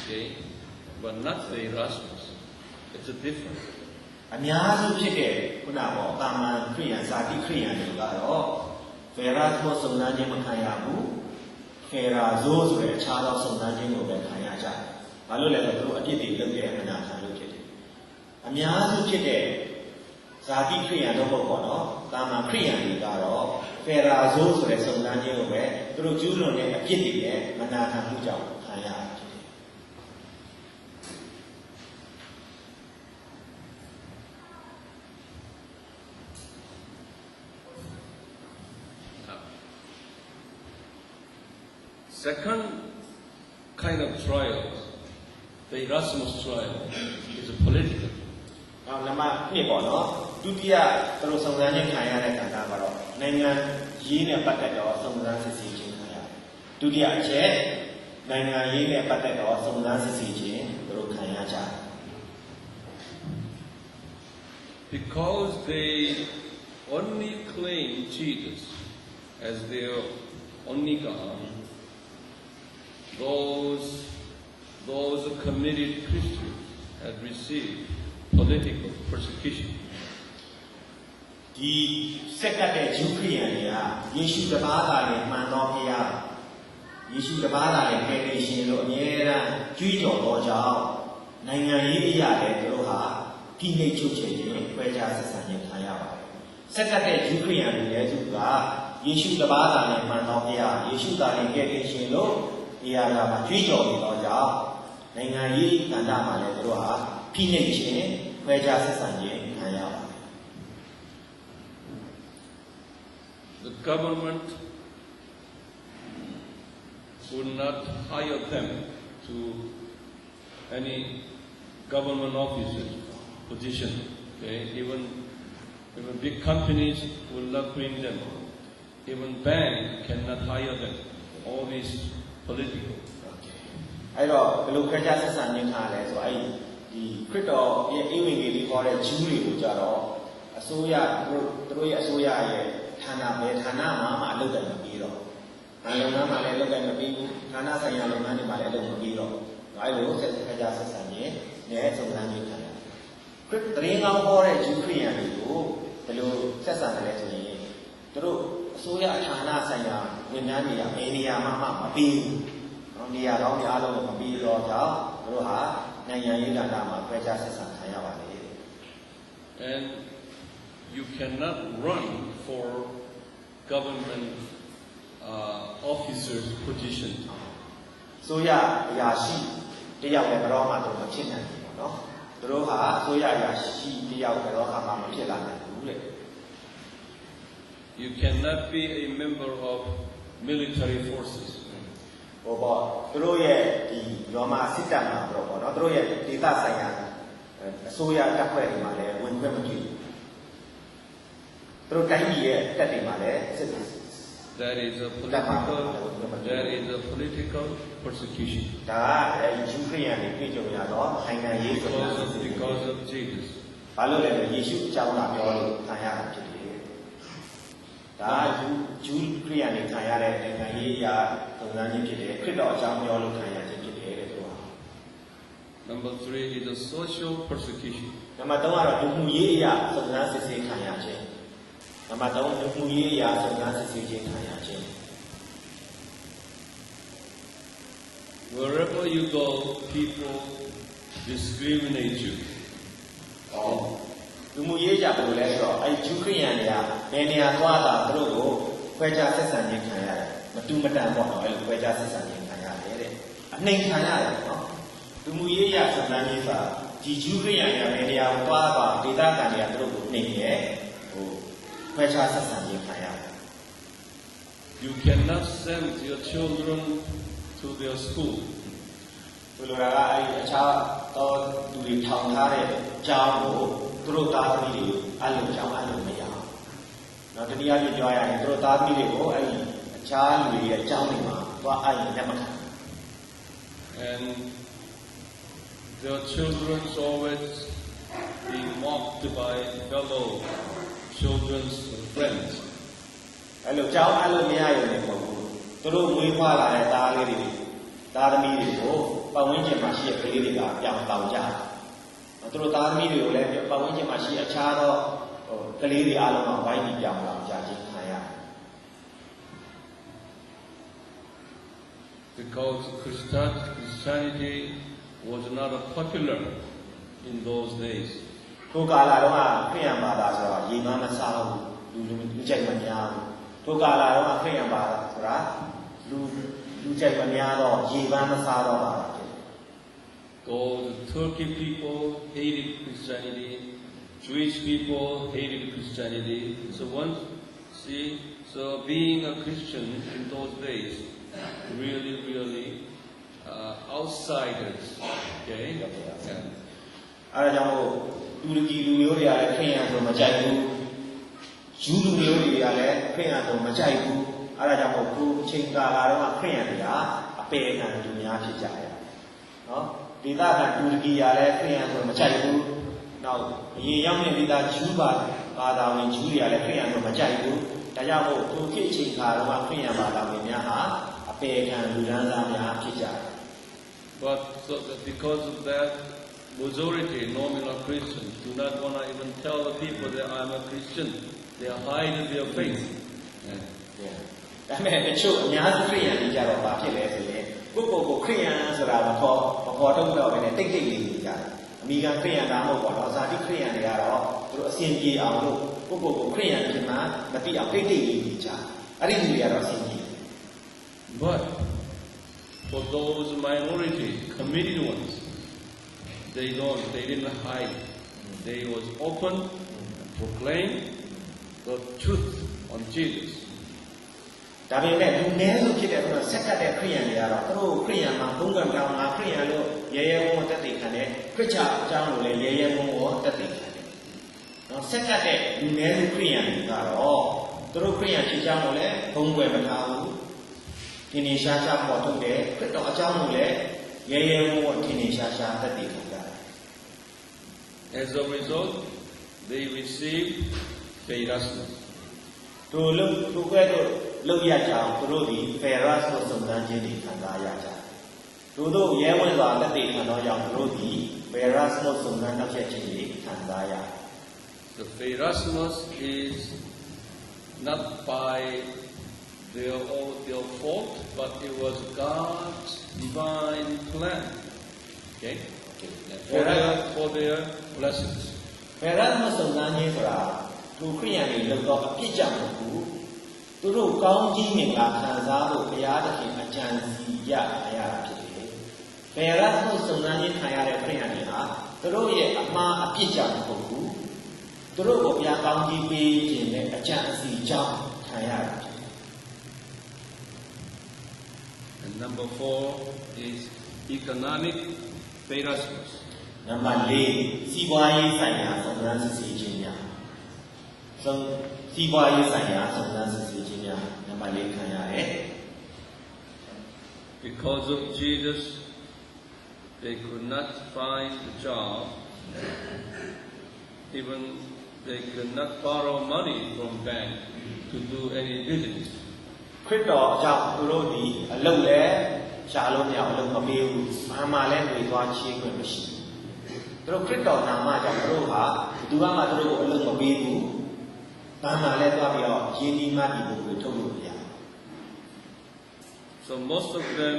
okay, but not the Erasmus. It's a different. အများစုဖြစ်တဲ့ခုနကတာမန်ခရိယန်ဇာတိခရိယန်တွေကတော့ဖေရာဇိုစုံစမ်းခြင်းမခံရဘူးဖေရာဇိုဆိုတဲ့အခြားသောစုံစမ်းခြင်းကိုပဲခံရကြတယ်။ဘာလို့လဲဆိုတော့သူတို့အပြစ်တွေလုပ်တဲ့အနာခံလို့ဖြစ်တယ်။အများစုဖြစ်တဲ့ဇာတိခရိယန်တို့ပေါ့နော်တာမန်ခရိယန်တွေကတော့ဖေရာဇိုဆိုတဲ့စုံစမ်းခြင်းကိုပဲသူတို့ကျူးလွန်တဲ့အပြစ်တွေနဲ့မနာခံမှုကြောင့်ခံရတယ်ဖြစ်တယ်။ Second kind of trial, the Erasmus trial, is a political. နံပါတ်2ပေါ့နော်ဒုတိယသူတို့စုံစမ်းခြင်းခံရတဲ့ကဏ္ဍကတော့နိုင်ငံရေးနဲ့ပတ်သက်တော့စုံစမ်းစစ်ဆေးခြင်းခံရတယ်ဒုတိယအချက်နိုင်ငံရေးနဲ့ပတ်သက်တော့စုံစမ်းစစ်ဆေးခြင်းသူတို့ခံရကြတယ် Because they only claim Jesus as their only God, those committed Christians had received political persecution. ဒီစက်ကပ်တဲ့ဂျူးခရိယန်တွေကယေရှုတပါးသာနဲ့မှန်တော်ဖရာယေရှုတပါးသာနဲ့ကယ်တင်ရှင်လို့အမြဲတမ်းကြွေးကြော်တော်ကြောင့်နိုင်ငံရေးအရာလည်းသူတို့ဟာကိလေသာချုပ်ချယ်ခြင်းခွဲခြားဆက်ဆံခြင်းခံရပါတယ်စက်ကပ်တဲ့ဂျူးခရိယန်တွေလည်းသူကယေရှုတပါးသာနဲ့မှန်တော်ဖရာယေရှုသာနဲ့ကယ်တင်ရှင်လို့ဒီအရာမှာကြွေးကြော်နေတော့ကြောင့်နိုင်ငံရေးကဏ္ဍမှာလည်းသူတို့ဟာကိလေသာခြင်းခွဲခြားဆက်ဆံခြင်းခံရပါတယ် The government would not hire them to any government offices position. Okay? Even big companies will not bring them. Even bank cannot hire them. All these political. အဲ့တော့ဘယ်လိုခွဲခြားဆက်ဆံခြင်းခါလဲဆိုအဲ့ဒီခရစ်တော်ရဲ့အိမ်ဝင်ကြီးခေါ်တဲ့ဂျူးတွေကိုကြတော့အစိုးရသူတို့ရဲ့အစိုးရရဲ့ဌာနပဲဌာနမှာမှအလုပ်တယ်မပြီးတော့ဌာနလုပ်ငန်းမှာလည်းလုပ်တယ်မပြီးဘူးဌာနဆိုင်ရာလုပ်ငန်းတွေမှာလည်းလုပ်မပြီးတော့အဲ့လိုဆက်ခွဲခြားဆက်ဆံခြင်းနဲ့စုံစမ်းခြင်းခံရတယ် တရင်ကောင်းဟောတဲ့ဂျူးခရိယန်တွေကိုဘယ်လိုဆက်ဆံတယ်လဲဆိုရင်သူတို့အစိုးရဌာနဆိုင်ရာဝန်ထမ်းတွေကဘယ်နေရာမှမပြီးဘူးနော်နေရာကောင်းတွေအားလုံးမပြီးတော့ကြောင့်သူတို့ဟာနိုင်ငံရေးကဏ္ဍမှာခွဲခြားဆက်ဆံခံရပါတယ် And you cannot run for government officer's position. ဆိုရအရာရှိတယောက်လည်းဘယ်တော့မှတော့မဖြစ်နိုင်ဘူးပေါ့နော်သူတို့ဟာဆိုရအရာရှိတယောက်ဘယ်တော့မှမဖြစ်လာနိုင်ဘူးလေ You cannot be a member of military forces. ဟိုပေါ့သူတို့ရဲ့ဒီရောမစစ်တပ်မှာတော့ပေါ့နော်သူတို့ရဲ့ဒေသဆိုင်ရာအစိုးရတပ်ဖွဲ့တွေမှာလည်းဝင်ခွင့်မပြုဘူးသူတို့တိုင်းပြည်ရဲ့တပ်တွေမှာလည်းစစ် That is a political persecution ဒါကယူခရိယန်တွေပြည်ကြုံရတော့နိုင်ငံရေးဆိုတဲ့ because of Jesus. ဘာလို့လဲဆိုယေရှုအကြောင်းလာပြောလို့ခံရတာဖြစ်တယ်ဒါကဂျူးခရိယန်တွေခံရတဲ့နိုင်ငံရေးအရာပုံစံချင်းဖြစ်တယ်ခရစ်တော်အကြောင်းပြောလို့ခံရခြင်းဖြစ်တယ်တဲ့သူက Number 3 is a social persecution. နံပါတ်3ကတော့လူမှုရေးအရာစုံစမ်းစစ်ဆေးခံရခြင်းနံပါတ်3လူမှုရေးအရာစုံစမ်းစစ်ဆေးခြင်းခံရခြင်း Wherever you go, people discriminate you. လူမှုရေးကြဘယ်လိုလဲဆိုတော့အဲဂျူးခရိယန်တွေကဘယ်နေရာသွားတာသူတို့ကိုခွဲခြားဆက်ဆံခြင်းခံရတယ်မတူမတန်ပေါ့နော်အဲလိုခွဲခြားဆက်ဆံခြင်းခံရတယ်တဲ့အနှိမ်ခံရတယ်နော်လူမှုရေးရစုံစမ်းရေးစာဒီဂျူးခရိယန်တွေကဘယ်နေရာကိုသွားတာဒေသခံတွေကသူတို့ကိုနှိမ်ရဲဟိုခွဲခြားဆက်ဆံခြင်းခံရတယ် You cannot send your children to their school. ဘယ်လိုလဲအဲအခြားတော့သူတွေထောင်ထားတဲ့ကျောင်းကိုသူတို့သားသမီးတွေအဲ့လိုကျောင်းအဲ့လိုမရအောင်နောက်တနည်းအားဖြင့်ပြောရရင်သူတို့သားသမီးတွေကိုအဲ့ဒီအခြားလူတွေရဲ့ကျောင်းတွေမှာသွားအဲ့ဒီလက်မခံ And their children always being mocked by fellow children's friends. အဲ့လိုကျောင်းအဲ့လိုမရရုံနဲ့မဟုတ်ဘူးသူတို့မွေးဖွားလာတဲ့သားလေးတွေသားသမီးတွေကိုပတ်ဝန်းကျင်မှာရှိတဲ့ကလေးတွေကပြောင်းတောင်ကြတယ်သူတို့သားသမီးတွေကိုလည်းပတ်ဝန်းကျင်မှာရှိအခြားသောကလေးတွေအားလုံးကဝိုင်းပြီးပြောင်းတောင်ကြခြင်းခံရတယ် Because Christianity was not popular in those days. ထိုကာလတော့ခရိယန်ဘာသာဆိုတာရေငါးမစားဘူးလူကြိုက်မများဘူးထိုကာလတော့ခရိယန်ဘာသာဆိုတာလူကြိုက်မများတော့ရေပန်းမစားတော့ပါဘူး Those Turkey people hated Christianity, Jewish people hated Christianity. So being a Christian in those days, really outsiders. Okay? Yeah. အဲဒါကြောင့်မို့တူရကီလူမျိုးတွေကလည်းခရိယန်ဆိုမကြိုက်ဘူးဂျူးလူမျိုးတွေကလည်းခရိယန်ဆိုမကြိုက်ဘူးအဲဒါကြောင့်မို့ခုအချိန်ကာလတော့ခရိယန်တွေကအပေခံလူများဖြစ်ကြတယ်နော်ဒေသခံတူရကီကလည်းခရိယန်ဆိုမကြိုက်ဘူးနောက်အရင်ရောက်နေပြီးသားဂျူးဘာသာဝင်ဂျူးတွေကလည်းခရိယန်ဆိုမကြိုက်ဘူးဒါကြောင့်မို့ခုခေတ်အချိန်ကာလတော့ခရိယန်ဘာသာဝင်များဟာအပေခံလူဒန်းစားများဖြစ်ကြတယ် But because of that, majority nominal Christians do not want to even tell the people that I'm a Christian. They are hiding their faith. Yeah. ဒါပေမဲ့တချို့အများစုခရိယန်တွေကြတော့ဘာဖြစ်လဲဆိုရင်ကိုခရိယန်ဆိုတာမခေါ်တော့တော့ပဲနဲ့တိတ်လေးနေကြတယ်အမိကန်ခရိယန်ဒါမှမဟုတ်တော့ဇာတိခရိယန်တွေကတော့သူတို့အစဉ်ပြေအောင်လို့ကိုခရိယန်ဖြစ်မှမသိအောင်တိတ်လေးနေကြအဲ့ဒီလူတွေကတော့အစဉ်ပြေ But for those minority, committed ones, they didn't hide. They was open, proclaim the truth on Jesus. ဒါပေမဲ့လူနည်းစုဖြစ်တဲ့ဆက်ကတ်တဲ့ခရိယန်တွေကတော့သူတို့ခရိယန်မှာဘုံကံတောင်းတာခရိယန်လို့ရဲရဲဝံ့တက်တည်ခံတယ်ခရစ်ချာအကြောင်းလို့လည်းရဲရဲဝံ့တက်တည်ခံတယ်နော်ဆက်ကတ်တဲ့လူနည်းစုခရိယန်တွေကတော့သူတို့ခရိယန်ဖြစ်ကြောင်းလို့လည်းဘုံွယ်မထားဘူးထင်ထင်ရှားရှားပေါ်ထုတ်တယ်ခရစ်တော်အကြောင်းလို့လည်းရဲရဲဝံ့ထင်ထင်ရှားရှားတက်တည်ခံကြတယ် As a result, they received Erasmus. တို့ကဲ့သို့လောက်ရကြအောင်သူတို့ဒီဖယ်ရတ်ဆိုစုံစမ်းခြင်းတွေခံစားရကြတယ်တို့ရဲဝံ့စွာတက်တည်ခံတော့ကြောင့်သူတို့ဒီ Erasmus စုံစမ်းနောက်ဆက်ခြင်းတွေခံစားရတယ် The Erasmus is not by their fault, but it was God's divine plan. Okay? For their blessings. Erasmus စုံစမ်းခြင်းဆိုတာသူခရိယန်တွေလောက်တော့အပြစ်ကြောင့်မဟုတ်ဘူးသူတို့ကောင်းကြီးမင်္ဂလာခံစားဖို့ဘုရားသခင်အကြံစီရရတာဖြစ်တယ်။ Erasmus စုံစမ်းခြင်းခံရတဲ့ခရိယန်တွေဟာသူတို့ရဲ့အမှားအပြစ်ကြောင့်မဟုတ်ဘူးသူတို့ကိုဘုရားကောင်းကြီးပေးခြင်းနဲ့အကြံစီကြောင့်ခံရတာဖြစ်တယ် And number 4 is economic Erasmus. နံပါတ်4စီးပွားရေးဆိုင်ရာစုံစမ်းစစ်ဆေးခြင်းများစီးပွားရေးဆိုင်ရာစုံစမ်းစစ်ဆေးခြင်းများနံပါတ်4ခံရတယ် Because of Jesus, they could not find a job. Even they could not borrow money from bank to do any business. ခရစ်တော်အကြောင်းသူတို့ဒီအလုပ်လဲရှာလို့မရအလုပ်မပေးဘူးဘာမှလည်းတွေသွားချေးခွင့်မရှိဘူးသူတို့ခရစ်တော်နာမကြောင့်သူတို့ဟာသူကမှသူတို့ကိုအလုပ်မပေးဘူးဘာမှလည်းသွားပြီးတော့ယဉ်ဒီမှဒီပုဂ္ဂိုလ်ထုတ်လို့မရ So most of them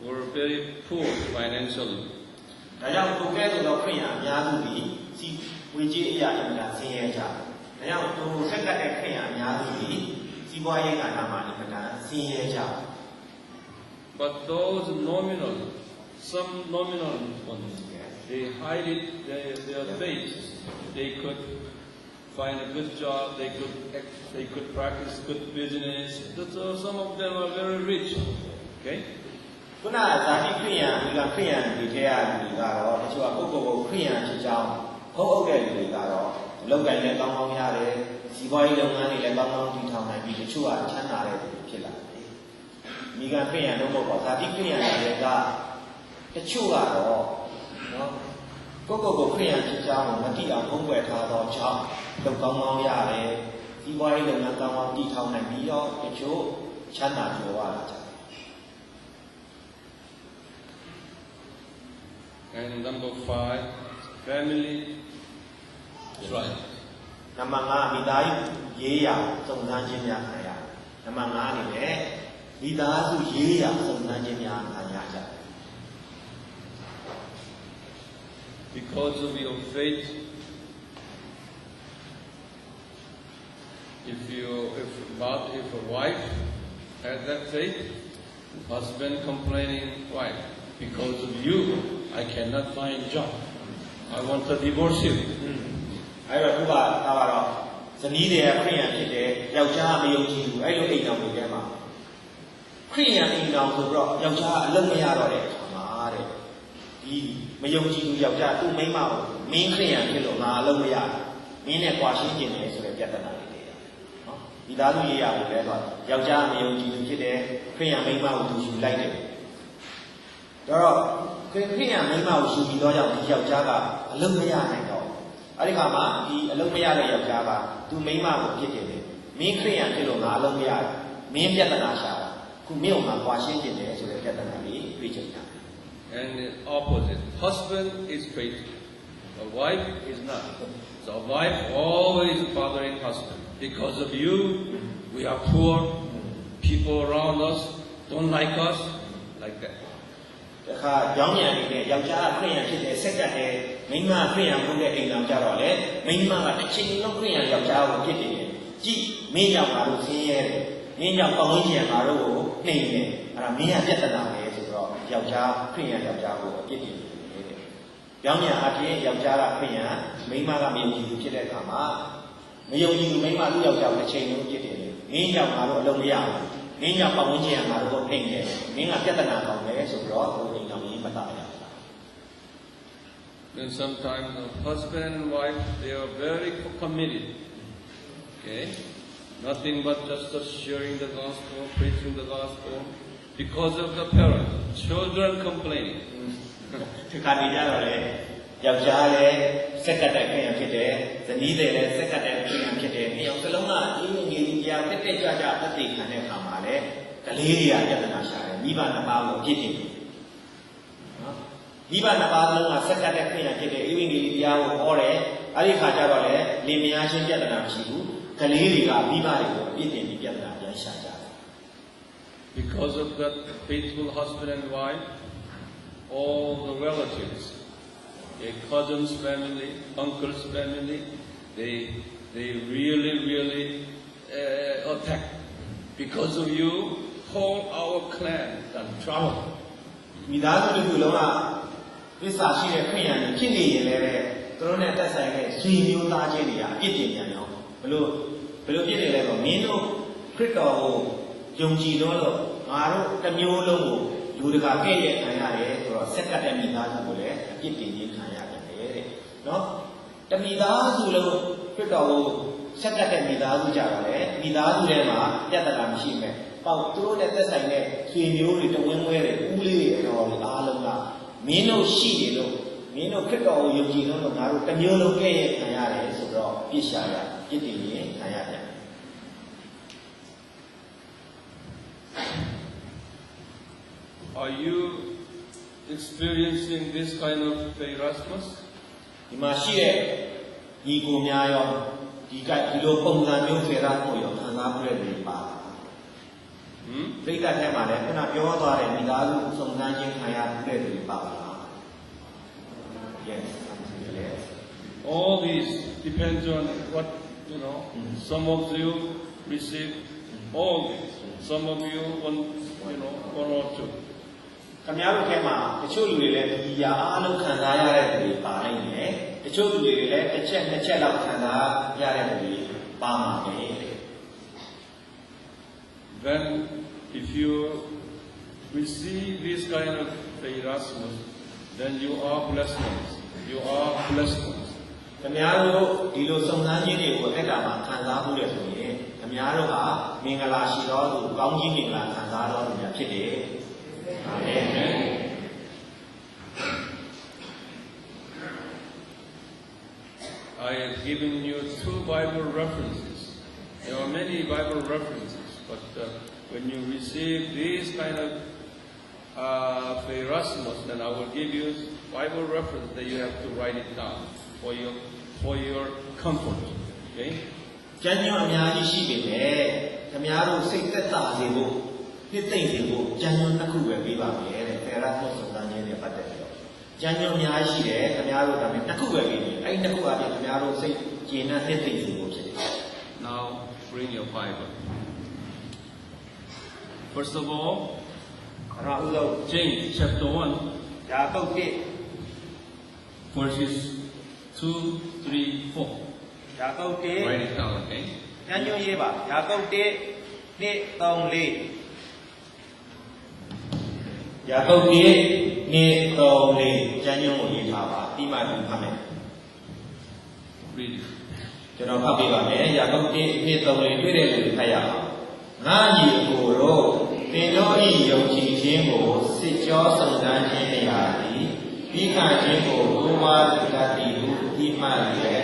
were very poor financially. ဒါကြောင့်သူကဲ့သို့သောခရိယန်အများစုဒီစီဝေကြီးအရာအင်တာဆင်းရဲကြတယ်ဒါကြောင့်သူဆက်ကတဲ့ခရိယန်အများစုဒီစီးပွားရေးကဏ္ဍမှာအင်တာဆင်းရဲကြတယ် But those nominal, some nominal ones, they hide it, their faith. They could find a good job, they could practice good business. So some of them are very rich. Okay? ခုနကဇာတိခရိယန်ဒီကခရိယန်ဒီထဲကလူတွေကတော့တချို့ကပုဂ္ဂိုလ်ကိုခရိယန်ဖြစ်ကြောင်းဟုတ်ဟုတ်တဲ့လူတွေကတော့အလုပ်ကိုင်လည်းကောင်းကောင်းရတယ်စီးပွားရေးလုပ်ငန်းတွေလည်းကောင်းကောင်းတည်ထောင်နိုင်ပြီးတချို့ကချမ်းသာတဲ့လူတွေဖြစ်လာတယ်မိဂန်ခရိယန်တော့မဟုတ်ပါဘူးဇာတိခရိယန်တွေကတချို့ကတော့နော်ပုဂ္ဂိုလ်ကိုခရိယန်ဖြစ်ကြောင်းမတိအောင်ဖုံးကွယ်ထားသောကြောင့်လုပ်ကောင်းကောင်းရတယ်စီးပွားရေးလုပ်ငန်းကောင်းကောင်းတည်ထောင်နိုင်ပြီးတော့တချို့ချမ်းသာကြွယ်ဝလာကြတယ် And number 5, family trial. နံပါတ်5မိသားစုရေးရာစုံစမ်းခြင်းများခံရနံပါတ်5အနေနဲ့မိသားစုရေးရာစုံစမ်းခြင်းများခံရကြတယ် Because of your faith, if a wife had that faith, husband complaining, why? Because of you, I cannot find job. I want to divorce you. အဲ့တော့သူကတော့ဇနီးတွေကခရိယန်ဖြစ်တယ်ယောက်ျားမယုံကြည်ဘူးအဲ့လိုအိမ်တော်တွေထဲမှာခရိယန်အိမ်တော်ဆိုတော့ယောက်ျားအလုံးမရတော့တဲ့အခါမှာတဲ့ဒီမယုံကြည်သူယောက်ျားသူ့မိန်းမကိုမင်းခရိယန်ဖြစ်လို့ငါအလုံးမရမင်းနဲ့ကွာရှင်းကျင်တယ်ဆိုတဲ့ပြဿနာတွေလေနော်ဒီသားစုရေးရတယ်လဲဆိုယောက်ျားမယုံကြည်သူဖြစ်တယ်ခရိယန်မိန်းမကိုသူယူလိုက်တယ်တော့ခရိယန်မိန်းမကိုယူပြီးတော့ကြောင့်ဒီယောက်ျားကအလုံးမရနိုင်တော့အဲ့ဒီခါမှာဒီအလုံးမရတဲ့ယောက်ျားကသူမိန်းမကိုဖြစ်တယ်မင်းခရိယန်ဖြစ်လို့ငါအလုံးမရမင်းပြဿနာရှာတာခုမင်းကကွာရှင်းကျင်တယ်ဆိုတဲ့ပြဿနာလေးတွေ့ကြတယ် And the opposite. Husband is faithful. The wife is not. The wife always bothering husband. Because of you, we are poor. People around us don't like us. Like that. တခါကြောင်းညံနေတဲ့ယောက်ျားခရိယန်ဖြစ်တဲ့ဆက်ကတ်တဲ့မိန်းမခရိယန်ဘုတဲ့အိမ်တော်ကြတော့လေမိန်းမကတစ်ချိန်လုံးခရိယန်ယောက်ျားကိုဖြစ်နေတယ်ကြည့်မင်းကြောင့်ငါတို့ဆင်းရဲတယ်မင်းကြောင့်ပတ်ဝန်းကျင်ငါတို့ကိုနှိမ်နေတယ်အဲ့ဒါမင်းကပြဿနာပဲဆိုတော့ယောက်ျားခရိယန်ယောက်ျားကိုအပြစ်တင်နေတယ်ကြောင်းညံအပြင်ယောက်ျားကခရိယန်မိန်းမကမယုံကြည်ဘူးဖြစ်တဲ့အခါမှာမယုံကြည်ဘူးမိန်းမသူ့ယောက်ျားကိုတစ်ချိန်လုံးပြစ်တင်တယ်မင်းကြောင့်ငါတို့အလုံးမရဘူးမင်းကြောင့်ပတ်ဝန်းကျင်ငါတို့ကိုနှိမ်နေတယ်မင်းကပြဿနာကောင်းတယ်ဆိုတော့ဘုရင်တော်ကြီးမတားရဘူး Then sometimes the husband and wife, they are very committed. Okay? Nothing but just sharing the gospel, preaching the gospel. Because of the parents, children complaining. ဒီခါနေကြတော့လေယောက်ျားလည်းစက်ကတ်တဲ့ခရိယန်ဖြစ်တယ်ဇနီးတွေလည်းစက်ကတ်တဲ့ခရိယန်ဖြစ်တယ်နှစ်ယောက်စလုံးကအင်းငယ်ကြီးကြားတက်တက်ကြွကြအသိခံတဲ့အခါမှာလေကလေးတွေကပြဿနာရှာတယ်မိဘနှစ်ပါးကိုအပြစ်တင်တယ်နော် မိဘနှစ်ပါးလုံးကဆက်ကပ်တဲ့ခရိယာဖြစ်တဲ့ဧဝံဂေလိတရားကိုဟောတယ်အဲ့ဒီခါကျတော့လေလင်မယားချင်းပြဿနာမရှိဘူးကလေးတွေကမိဘတွေကိုအပြစ်တင်ပြီးပြဿနာပြန်ရှာကြတယ် Because of that faithful husband and wife, all the relatives, a cousin's family, uncle's family, they really attack. Because of you, whole our clan and trouble. မိသားစုတစ်ခုလုံးကသစ္စာရှိတဲ့ခရိယာတွေဖြစ်နေရင်လည်းပဲသူတို့နဲ့သက်ဆိုင်တဲ့ဆွေမျိုးသားချင်းတွေကအပြစ်တင်ကြရောဘလို့ပြစ်နေလဲဆိုမင်းတို့ခရစ်တော်ကိုယုံကြည်လို့ငါတို့တစ်မျိုးလုံးကိုလူတကာကဲ့ရဲ့ခံရတယ်ဆိုတော့ဆက်ကပ်တဲ့မိသားစုကိုလည်းအပြစ်တင်ခြင်းခံရတယ်တဲ့နော်တမိသားစုလုံးခရစ်တော်ကိုဆက်ကပ်တဲ့မိသားစုကြတော့လေမိသားစုထဲမှာပြဿနာမရှိမဲ့ပေါ့သူတို့နဲ့သက်ဆိုင်တဲ့ဆွေမျိုးတွေတဝင်းဝဲတွေဦးလေးတွေတော်တွေအားလုံးကမင်းတို့ရှိနေလို့မင်းတို့ခရစ်တော်ကိုယုံကြည်လို့ငါတို့တစ်မျိုးလုံးကဲ့ရဲ့ခံရတယ်ဆိုတော့ပြစ်ရှာရပြစ်တင်ရင်ခံရတယ် Are you experiencing this kind of Erasmus? ဒီမှာရှိတဲ့ညီကိုများရောဒီလိုပုံစံမျိုးဖေရာကိုရောခံစားမှုတွေပါ ပြိတ္တထဲမှာလည်းခုနပြောသွားတဲ့မိသားစုစုံစမ်းခြင်းခံရတဲ့တွေပါပါလား Yes yes All these depends on what, some of you receive all these. Some of you want, one or two. ခင်ဗျားတို့ထဲမှာတချို့လူတွေလည်းဒီရာအားလုံးခံစားရတဲ့တွေပါနိုင်တယ်တချို့လူတွေလည်းတစ်ချက်နှစ်ချက်လောက်ခံစားရတဲ့တွေပါမှာပဲ Then, if you receive this kind of Erasmus, then you are blessed ones. You are blessed ones. ခင်ဗျားတို့ဒီလိုစုံစမ်းခြင်းတွေကိုအဲ့ဒါမှခံစားမှုတယ်ဆိုရင်ခင်ဗျားတို့ဟာမင်္ဂလာရှိတော်သူကောင်းကြီးမင်္ဂလာခံစားတော်သူများဖြစ်တယ်အာမင် I have given you 2 Bible references. There are many Bible references, but when you receive this kind of Erasmus, then I will give you Bible reference that you have to write it down for your comfort. Okay? ကျမ်းညွှန်အများကြီးရှိပေမဲ့ခင်ဗျားတို့စိတ်သက်သာစေဖို့နှစ်သိမ့်စေဖို့ကျမ်းညွှန်တစ်ခုပဲပေးပါမယ်တဲ့ဖေရတ်ဖို့စုံစမ်းခြင်းနဲ့ပတ်သက်ပြီးတော့ကျမ်းညွှန်အများကြီးရှိတယ်ခင်ဗျားတို့ဒါပေမဲ့တစ်ခုပဲပေးတယ်အဲ့ဒီတစ်ခုအပြင်ခင်ဗျားတို့စိတ်ကျေနပ်နှစ်သိမ့်စေဖို့ဖြစ်တယ် Now, bring your Bible. First of all, အဲ့တော့ဥဆုံး James chapter 1, ယာကုပ်1 verses 2, 3, 4. ယာကုပ် Write it down, okay? 1ကျမ်းညွှန်ရေးပါယာကုပ်1 2 3 4ယာကုပ်1 2 3 4ကျမ်းညွှန်ကိုရေးထားပါပြီးမှပြန်ဖတ်မယ် Read it. ကျွန်တော်ဖတ်ပြပါမယ်ယာကုပ်1 2 3 4တွေ့တဲ့လူတွေဖတ်ရအောင်ငါညီအကိုတို့သင်တို့၏ယုံကြည်ခြင်းကိုစစ်ကြောစုံစမ်းခြင်းအရာသည်ပြီးခံခြင်းကိုဘုရားသခင်တည်ဟုဒီမှန်ရဲ့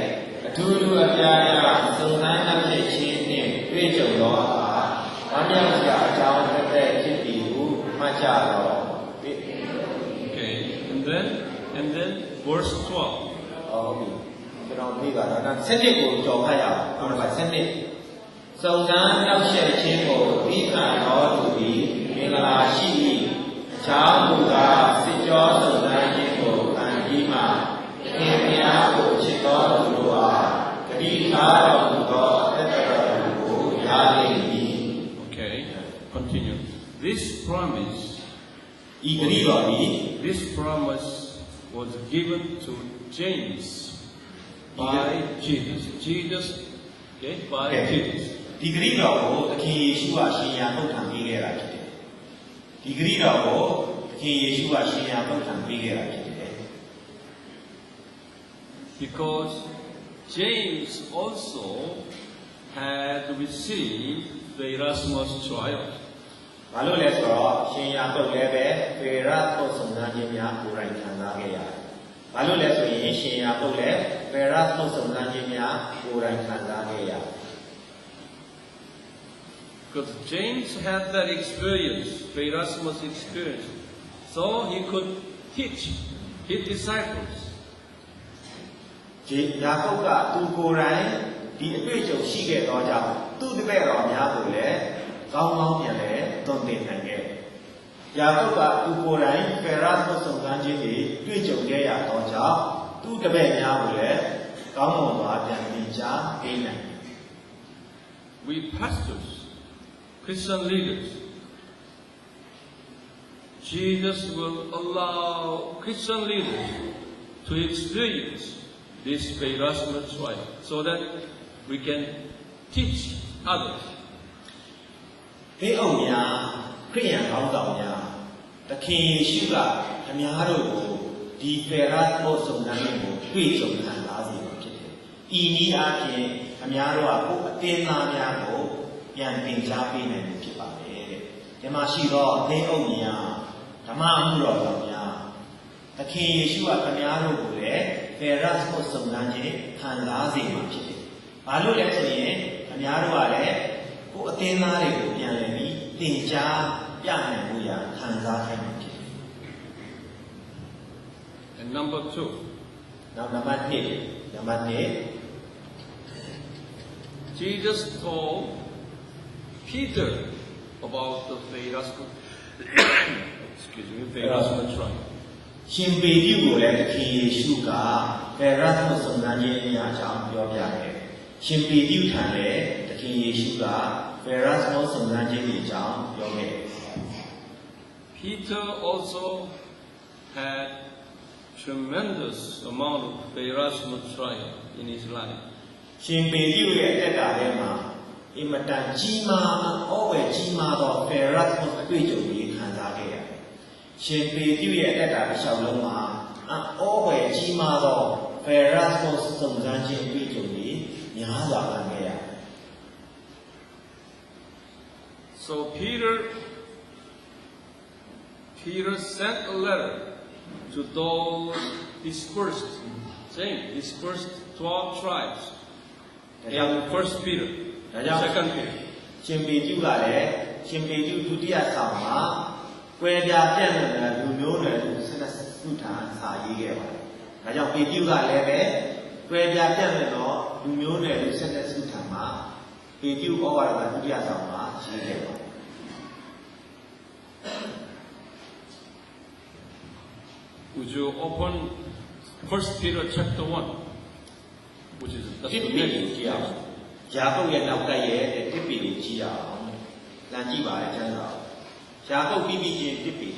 အထူးထူးအပြားများစုံစမ်းနှံ့ဖြစ်ခြင်းနှင့်တွေ့ကြုံသောအခါဝမ်းမြောက်စရာအကြောင်းတစ်သက်ဖြစ်သည်ဟုမှတ်ကြတော့ Okay. And then verse 12. ဟုတ်ပြီကျွန်တော်ပြပါတော့7ကိုကြော်ဖတ်ရအောင်ဟုတ်ပါ7စုံစမ်းနှောက်ယှက်ခြင်းကိုပြီးခံတော်သူသည်မင်္ဂလာရှိ၏အခြားမူကားစစ်ကြောစုံစမ်းခြင်းကိုခံပြီးမှသခင်ဘုရားကိုချစ်တော်သူတို့အားဂတိထားတော်မူသောအသက်တော်ကိုရလိမ့်မည် Okay. Continue. This promise was given to James by Jesus. Okay, by Jesus. ဒီဂရိတော်ကိုသခင်ယေရှုကရှင်ရပုတ်ထံပေးခဲ့တာဖြစ်တယ်ဒီဂရိတော်ကိုသခင်ယေရှုကရှင်ရပုတ်ထံပေးခဲ့တာဖြစ်တယ် Because James also had received the Erasmus trial. ဘာလို့လဲဆိုတော့ရှင်ရပုတ်လည်းပဲဖေရတ်ပုတ်စုံစမ်းခြင်းများကိုယ်တိုင်ခံစားခဲ့ရတယ်ဘာလို့လဲဆိုရင်ရှင်ရပုတ်လည်းဖေရတ်ပုတ်စုံစမ်းခြင်းများကိုယ်တိုင်ခံစားခဲ့ရတယ် Because James had that experience, the Erasmus experience, so he could teach his disciples. ယာကုပ်ကသူကိုယ်တိုင်ဒီအတွေ့အကြုံရှိခဲ့သောကြောင့်သူ့တပည့်တော်များကိုလည်းကောင်းကောင်းပြန်လဲသွန်သင်နိုင်ခဲ့။ယာကုပ်ကသူကိုယ်တိုင်ဖေရတ်ကိုစုံစမ်းခြင်းတွေတွေ့ကြုံခဲ့ရသောကြောင့်သူ့တပည့်များကိုလည်းကောင်းမွန်စွာပြန်သင်ကြားပေးနိုင်တယ် We pastors, Christian leaders, Jesus will allow Christian leaders to experience this Erasmus trial so that we can teach others. ဒီအောင်များခရိယန်ကောင်းဆောင်များသခင်ယေရှုကအများတို့ကိုဒီဖေရတ်ကိုစုံစမ်းခြင်းကိုတွေ့ကြုံခံစားစေမှာဖြစ်တယ်။ဤနည်းအားဖြင့်အများတို့ကကိုယ်အတင်းသားများကိုပြန်သင်ကြားပေးနိုင်မှာဖြစ်ပါတယ်တဲ့။ဒီမှာရှိသောဒီအောင်များဓမ္မအမှုတော်ဆောင်များသခင်ယေရှုကအများတို့ကိုလည်းဖေရတ်ကိုစုံစမ်းခြင်းခံစားစေမှာဖြစ်တယ်။ဘာလို့လဲဆိုရင်အများတို့ကလည်းကိုယ်အတင်းသားတွေကိုပြန်လည်ပြီးသင်ကြားပြနိုင်မှုရာခံစားနိုင်မှာဖြစ်တယ် And number 2, ။နောက်နံပါတ်1 Jesus told Peter about the Erasmus, Erasmus trial. ရှင်ပေပြုကိုလည်းသခင်ယေရှုကဖေရတ်ကိုစုံစမ်းခြင်းအရာကြောင့်ပြောပြတယ်။ရှင်ပေပြုထံလည်းသခင်ယေရှုကဖေရတ်ကိုစုံစမ်းခြင်းအကြောင်းပြောခဲ့တယ် Peter also had tremendous amount of Erasmus trial in his life. ။ရှင်ပေပြုရဲ့အသက်တာထဲမှာအင်မတန်ကြီးမားဩဝယ်ကြီးမားသောဖေရတ်ကိုအတွေ့အကြုံတွေခံစားခဲ့ရတယ်။ရှင်ပေပြုရဲ့အသက်တာတစ်လျှောက်လုံးမှာဩဝယ်ကြီးမားသောဖေရတ်ကိုစုံစမ်းခြင်းအတွေ့အကြုံတွေများစွာခံခဲ့ရတယ် So Peter sent a letter to those dispersed 12 tribes in 1 Peter, 2 Peter. ရှင်ပေကျူကလည်းရှင်ပေကျူဒုတိယဆောင်မှာကွဲပြားပြန့်လွင့်တဲ့လူမျိုးတွေလူဆက်လက်စုထမ်းစာရေးခဲ့ပါတယ်။ဒါကြောင့်ပေကျူကလည်းပဲကွဲပြားပြန့်လွင့်သောလူမျိုးတွေလူဆက်လက်စုထမ်းမှာပေကျူဩဝါဒကဒုတိယဆောင်မှာရေးခဲ့ပါတယ် Would you open 1 Peter chapter 1, which is တစ်ပေကိုကြည့်အောင်။ယာကုပ်ရဲ့နောက်ကရဲ့တစ်ပေကိုကြည့်အောင်။လမ်းကြည့်ပါလေကျမ်းစာ။ယာကုပ်ပြီးပြီးချင်းတစ်ပေ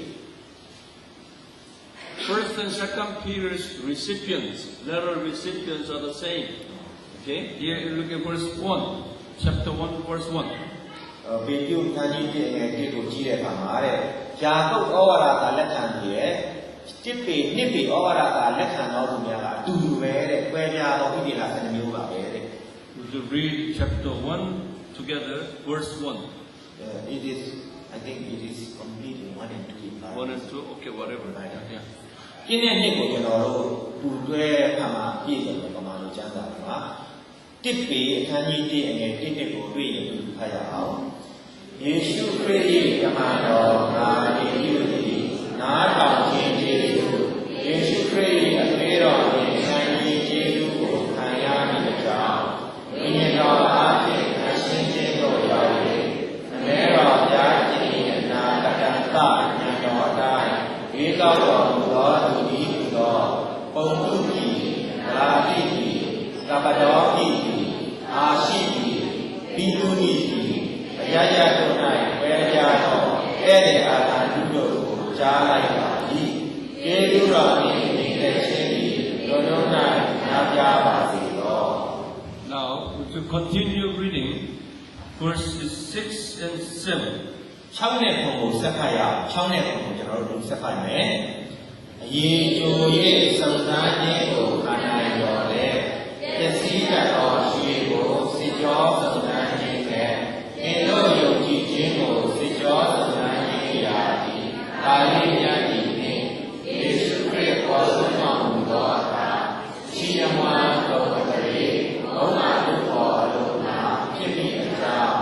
First and 2 Peter's recipients, letter recipients are the same. Okay, here you look at verse 1, chapter 1, verse 1. ပေကျူခန်းကြီးတဲ့တစ်ကိုကြည့်တဲ့အခါမှာတဲ့ယာကုပ်ဩဝါဒသာလက်ခံပြီးရဲ့တစ်ပေနှစ်ပေဩဝါဒသာလက်ခံတော်သူများကအတူတူပဲတဲ့ကွဲပြားသောဣတိလာ12မျိုးပါပဲတဲ့ We will read chapter 1 together, verse 1. It is I think it is complete in 1 and 2 1 and 2, okay, whatever. Yeah. ဒီနေ့နှစ်ကိုကျွန်တော်တို့ပူတွဲခါမှာပြည့်စုံတဲ့ပမာဏကျမ်းစာမှာတစ်ပေအခန်းကြီး1အငယ်1နှစ်ကိုတွေ့ရင်သူဖတ်ရအောင်ယေရှုခရစ်၏ဓမ္မတော်ငါယဉ်ပြုသည်နားထောင်ခြင်းကျေးဇူးယေရှုခရစ်၏အသွေးတော်နှင့်ဆံခြင်းကျေးဇူးကိုခံရမည်ကြောင့်ဝိညာဉ်တော်အားဖြင့်အရှင်းခြင်းတို့ရောက်၍အမဲတော်ဘုရားရှင်၏အနာဂတဉာဏ်တော်အတိုင်းဒီကောက်တော်မူသောသူသည်ဟူသောပုံတုပြည်ရာတိပြည်ကပ္ပဒေါပြည်အာရှိပြည်ပိသုနိပြည်အရရတို့၌ဝဲကြသောဧည့်သည်အာသာလူတို့ကိုကြားလိုက်ပါ၏ကျေးဇူးတော်နှင့်နေတဲ့ခြင်းသည်တို့တို့၌နားပြပါစေသော Now, we will continue reading verses 6 and 7. 6နဲ့ပုံကိုဆက်ဖတ်ရအောင်6နဲ့ပုံကိုကျွန်တော်တို့ဆက်ဖတ်မယ်အရေးကြို၍စုံစမ်းခြင်းကိုခံနိုင်တော်လေပစ္စည်းတော်ရွှေကိုစစ်ကြောစုံစမ်းခြင်းနဲ့အင်းတို့ယုံကြည်ခြင်းကိုစစ်ကြောစုံစမ်းခြင်းရာသည်ဒါလေးများသည်နှင့်ယေရှုခရစ်ကိုဆုံးမမှုသောအခါချီးမွမ်းတော်မူ၏ဘုရားတို့ကိုအလုံးမှာဖြစ်ပြီးအကြောင်း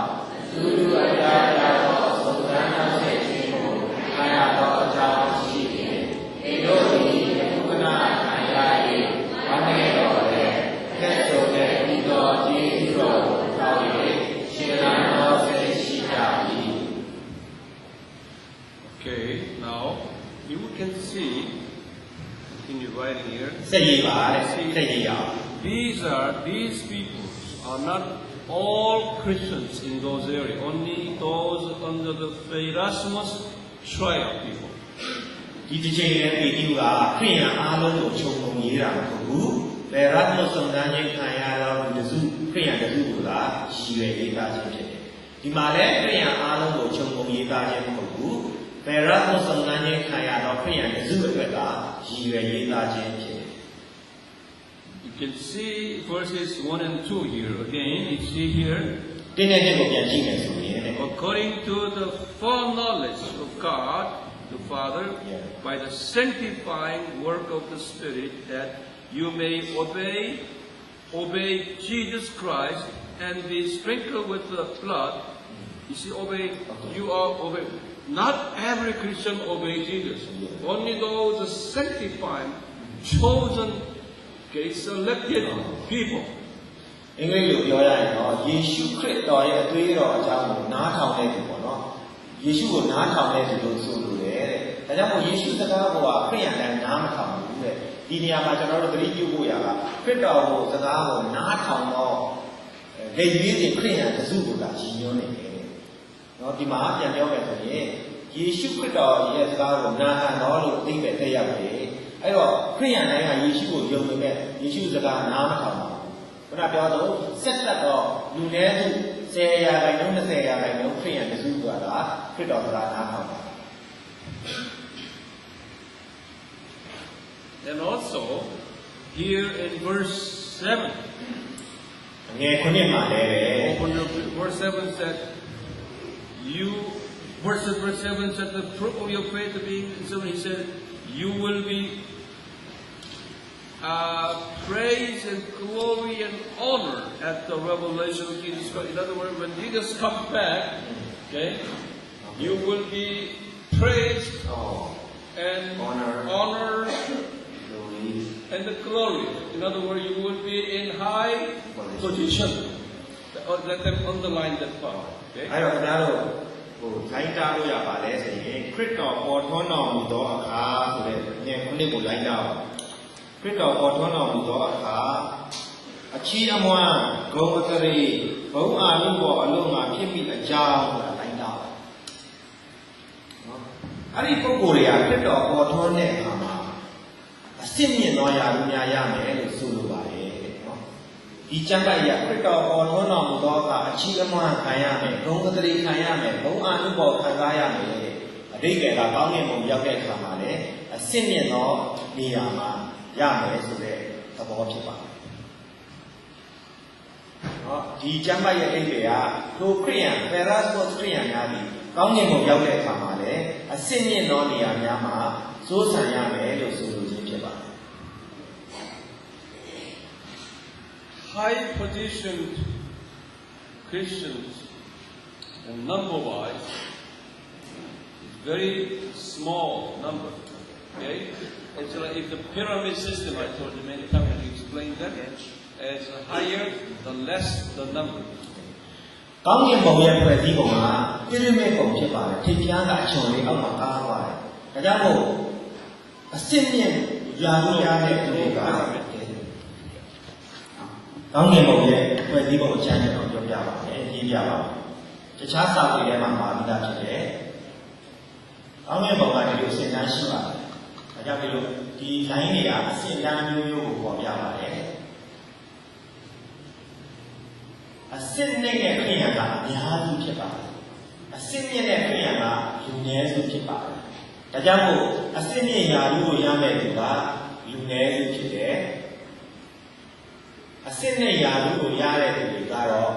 သူတို့အရာရာသောစုံစမ်းခြင်းကိုခံရသောအကြောင်းရှိ၏ဤတို့သည်ဘုရား can see in your writing here. ဆက်ရေးပါတဲ့ဆက်ရေးရအောင် These people are not all Christians in those areas, only those under the Erasmus trial people. ဒီတစ်ချိန်ရဲ့ပေတူကခရိယန်အားလုံးကိုခြုံငုံရေးတာမဟုတ်ဘူးဘယ်ရတ်မစုံစမ်းခြင်းခံရတော့ဒီစုခရိယန်တစုကရည်ရွယ်ရေးသားခြင်းဖြစ်တယ်ဒီမှာလည်းခရိယန်အားလုံးကိုခြုံငုံရေးသားခြင်းမဟုတ်ဘူးဘယ်ရတ်မစုံစမ်းခြင်းခံရတော့ခရိယန်တစုအတွက်ကရည်ရွယ်ရေးသားခြင်းဖြစ်တယ် You can see verses 1 and 2 here. Again, you see here, တင်းတဲ့နှစ်ကိုပြန်ကြည့်မယ်ဆိုရင်တဲ့ according to the foreknowledge of God, the Father, Yeah. by the sanctifying work of the Spirit, that you may obey Jesus Christ and be sprinkled with the blood. You see, you are obey. Not every Christian obey Jesus. Yeah. Only those sanctified, chosen, okay, selected people. အင်္ဂလိပ်လိုပြောရရင်တော့ယေရှုခရစ်တော်ရဲ့အသွေးတော်အကြောင်းကိုနားထောင်တဲ့သူပေါ့နော်ယေရှုကိုနားထောင်တဲ့သူလို့ဆိုလိုတယ်တဲ့ဒါကြောင့်မို့ယေရှုစကားကိုခရိယန်တိုင်းနားမထောင်ဘူးတဲ့ဒီနေရာမှာကျွန်တော်တို့သတိပြုဖို့ရတာခရစ်တော်ကိုစကားကိုနားထောင်တော့လက်ရွေးတဲ့ခရိယန်တစုကိုရည်ညွှန်းနေတယ်နော်ဒီမှာပြန်ပြောမယ်ဆိုရင်ယေရှုခရစ်တော်ရဲ့စကားကိုနားခံတော်လို့အသိပဲသိရတယ်အဲ့တော့ခရိယန်တိုင်းကယေရှုကိုယုံနေမဲ့ယေရှုစကားနားမထောင်ပါဘူးခုနပြောတော့ဆက်သက်တော့လူနည်းစု10ရာခိုင်နှုန်း20ရာခိုင်နှုန်းခရိယန်တစုဆိုတာခရစ်တော်စကားနားထောင်ပါ And also, here in verse 7, ငယ်ခုနှစ်မှာလည်းပဲ verse 7 said, verse 7 said, the fruit of your faith being, so he said, you will be praise and glory and honor at the revelation of Jesus Christ. In other words, when Jesus comes back, okay, you will be praised and honor and the glory. In other words, you will be in high position. Let them underline that part. Okay? အဲ့တော့ခင်ဗျားတို့လိုက်တာလို့ရပါလဲဆိုရင်ခရစ်တော်ပေါ်ထွန်းတော်မူသောအခါဆိုတဲ့ငယ်ခုနှစ်ကိုလိုက်တာခရစ်တော်ပေါ်ထွန်းတော်မူသောအခါအချီးအမွမ်းဂုဏ်အသရေဘုံအာနုဘောအလုံးမှာဖြစ်ပြီးအကြောင်းဆိုတာလိုက်တာနော်အဲ့ဒီပုဂ္ဂိုလ်တွေကခရစ်တော်ပေါ်ထွန်းတဲ့အခါမှာအစစ်မြင့်သောရာလူများရမယ်လို့ဆိုလိုပါတယ်နော်ဒီကျမ်းပိုက်ရခရစ်တော်ပေါ်ထွန်းတော်မူသောအခါအချီးအမွမ်းခံရမယ်ဂုဏ်အသရေခံရမယ်ဘုံအာနုဘောခံစားရမယ်အတိတ်ကကောင်းကင်ဘုံရောက်တဲ့အခါမှာလည်းအစစ်မြင့်သောနေရာမှာရမယ်ဆိုတဲ့သဘောဖြစ်ပါတယ်။ဟောဒီကျမ်းပိုက်ရဲ့အိဗေကထိုခရိယန်ဖယ်ရတ်ကိုခရိယန်များဒီကောင်းကင်ဘုံရောက်တဲ့အခါမှာလည်းအစစ်မြင့်သောနေရာများမှာစိုးစံရမယ်လို့ဆိုလိုခြင်းဖြစ်ပါတယ် High positioned Christians, and number-wise, is very small number. Okay? It's like if the pyramid system, I told you many times, I explained that, as higher, the less the number. ကောင်းကင်ဘုံရဲ့ဖွဲ့စည်းပုံကပြည့်စုံပုံဖြစ်ပါတယ်ထိပ်ပြားကအချုံလေးအောက်မှာကားပါတယ်ဒါကြောင့်မို့အစစ်မြင့်ရာလူများတဲ့သူတွေကကောင်းကင်ဘုံရဲ့ဖွဲ့စည်းပုံအချမ်းကျွန်တော်ပြောပြပါမယ်ရေးပြပါမယ်တခြားစာပေထဲမှာပါပြီးသားဖြစ်တယ်ကောင်းကင်ဘုံကဒီလိုစဉ်းစားရှိပါတယ်ဒါကြောင့်ဒီလိုဒီ line တွေကအစဉ်အလာမျိုးမျိုးကိုပေါ်ပြပါတယ်အစစ်နဲ့ခရိယန်ကအများစုဖြစ်ပါတယ်အစစ်မြင့်တဲ့ခရိယန်ကလူနည်းစုဖြစ်ပါတယ်ဒါကြောင့်မို့အစစ်မြင့်ရာလူကိုရမယ်သူကလူနည်းစုဖြစ်တယ်အစစ်နဲ့ရာလူကိုရတဲ့သူတွေကတော့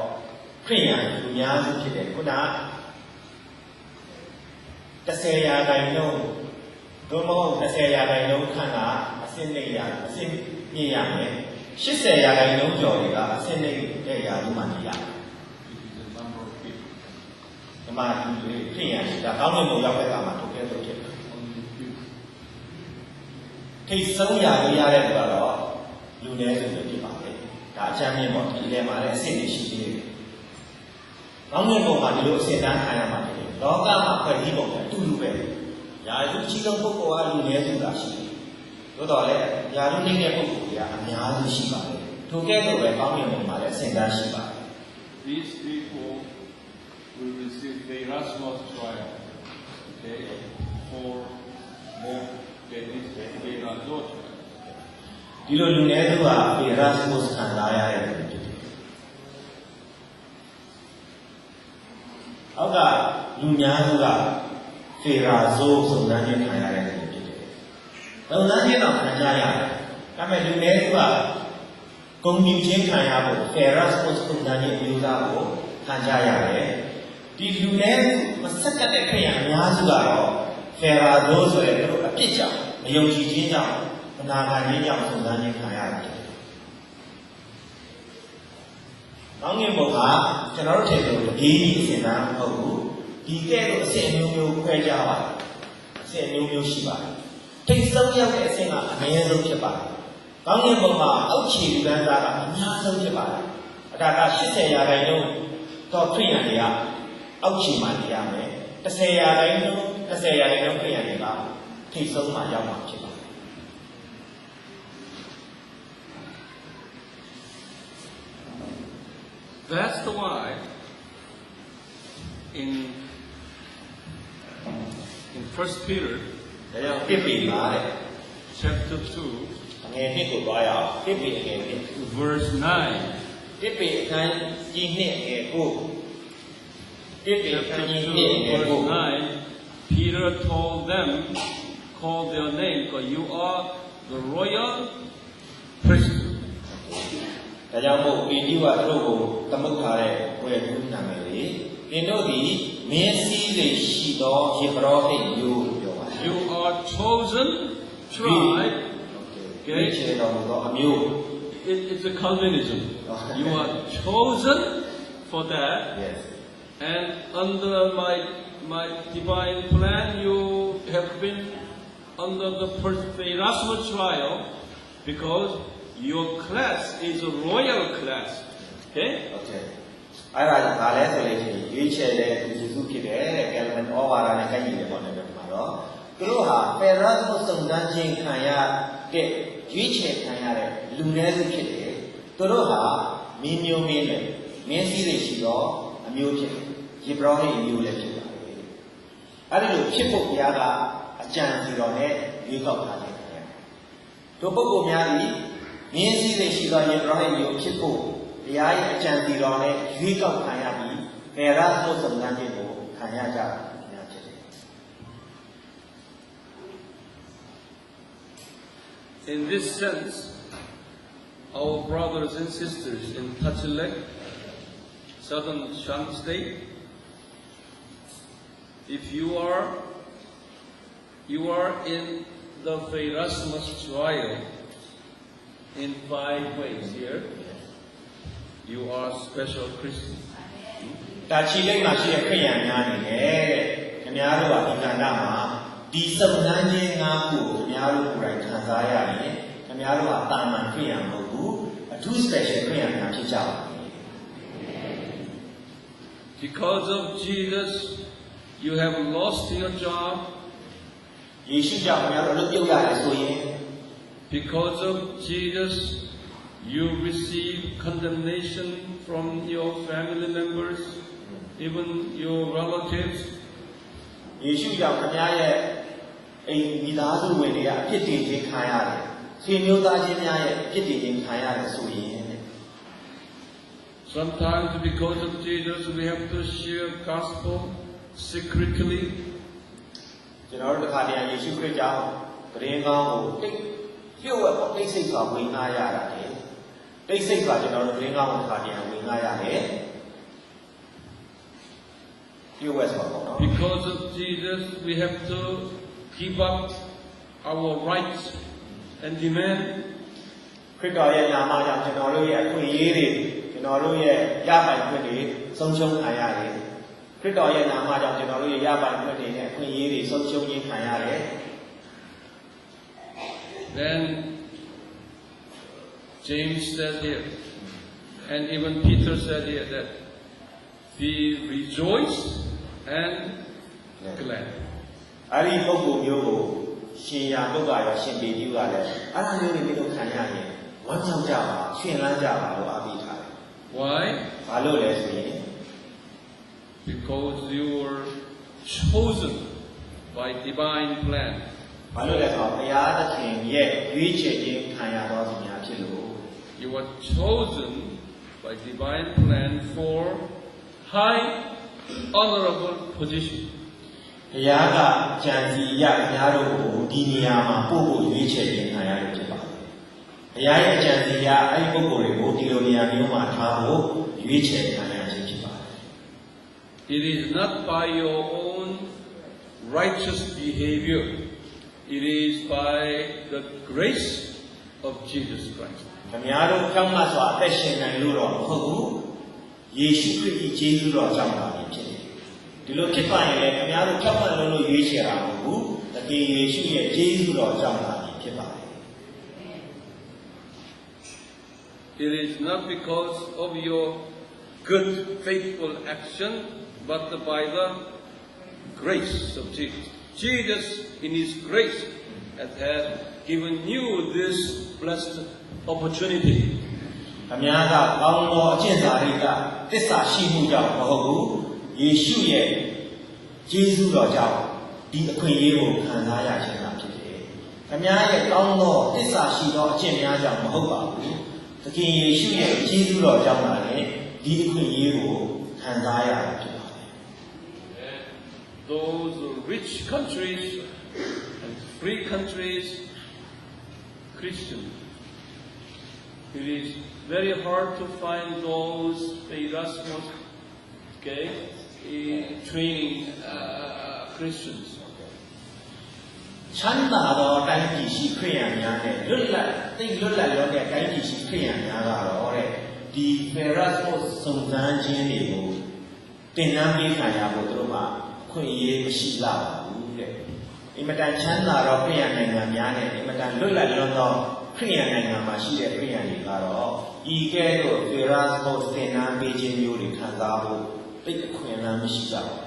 ခရိယန်လူများစုဖြစ်တယ်ခုန10ရာခိုင်နှုန်းတို့မဟုတ်20ရာခိုင်နှုန်းခန့်ကအစစ်နဲ့ရာအစစ်မြင့်ရမယ်80ရာခိုင်နှုန်းကျော်တွေကအစစ်နဲ့တဲ့ရာလူမှနေရတယ်ဒီမှာဖြစ်ရတယ်ဒါကောင်းတဲ့ဘုံရောက်တဲ့အခါမှာထုတ်ခဲ့လို့ဖြစ်တယ်ထိတ်ဆုံးရာလေးရတဲ့သူကတော့လူနည်းစုပဲဖြစ်ပါလေဒါအချမ်းမြင့်ပေါ့ဒီထဲမှာလည်းအစစ်တွေရှိသေးတယ်ကောင်းတဲ့ဘုံမှာဒီလိုအစစ်တန်းခံရမှာဖြစ်တယ်လောကမှာဖွဲ့စည်းပုံကအတူတူပဲ ညာလူကြီးဆုံးပုဂ္ဂိုလ်ကလူနည်းစုသာရှိတယ်သို့တော်လည်းညာလူနှိမ့်တဲ့ပုဂ္ဂိုလ်တွေကအများစုရှိပါတယ်ထိုကဲ့သို့ပဲကောင်းကင်ဘုံမှာလည်းအစဉ်သားရှိပါတယ် These people will receive the Erasmus trial. Okay, for more than this Erasmus trial. ဒီလိုလူနည်းစုကပေရတ်ကိုခံစားရတဲ့လူဖြစ်တယ်။အောက်ကလူများစုကဖေရာဇိုးစုံစမ်းခြင်းခံရတဲ့လူဖြစ်တယ်။စုံစမ်းခြင်းတော့ခံကြရတယ်။ဒါပေမဲ့လူနည်းစုကဂုဏ်ယူခြင်းခံရဖို့ဖေရာဇ်ကိုစုံစမ်းခြင်းအမျိုးသားကိုခံကြရတယ်။ဒီလူနည်းစုမဆက်ကတဲ့ခရီးအများစုကတော့ဖေရာဇိုးဆိုတဲ့သူတို့အပြစ်ကြောင့်မယုံကြည်ခြင်းကြောင့်မနာခံခြင်းကြောင့်စုံစမ်းခြင်းခံရတယ်။ကောင်းကင်ဘုံကကျွန်တော်တို့ထင်လို့တပြေးကြီးအစဉ်သားမဟုတ်ဘူး။ဒီကဲ့သို့အစဉ်အမျိုးမျိုးခွဲကြပါတယ်။အစဉ်အမျိုးမျိုးရှိပါတယ်။ထိတ်ဆုံးရောက်တဲ့အစဉ်ကအနည်းဆုံးဖြစ်ပါတယ်။ကောင်းကင်ဘုံမှာအောက်ခြေလူတန်းစားကအများဆုံးဖြစ်ပါတယ်။အဒါက80%တော့ခရိယန်တွေကအောက်ခြေမှာနေရမယ်။10%ခရိယန်တွေကထိတ်ဆုံးမှာရောက်မှာဖြစ်ပါတယ်။ That's the why in 1 Peter ဒါကြောင့်တစ်ပေပါတဲ့ chapter 2, ငယ်နှစ်ကိုသွားရအောင်တစ်ပေငယ်နှစ် verse 9. တစ်ပေအခန်းကြီးနှစ်ငယ်ကိုတစ်ပေအခန်း Chapter ကြီး 2, နှစ်ငယ်ကို verse 9, Peter told them, call their name, because you are the royal priesthood. ဒါကြောင့်မို့ပေတိဝါတို့ကိုသမုတ်ထားတဲ့ဝယ်ကူးနာမည်လေသင်တို့ဒီမင်းစည်းတွေရှိသောယေဘရဟိတ်မျိုးလို့ပြောပါတယ် You are chosen tribe. ကဲခြေတော်မူသောအမျိုး It's a Calvinism. You are chosen for that. yes And under my divine plan, you have been under the Erasmus trial because your class is a royal class. Okay? okay အဲ့ဒါကဘာလဲဆိုလို့ရှိရင်ရွေးချယ်တဲ့ယေရှုဖြစ်တယ်တဲ့ကယ်ဗင်ဩဝါဒနဲ့ကိုက်ညီတယ်ပေါ့နော်ဒီမှာတော့သူတို့ဟာပေရတ်ကိုစုံစမ်းခြင်းခံရတဲ့ရွေးချယ်ခံရတဲ့လူနည်းစုဖြစ်တယ်သူတို့ဟာမင်းမျိုးမင်းနဲ့မင်းစည်းတွေရှိတော့အမျိုးဖြစ်တယ်ယေဘရဟိတ်အမျိုးလည်းဖြစ်ပါတယ်အဲ့ဒီလိုဖြစ်ဖို့ဘုရားကအကြံစီတော်နဲ့ရွေးကောက်ထားတယ်တို့ပုဂ္ဂိုလ်များသည်မင်းစည်းတွေရှိသောယေဘရဟိတ်မျိုးဖြစ်ဖို့တရားရဲ့အကြံစီတော်နဲ့ရွေးကောက်ခံရပြီးပေရတ်ကိုစုံစမ်းခြင်းကိုခံရကြတာများဖြစ်တယ် In this sense, our brothers and sisters in Tachilek, southern Shan State, if you are in the Erasmus trial in 5 ways here. You are special Christian. ဒါချီလိမ့်မှာရှိတဲ့ခရိယန်များနေတယ်တဲ့ခင်ဗျားတို့ကဒီကဏ္ဍမှာဒီစုံစမ်းခြင်း၅ခုကိုခင်ဗျားတို့ကိုယ်တိုင်ခံစားရရင်ခင်ဗျားတို့ကတာမန်ခရိယန်မဟုတ်ဘူးအထူး special ခရိယန်များဖြစ်ကြပါမယ် Because of Jesus, you have lost your job. ယေရှုကြောင့်ခင်ဗျားတို့အလုပ်ပြုတ်ရတယ်ဆိုရင် Because of Jesus, you receive condemnation from your family members, even your relatives. ယေရှုကြောင့်ခင်ဗျားရဲ့အိမ်မိသားစုဝင်တွေကအပြစ်တင်ခြင်းခံရတယ်ဆွေမျိုးသားချင်းများရဲ့အပြစ်တင်ခြင်းခံရတယ်ဆိုရင် Sometimes because of Jesus, we have to share gospel secretly. ကျွန်တော်တို့တစ်ခါတည်းယေရှုခရစ်ကြောင့်ဂရင်ကောင်းကိုတိတ်လျှို့ဝှက်ပေါ့တိတ်ဆိတ်စွာဝင်ငှားရတာလေတိတ်ဆိတ်စွာကျွန်တော်တို့ဂရင်ကောင်းကိုတစ်ခါတည်းဝင်ငှားရတယ်လျှို့ဝှက်စွာပေါ့နော် Because of Jesus, we have to give up our rights and demand. ခရစ်တော်ရဲ့နာမကြောင့်ကျွန်တော်တို့ရဲ့အခွင့်အရေးတွေကျွန်တော်တို့ရဲ့ရပိုင်ခွင့်တွေဆုံးရှုံးခံရတယ်ခရစ်တော်ရဲ့နာမကြောင့်ကျွန်တော်တို့ရဲ့ရပိုင်ခွင့်တွေနဲ့အခွင့်အရေးတွေဆုံးရှုံးခြင်းခံရတယ် Then James said here, and even Peter said here that be rejoiced and glad. အဲ့ဒီပုဂ္ဂိုလ်မျိုးကိုရှင်ရာပုဂ္ဂါရောရှင်ပေပြုကလည်းအဲ့ဒါမျိုးတွေမင်းတို့ခံရရင်ဝမ်းမြောက်ကြပါရှင်လန်းကြပါလို့အားပေးထားတယ် Why? ။ဘာလို့လဲဆိုရင် Because you were chosen by divine plan. ဘာလို့လဲဆိုတော့ဘုရားသခင်ရဲ့ရွေးချယ်ခြင်းခံရတော်သူများဖြစ်လို့ You were chosen by divine plan for high, honorable position. ဘုရားကကြံစီရခင်ဗျားတို့ကိုဒီနေရာမှာပို့ဖို့ရွေးချယ်ခြင်းခံရလို့ဖြစ်ပါတယ်။ဘုရားရဲ့ကြံစီရအဲ့ဒီပုဂ္ဂိုလ်တွေကိုဒီလိုနေရာမျိုးမှာထားဖို့ရွေးချယ်ခံရခြင်းဖြစ်ပါတယ် It is not by your own righteous behavior. It is by the grace of Jesus Christ. ။ခင်ဗျားတို့ကောင်းမှစွာအသက်ရှင်နိုင်လို့တော့မဟုတ်ဘူး။ယေရှုခရစ်၏ကျေးဇူးတော်ကြောင့်ပါဖြစ်တယ်။ဒီလိုဖြစ်ပါရင်လည်းခင်ဗျားတို့ကောက်မှတ်လို့ရွေးချယ်တာမဟုတ်ဘူး။တကယ်ယေရှုရဲ့ကျေးဇူးတော်ကြောင့်ပါဖြစ်ပါတယ်။ It is not because of your good, faithful action, but by the grace of Jesus. Jesus, in His grace, has given you this blessed opportunity. အများကကောင်းသောအကျင့်စာရိတ္တသစ္စာရှိမှုကြောင့်မဟုတ်ဘူးယေရှုရဲ့ကျေးဇူးတော်ကြောင့်ဒီအခွင့်အရေးကိုခံစားရခြင်းသာဖြစ်တယ်။အများရဲ့ကောင်းသောသစ္စာရှိသောအကျင့်များကြောင့်မဟုတ်ပါဘူး။သခင်ယေရှုရဲ့ကျေးဇူးတော်ကြောင့်ပါလေဒီအခွင့်အရေးကိုခံစားရတာဖြစ်ပါတယ် Those rich countries and free countries, Christian, it is very hard to find those Erasmus, training Christians. ချမ်းသာသောတိုင်းပြည်ရှိခရိယန်များနဲ့လွတ်လပ်သိလွတ်လပ်ရောတဲ့တိုင်းပြည်ရှိခရိယန်များကတော့တဲ့ဒီ Erasmus စုံစမ်းခြင်းတွေကိုသင်တန်းပေးခံရဖို့သူတို့ကခွင့်ရေးမရှိလာဘူးတဲ့အင်မတန်ချမ်းသာသောခရိယန်နိုင်ငံများနဲ့အင်မတန်လွတ်လပ်လွန်းသောခရိယန်နိုင်ငံမှာရှိတဲ့ခရိယန်တွေကတော့ဤကဲ့သို့ Erasmus သင်တန်းပေးခြင်းမျိုးတွေခံစားဖို့သိအခွင့်အလမ်းမရှိကြပါဘူး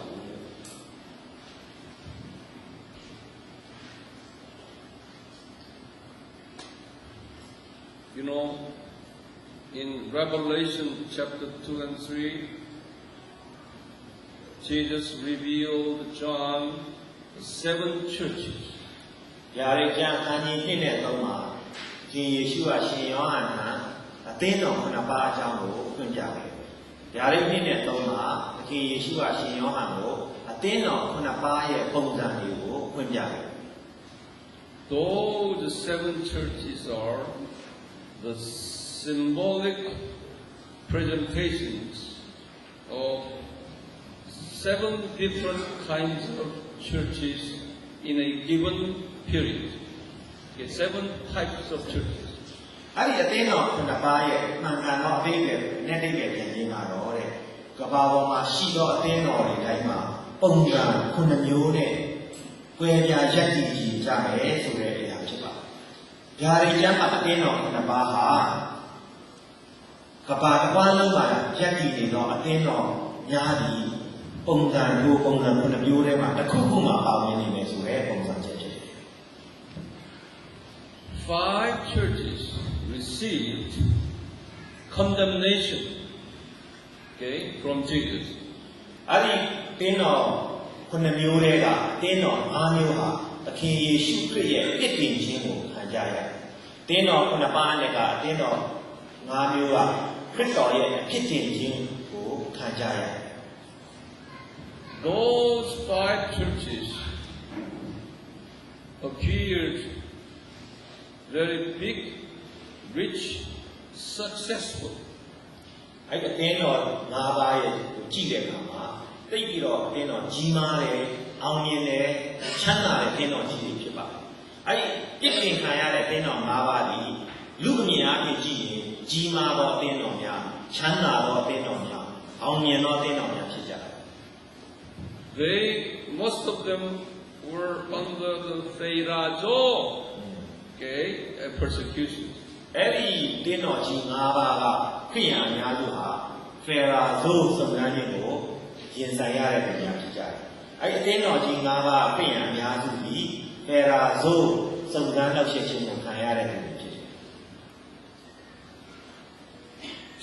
You know, in Revelation chapter 2 and 3, Jesus revealed John the 7 churches. ယာရိကျမ်းခန်းကြီး1နဲ့3မှာရှင်ယေရှုကရှင်ယောဟန်ဟာအသင်းတော်9ပါးအကြောင်းကိုဖွင့်ပြတယ်။ယာရိ1နဲ့3မှာရှင်ယေရှုကရှင်ယောဟန်ကိုအသင်းတော်9ပါးရဲ့ပုံစံတွေကိုဖွင့်ပြတယ် Those 7 churches are the symbolic presentations of 7 different kinds of churches in a given period. Okay, 7 types of churches. ။အဲ့ဒီအသင်းတော်9ပါးရဲ့မှန်ကန်သောအသေးပဲနဲ့တိတ်ပဲပြန်ခြင်းမှာတော့တဲ့ကမ္ဘာပေါ်မှာရှိသောအသင်းတော်တွေတိုင်းမှာပုံစံ9မျိုးနဲ့ကွဲပြားရက်တည်ကြကြတယ်ဆိုတဲ့အရာဖြစ်ပါတယ်။ယာရိကျမ်းမှာအသင်းတော်9ပါးဟာကမ္ဘာတစ်ဝန်းလုံးမှာရက်တည်နေသောအသင်းတော်များသည်ပုံစံမျိုး9မျိုးထဲမှာတစ်ခုခုမှပါဝင်နေမယ်ဆိုတဲ့ပုံစံချက်ဖြစ်တယ် 5 churches received condemnation, from Jesus. ။အဲ့ဒီတင်းတော်9မျိုးတွေကတင်းတော်5မျိုးဟာသခင်ယေရှုခရစ်ရဲ့ပြစ်တင်ခြင်းကိုခံကြရတယ်။တင်းတော်9ပါးနဲ့ကတင်းတော်5မျိုးကခရစ်တော်ရဲ့အဖြစ်တင်ခြင်းကိုခံကြရတယ် Those 5 churches appeared very big, rich, successful. ။အဲ့ဒီတင်းတော်5ပါးရဲ့ကိုကြည့်တဲ့အခါမှာသိပြီးတော့တင်းတော်ကြီးမားတယ်အောင်မြင်တယ်ချမ်းသာတဲ့တင်းတော်ကြီးတွေဖြစ်ပါတယ်။အဲ့ဒီပြစ်တင်ခံရတဲ့တင်းတော်5ပါးဒီလူအမြင်အားဖြင့်ကြည့်ရင်ကြီးမားသောတင်းတော်များချမ်းသာသောတင်းတော်များအောင်မြင်သောတင်းတော်များဖြစ်ကြတယ် Most of them were under the Pharaoh, persecution. ။အဲ့ဒီတင်းတော်ကြီး5ပါးကခရိယာန်များတို့ဟာဖေရာဇိုးစုံစမ်းခြင်းကိုရင်ဆိုင်ရတဲ့နေရာဖြစ်ကြတယ်။ အဲ့အသင်းတော်ကြီး၅ပါးခရိယန်အများစုပြီးပေရာဇိုစုံစမ်းလောက်ချက်ချင်းကိုခံရတဲ့သူဖြစ်တယ်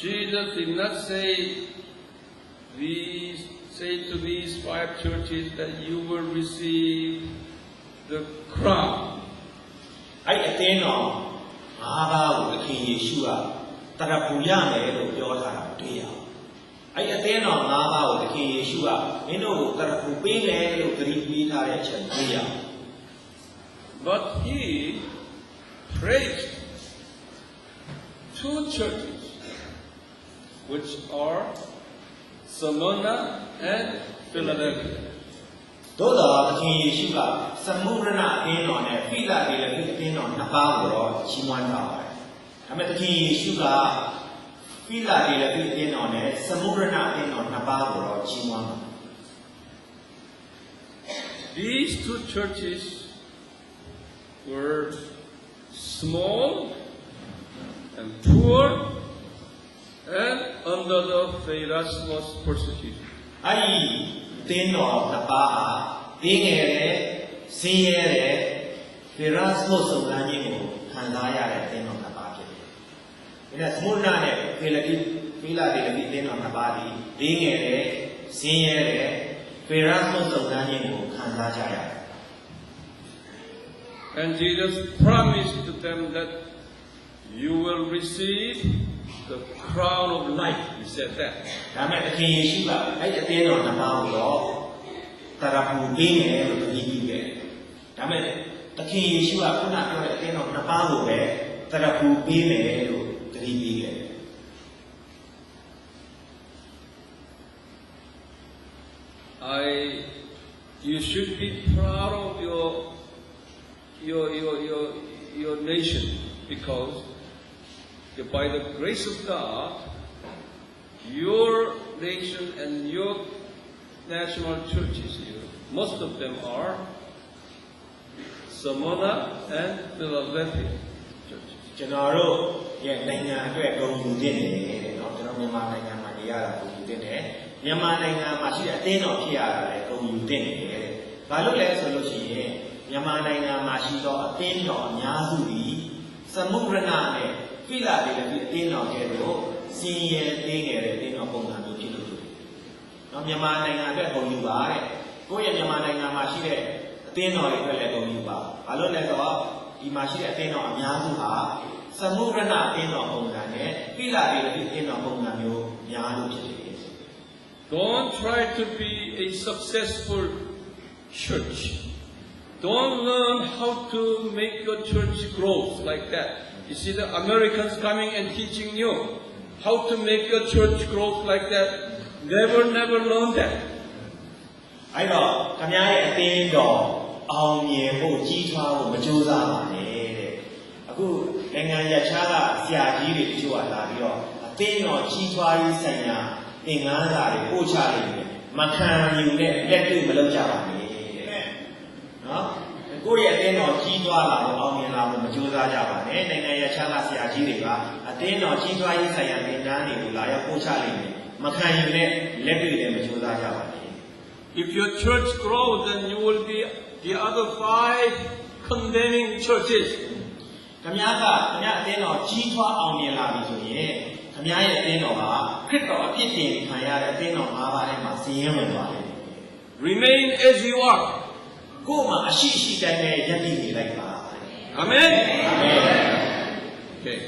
Jesus did not say to these 5 churches that you will receive the crown. အဲ့အသင်းတော်၅ပါးကိုသခင်ယေရှုကတရပူရမယ်လို့ပြောထားတာတွေ့ရအောင်အဲ့အသင်းတော်၅ပါးကိုသခင်ယေရှုကမင်းတို့ကိုတရပူပေးမယ်လို့ဂရုပေးထားတဲ့အချက်တွေ့ရအောင် But he praised 2 churches, which are Smyrna and Philadelphia. သို့တော်သခင်ယေရှုကသမုဒ္ဒရအသင်းတော်နဲ့ဖိလဒေလဖိအသင်းတော်နှစ်ပါးကိုတော့ချီးမွမ်းထားပါတယ်။ဒါပေမဲ့သခင်ယေရှုကဖိလဒေလဖိအသင်းတော်နဲ့သမုဒ္ဒရအသင်းတော်နှစ်ပါးကိုတော့ချီးမွမ်းပါတယ် These 2 churches were small and poor and under the Erasmus persecution. ။အဲ့ဒီအသင်းတော်နှစ်ပါးဟာဒီငယ်တဲ့ဆင်းရဲတဲ့ဖေရတ်မို့စုံစမ်းခြင်းကိုခံစားရတဲ့အသင်းတော်နှစ်ပါးဖြစ်တယ်။ဒါနဲ့သမုဒ္ဒရနဲ့ဖိလဒေလဖိအသင်းတော်နှစ်ပါးဒီငယ်တဲ့ဆင်းရဲတဲ့ဖေရတ်မို့စုံစမ်းခြင်းကိုခံစားကြရတယ် And Jesus promised to them that you will receive the crown of life. He said that. ။ဒါမဲ့သခင်ယေရှုကအဲ့အသင်းတော်နှစ်ပါးကိုတော့တရပူပေးမယ်လို့တတိပြုခဲ့တယ်။ဒါမဲ့သခင်ယေရှုကခုနပြောတဲ့အသင်းတော်နှစ်ပါးကိုပဲတရပူပေးမယ်လို့တတိပြုခဲ့တယ် You should be proud of your nation, because by the grace of God, your nation and your national churches here, most of them are Smyrna and Philadelphia churches. ကျွန်တော်တို့ရဲ့နိုင်ငံအတွက်ဂုဏ်ယူသင့်တယ်တဲ့เนาะကျွန်တော်မြန်မာနိုင်ငံမှာနေရတာဂုဏ်ယူသင့်တယ်မြန်မာနိုင်ငံမှာရှိတဲ့အသင်းတော်ဖြစ်ရတာလည်းဂုဏ်ယူသင့်တယ်တဲ့ဘာလို့လဲဆိုလို့ရှိရင်မြန်မာနိုင်ငံမှာရှိသောအသင်းတော်အများစုဒီသမုဒ္ဒရနဲ့ဖိလဒေလဖိအသင်းတော်ကဲ့သို့စင်ရဲသေးငယ်တဲ့အသင်းတော်ပုံစံမျိုးဖြစ်လို့တယ်เนาะမြန်မာနိုင်ငံအတွက်ဂုဏ်ယူပါတဲ့ကိုယ့်ရဲ့မြန်မာနိုင်ငံမှာရှိတဲ့အသင်းတော်တွေအတွက်လည်းဂုဏ်ယူပါဘာလို့လဲဆိုတော့ဒီမှာရှိတဲ့အသင်းတော်အများစုဟာသမုဒ္ဒရအသင်းတော်ပုံစံနဲ့ဖိလဒေလဖိအသင်းတော်ပုံစံမျိုးများလို့ဖြစ်တယ် Don't try to be a successful church. Don't learn how to make your church grow like that. You see the Americans coming and teaching you how to make your church grow like that. Never learn that. အဲ့တော့ခင်ဗျားရဲ့အသင်းတော်အောင်မြင်ဖို့ကြီးထွားဖို့မကြိုးစားပါနဲ့တဲ့အခုနိုင်ငံရခြားကဆရာကြီးတွေတချို့ကလာပြီးတော့အသင်းတော်ကြီးထွားရေးဆိုင်ရာသင်ခန်းစာတွေပို့ချနေတယ်မခံယူနဲ့လက်တွေ့မလုပ်ကြပါနဲ့တဲ့နော်ကိုယ့်ရဲ့အသင်းတော်ကြီးထွားလာဖို့အောင်မြင်လာဖို့မကြိုးစားကြပါနဲ့နိုင်ငံရခြားကဆရာကြီးတွေကအသင်းတော်ကြီးထွားရေးဆိုင်ရာသင်ခန်းတွေကိုလာရောက်ပို့ချနေတယ်မခံယူနဲ့လက်တွေ့လည်းမကြိုးစားကြပါနဲ့ If your church grows, then you will be the other 5 condemning churches. ခင်ဗျားအသင်းတော်ကြီးထွားအောင်မြင်လာပြီဆိုရင်ခင်ဗျားရဲ့အသင်းတော်ဟာခရစ်တော်အပြစ်တင်ခံရတဲ့အသင်းတော်၅ပါးထဲမှာစီရင်ဝင်သွားတယ် Remain as you are. ကိုယ်မှာအရှိတိုင်းနဲ့ယက်တည်နေလိုက်ပါ Amen? Amen. Okay.